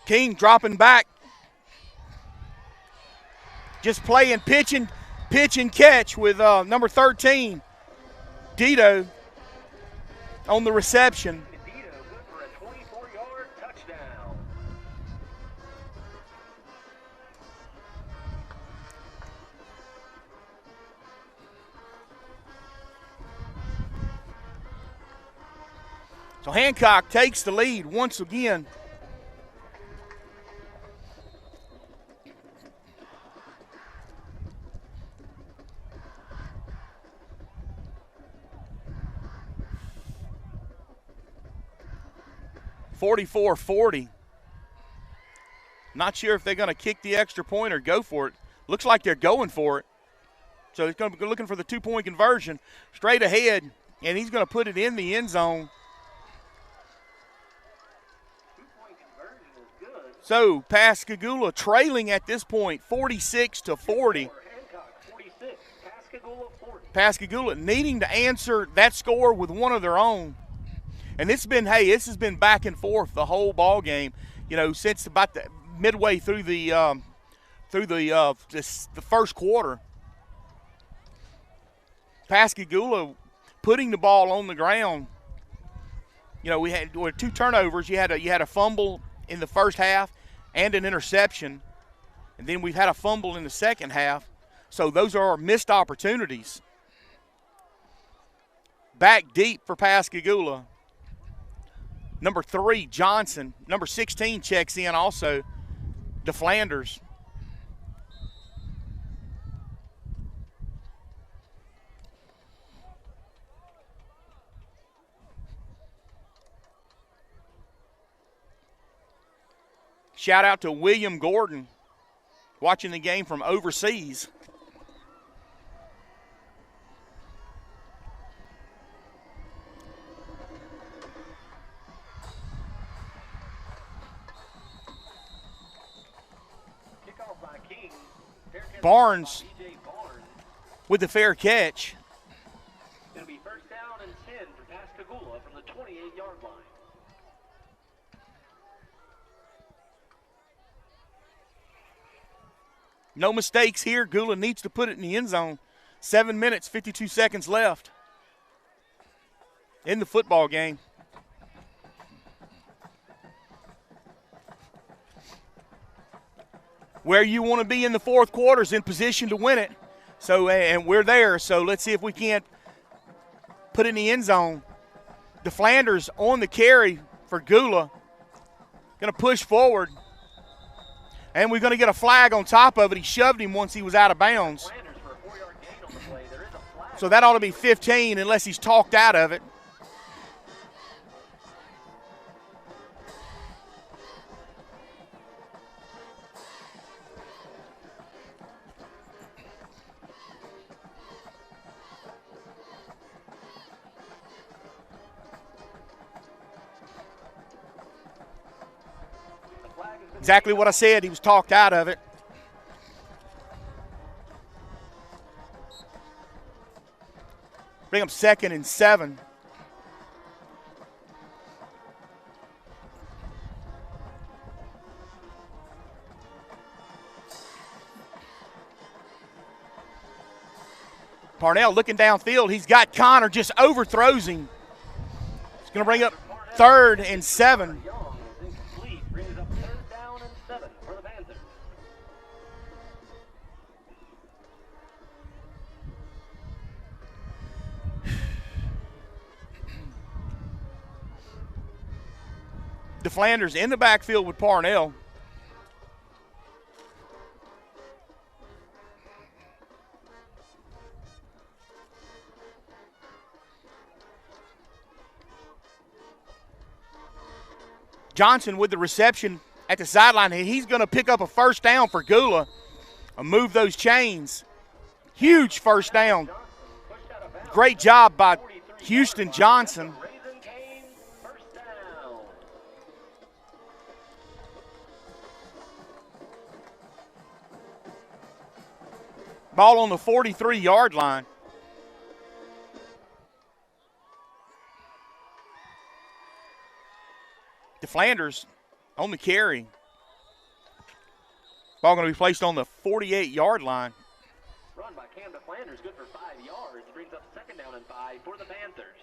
King dropping back. Just playing pitch and catch with number 13, Dito, on the reception. Dito good for a 24-yard touchdown. So Hancock takes the lead once again. (44-40). Not sure if they're going to kick the extra point or go for it. Looks like they're going for it. So he's going to be looking for the two-point conversion straight ahead, and he's going to put it in the end zone. So Pascagoula trailing at this point, 46-40. Pascagoula needing to answer that score with one of their own. And this has been back and forth the whole ball game, since about the midway through the first quarter. Pascagoula putting the ball on the ground. We had 2 turnovers. You had a fumble in the first half and an interception, and then we've had a fumble in the second half. So those are missed opportunities. Back deep for Pascagoula. Number 3, Johnson. Number 16 checks in also, DeFlanders. Shout out to William Gordon, watching the game from overseas. Barnes with the fair catch. It'll be first down and 10 for Pascagoula from the 28-yard line. No mistakes here. Gula needs to put it in the end zone. 7 minutes, 52 seconds left in the football game. Where you want to be in the fourth quarter is in position to win it. So, and we're there. So let's see if we can't put it in the end zone. DeFlanders on the carry for Gula. Going to push forward. And we're going to get a flag on top of it. He shoved him once he was out of bounds. So that ought to be 15 unless he's talked out of it. Exactly what I said. He was talked out of it. Bring up 2nd and 7. Parnell looking downfield. He's got Connor, just overthrows him. It's going to bring up 3rd and 7. DeFlanders in the backfield with Parnell. Johnson with the reception at the sideline. He's going to pick up a first down for Gula and move those chains. Huge first down. Great job by Houston Johnson. Ball on the 43-yard line. DeFlanders on the carry. Ball going to be placed on the 48-yard line. Run by Cam DeFlanders, good for 5 yards. Brings up second down and 5 for the Panthers.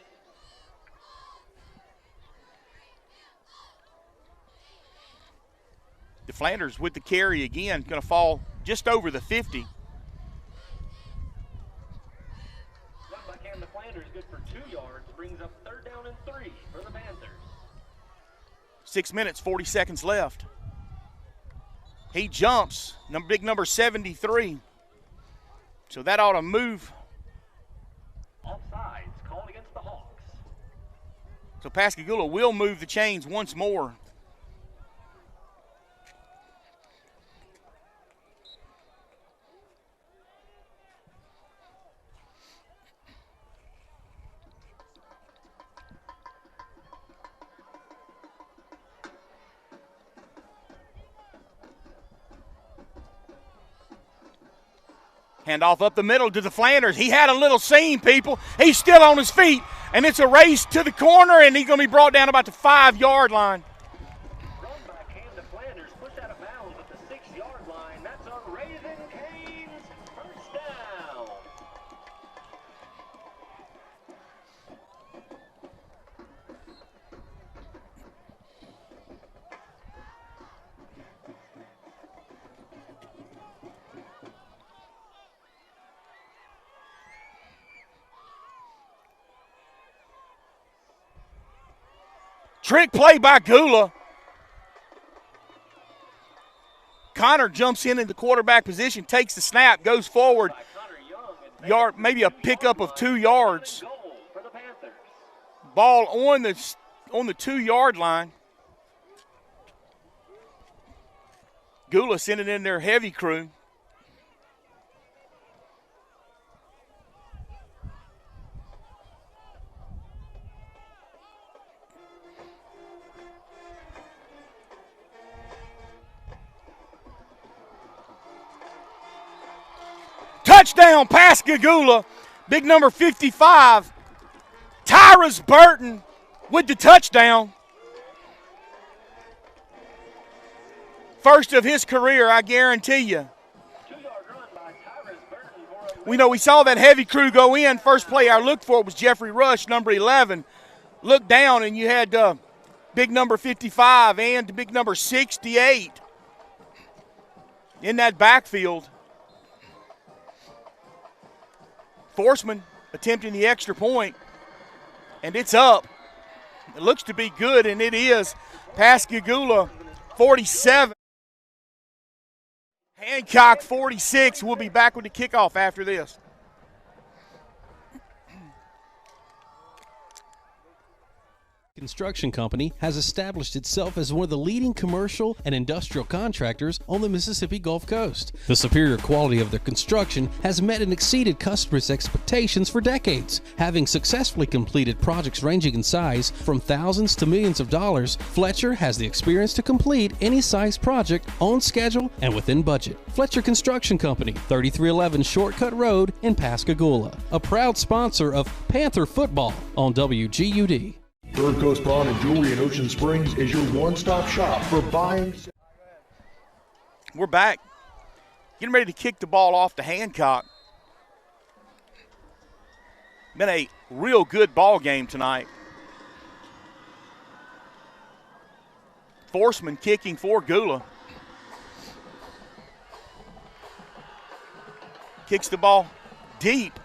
DeFlanders with the carry again, going to fall just over the 50. Run by Cam DeFlanders, good for 2 yards. Brings up third down and 3 for the Panthers. 6 minutes, 40 seconds left. He jumps, big number 73. So that ought to move. Offsides called against the Hawks. So Pascagoula will move the chains once more. Handoff up the middle to DeFlanders. He had a little seam, people. He's still on his feet, and it's a race to the corner, and he's going to be brought down about the 5-yard line. Run by Cam DeFlanders, pushed out of bounds at the 6-yard line. That's a Raising Cane's first down. Trick play by Gula. Connor jumps in the quarterback position, takes the snap, goes forward. Yard, maybe a pickup of 2 yards. Ball on the 2-yard line. Gula sending in their heavy crew. Touchdown, Pascagoula. Big number 55. Tyrus Burton with the touchdown. First of his career, I guarantee you. We know we saw that heavy crew go in. First play I looked for was Jeffrey Rush, number 11. Looked down, and you had big number 55 and big number 68 in that backfield. Forsman attempting the extra point, and it's up. It looks to be good, and it is. Pascagoula 47. Hancock 46. We'll be back with the kickoff after this. Construction Company has established itself as one of the leading commercial and industrial contractors on the Mississippi Gulf Coast. The superior quality of their construction has met and exceeded customers' expectations for decades. Having successfully completed projects ranging in size from thousands to millions of dollars, Fletcher has the experience to complete any size project on schedule and within budget. Fletcher Construction Company, 3311 Shortcut Road in Pascagoula, a proud sponsor of Panther football on WGUD. Third Coast Pawn and Jewelry in Ocean Springs is your one-stop shop for buying. We're back. Getting ready to kick the ball off to Hancock. Been a real good ball game tonight. Forsman kicking for Gula. Kicks the ball deep.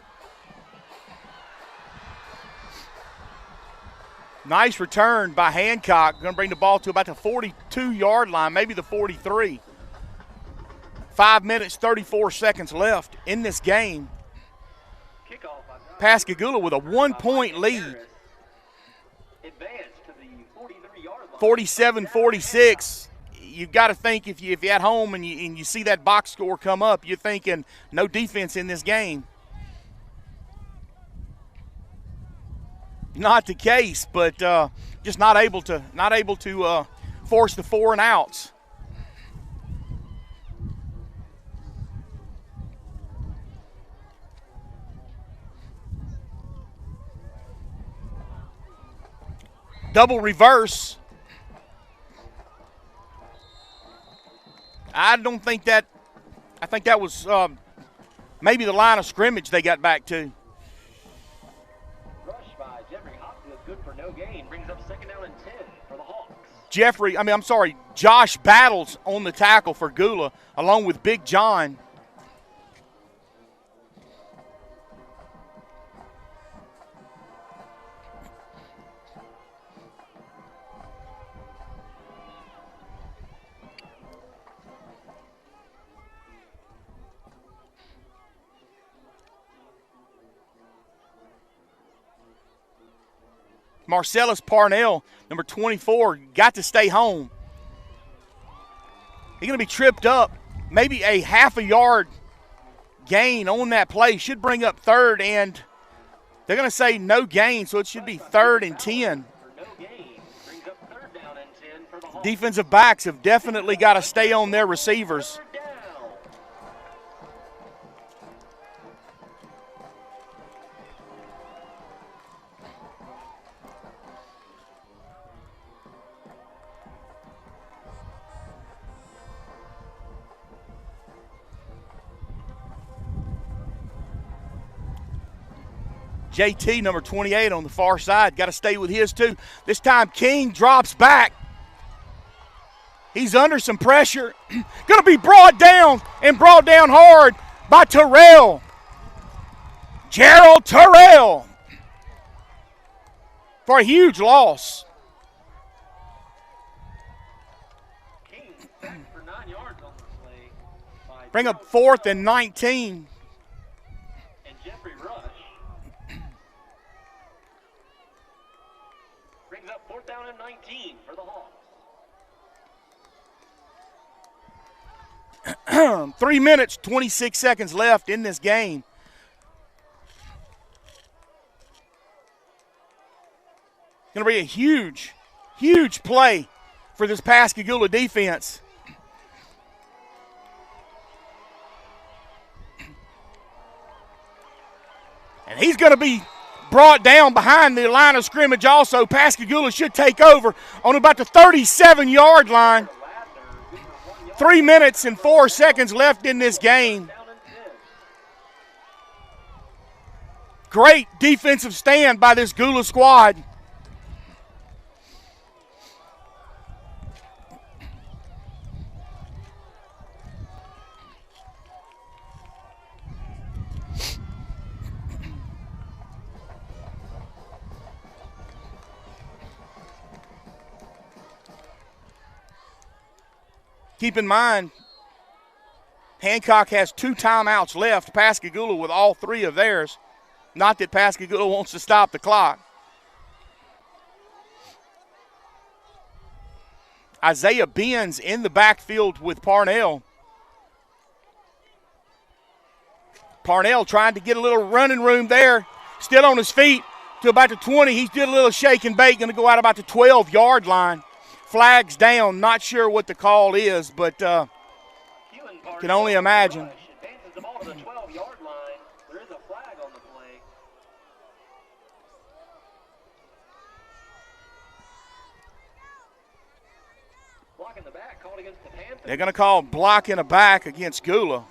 Nice return by Hancock. Going to bring the ball to about the 42-yard line, maybe the 43. 5 minutes, 34 seconds left in this game. Pascagoula with a 1-point lead. Advance to the 43-yard 47-46. You've got to think if you're at home and you see that box score come up, you're thinking no defense in this game. Not the case, but just not able to force the 4 and outs. Double reverse. I don't think that. I think that was maybe the line of scrimmage they got back to. Good for no gain, brings up 2nd down and 10 for the Hawks. Josh battles on the tackle for Gula, along with Big John. Marcellus Parnell, number 24, got to stay home. He's going to be tripped up. Maybe a half a yard gain on that play. Should bring up 3rd, and they're going to say no gain, so it should be 3rd and 10. Defensive backs have definitely got to stay on their receivers. JT, number 28, on the far side. Got to stay with his, too. This time, King drops back. He's under some pressure. Going to be brought down, and brought down hard by Terrell. Gerald Terrell for a huge loss. King sacked for 9 yards on the play. Bring up 4th and 19. Up 4th down and 19 for the Hawks. 3 minutes, 26 seconds left in this game. Going to be a huge, huge play for this Pascagoula defense. And he's going to be brought down behind the line of scrimmage also. Pascagoula should take over on about the 37-yard line. 3 minutes and 4 seconds left in this game. Great defensive stand by this Gula squad. Keep in mind, Hancock has 2 timeouts left. Pascagoula with all 3 of theirs. Not that Pascagoula wants to stop the clock. Isaiah Benz in the backfield with Parnell. Parnell trying to get a little running room there. Still on his feet to about the 20. He's did a little shake and bake. Going to go out about the 12-yard line. Flags down. Not sure what the call is, but can only imagine. Advances the ball to the 12-yard line. There is a flag on the play. Block in the back called against the Panthers. They're going to call block in the back against Gula.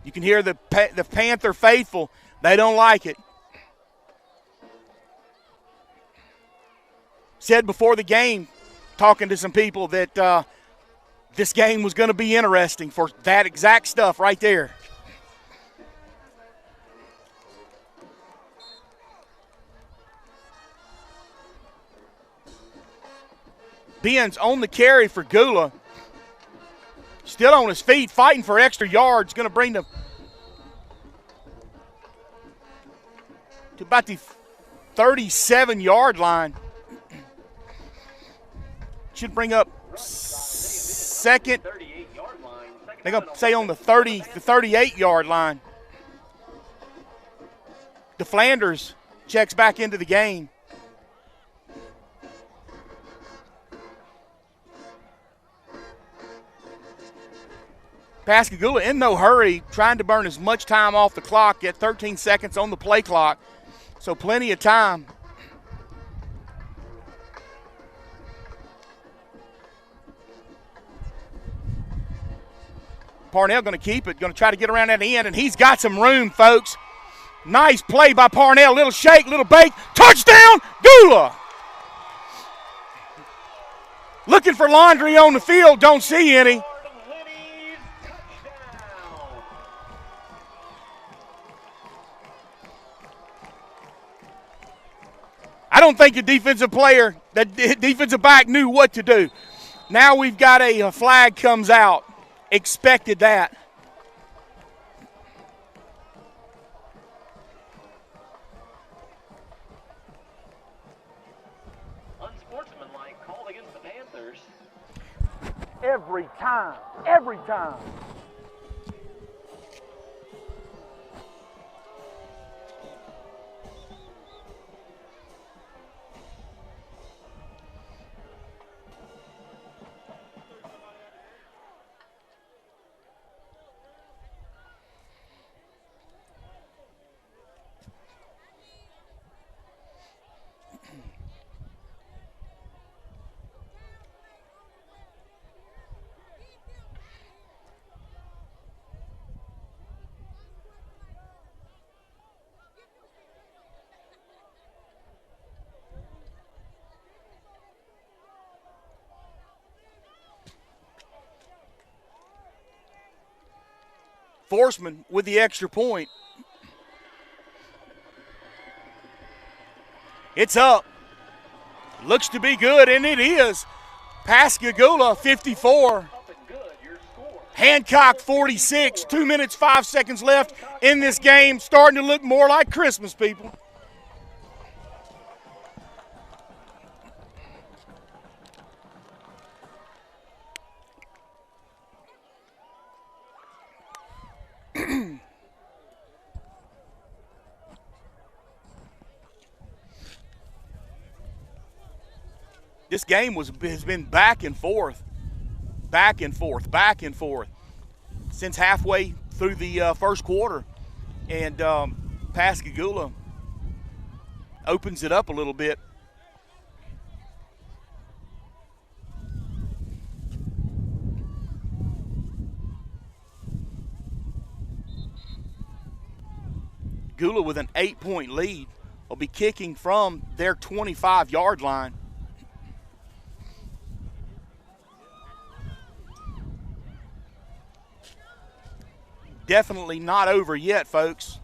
You can hear the Panther faithful. They don't like it. Said before the game, talking to some people, that this game was going to be interesting for that exact stuff right there. Benz on the carry for Gula. Still on his feet, fighting for extra yards. Going to bring them to about the 37-yard line. Should bring up second. They're going to say on the 38-yard line. DeFlanders checks back into the game. Pascagoula in no hurry, trying to burn as much time off the clock, get 13 seconds on the play clock, so plenty of time. Parnell going to keep it, going to try to get around that end, and he's got some room, folks. Nice play by Parnell, little shake, little bake, touchdown, Gula! Looking for laundry on the field, don't see any. I don't think the defensive back knew what to do. Now we've got a flag comes out. Expected that. Unsportsmanlike called against the Panthers. Every time. Forsman with the extra point. It's up. Looks to be good, and it is. Pascagoula 54. Hancock 46. 2 minutes, 5 seconds left in this game. Starting to look more like Christmas, people. This game has been back and forth since halfway through the first quarter. And Pascagoula opens it up a little bit. Gula with an 8-point lead will be kicking from their 25-yard line. Definitely not over yet, folks.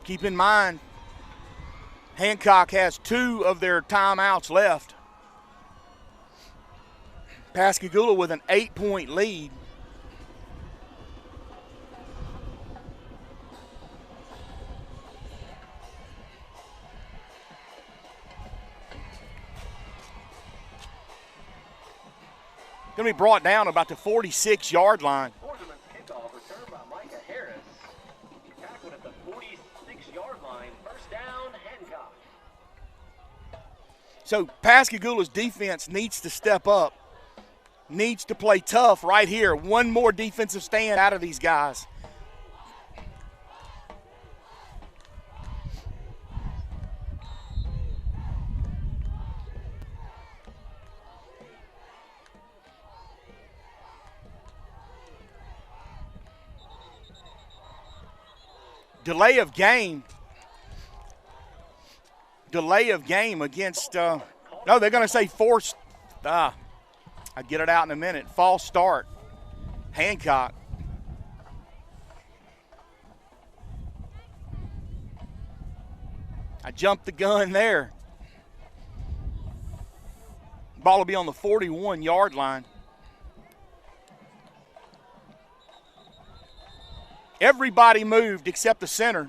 Keep in mind, Hancock has 2 of their timeouts left. Pascagoula with an 8-point lead. Going to be brought down about the 46-yard line. Kickoff returned by Micah Harris. Tackled at the 46-yard line. First down, Hancock. So Pascagoula's defense needs to step up, needs to play tough right here. One more defensive stand out of these guys. Delay of game against, no, they're going to say forced, I'll get it out in a minute, false start, Hancock. I jumped the gun there. Ball will be on the 41-yard line. Everybody moved except the center.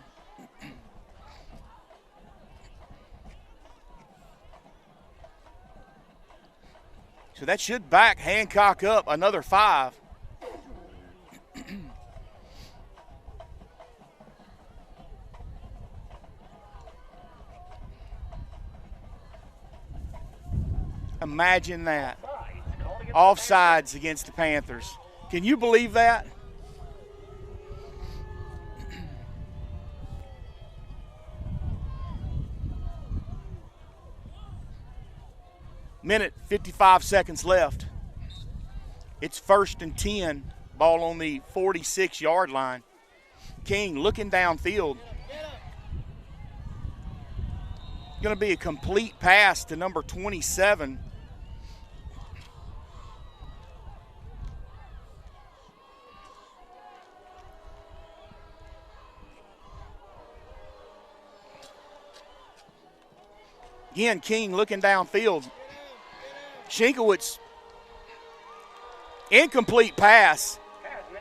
So that should back Hancock up another 5. Imagine that. Offsides against the Panthers. Can you believe that? Minute, 55 seconds left. It's 1st and 10. Ball on the 46-yard line. King looking downfield. Going to be a complete pass to number 27. Again, King looking downfield. Shinkowitz, incomplete pass.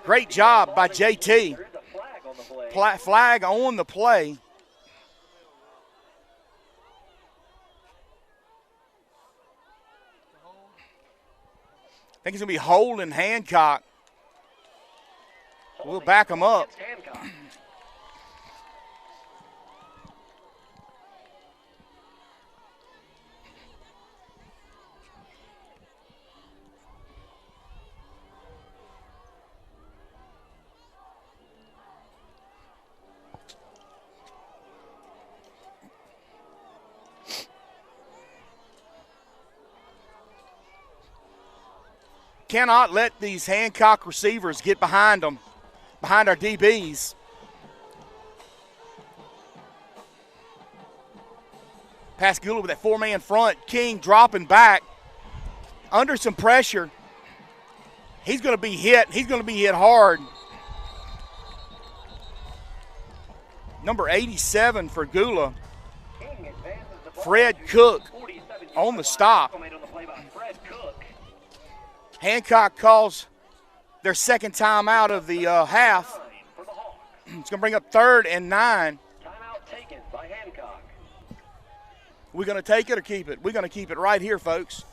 Great job by JT. Flag on the play. I think it's going to be holding Hancock. We'll back him up. Cannot let these Hancock receivers get behind them, behind our DBs. Pascagoula with that 4-man front. King dropping back under some pressure. He's going to be hit. He's going to be hit hard. Number 87 for Gula. Fred Cook on the stop. Hancock calls their second time out of the half. It's going to bring up 3rd and 9. Timeout taken by Hancock. We're going to take it or keep it? We're going to keep it right here, folks.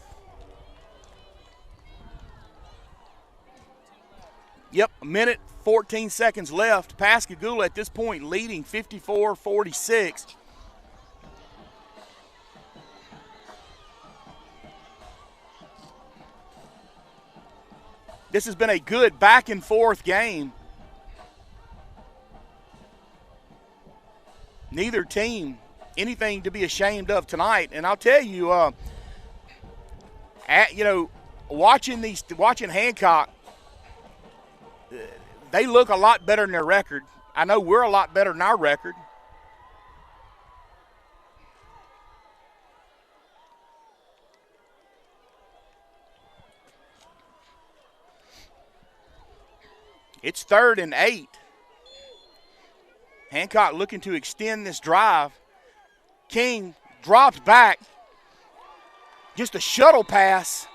Yep, a minute, 14 seconds left. Pascagoula at this point leading 54-46. This has been a good back-and-forth game. Neither team anything to be ashamed of tonight. And I'll tell you, watching Hancock, they look a lot better than their record. I know we're a lot better than our record. It's 3rd and 8. Hancock looking to extend this drive. King drops back. Just a shuttle pass,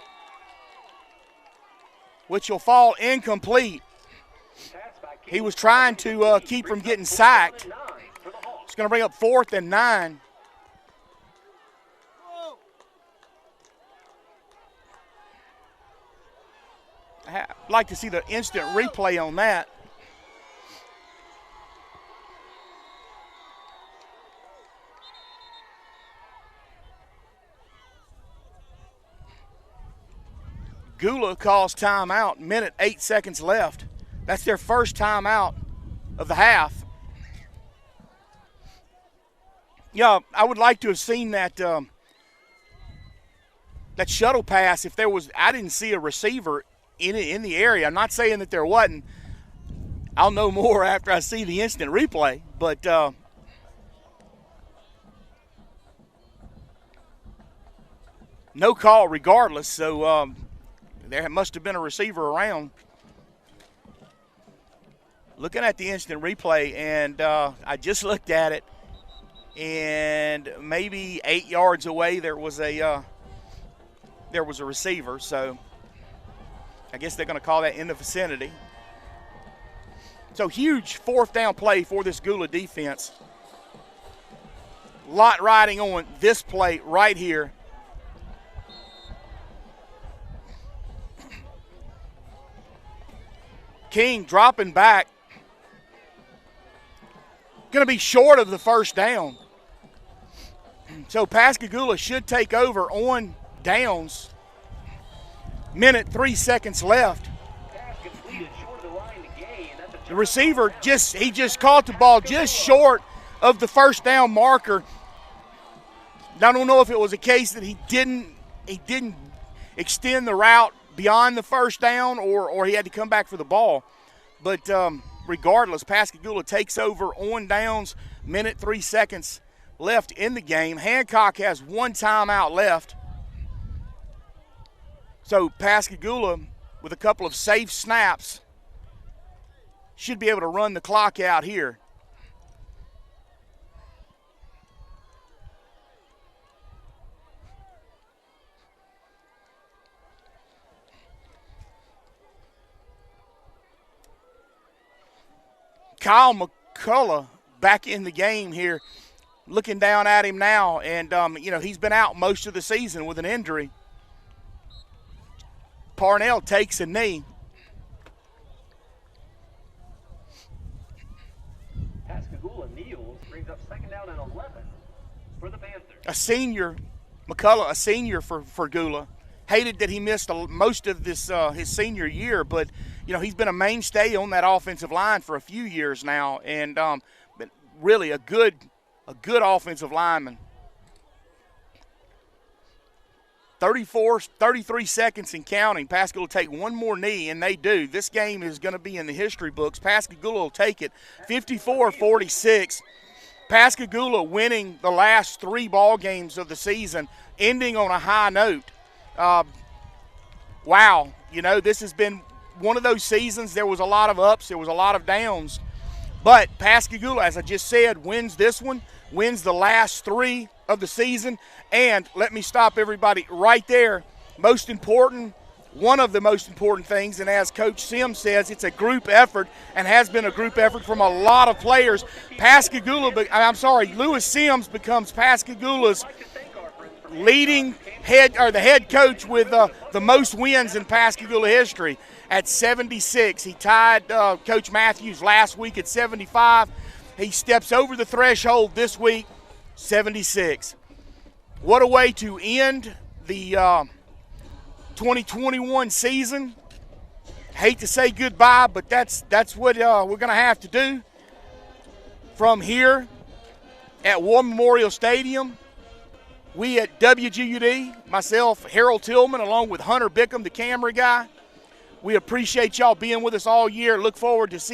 which will fall incomplete. He was trying to keep from getting sacked. It's going to bring up 4th and 9. I'd like to see the instant replay on that. Gula calls timeout, minute 8 seconds left. That's their first timeout of the half. Yeah, I would like to have seen that that shuttle pass. If there was, I didn't see a receiver in the area. I'm not saying that there wasn't. I'll know more after I see the instant replay, but no call regardless, so there must have been a receiver around. Looking at the instant replay, and I just looked at it, and maybe 8 yards away there was a receiver, so I guess they're going to call that in the vicinity. So huge fourth down play for this Gula defense. Lot riding on this play right here. King dropping back. Going to be short of the first down. So Pascagoula should take over on downs. Minute 3 seconds left. The receiver he just caught the ball just short of the first down marker. I don't know if it was a case that he didn't extend the route beyond the first down or he had to come back for the ball. But regardless, Pascagoula takes over on downs. Minute 3 seconds left in the game. Hancock has one timeout left. So Pascagoula, with a couple of safe snaps, should be able to run the clock out here. Kyle McCullough back in the game here, looking down at him now, and he's been out most of the season with an injury. Parnell takes a knee. Pascagoula kneels, brings up second down and 11 for the Panthers. A senior, McCullough, a senior for Gula. Hated that he missed most of this his senior year, but he's been a mainstay on that offensive line for a few years now, and but really a good offensive lineman. 33 seconds and counting. Pascagoula take one more knee, and they do. This game is going to be in the history books. Pascagoula will take it 54-46. Pascagoula winning the last 3 ball games of the season, ending on a high note. Wow, this has been one of those seasons. There was a lot of ups, there was a lot of downs. But Pascagoula, as I just said, wins this one, wins the last 3 of the season. And let me stop everybody right there. Most important, one of the most important things, and as Coach Sims says, it's a group effort and has been a group effort from a lot of players. Lewis Sims becomes Pascagoula's leading the head coach with the most wins in Pascagoula history at 76. He tied Coach Matthews last week at 75. He steps over the threshold this week, 76. What a way to end the 2021 season. Hate to say goodbye, but that's what we're going to have to do from here at War Memorial Stadium. We at WGUD, myself, Harold Tillman, along with Hunter Bickham, the camera guy, we appreciate y'all being with us all year. Look forward to seeing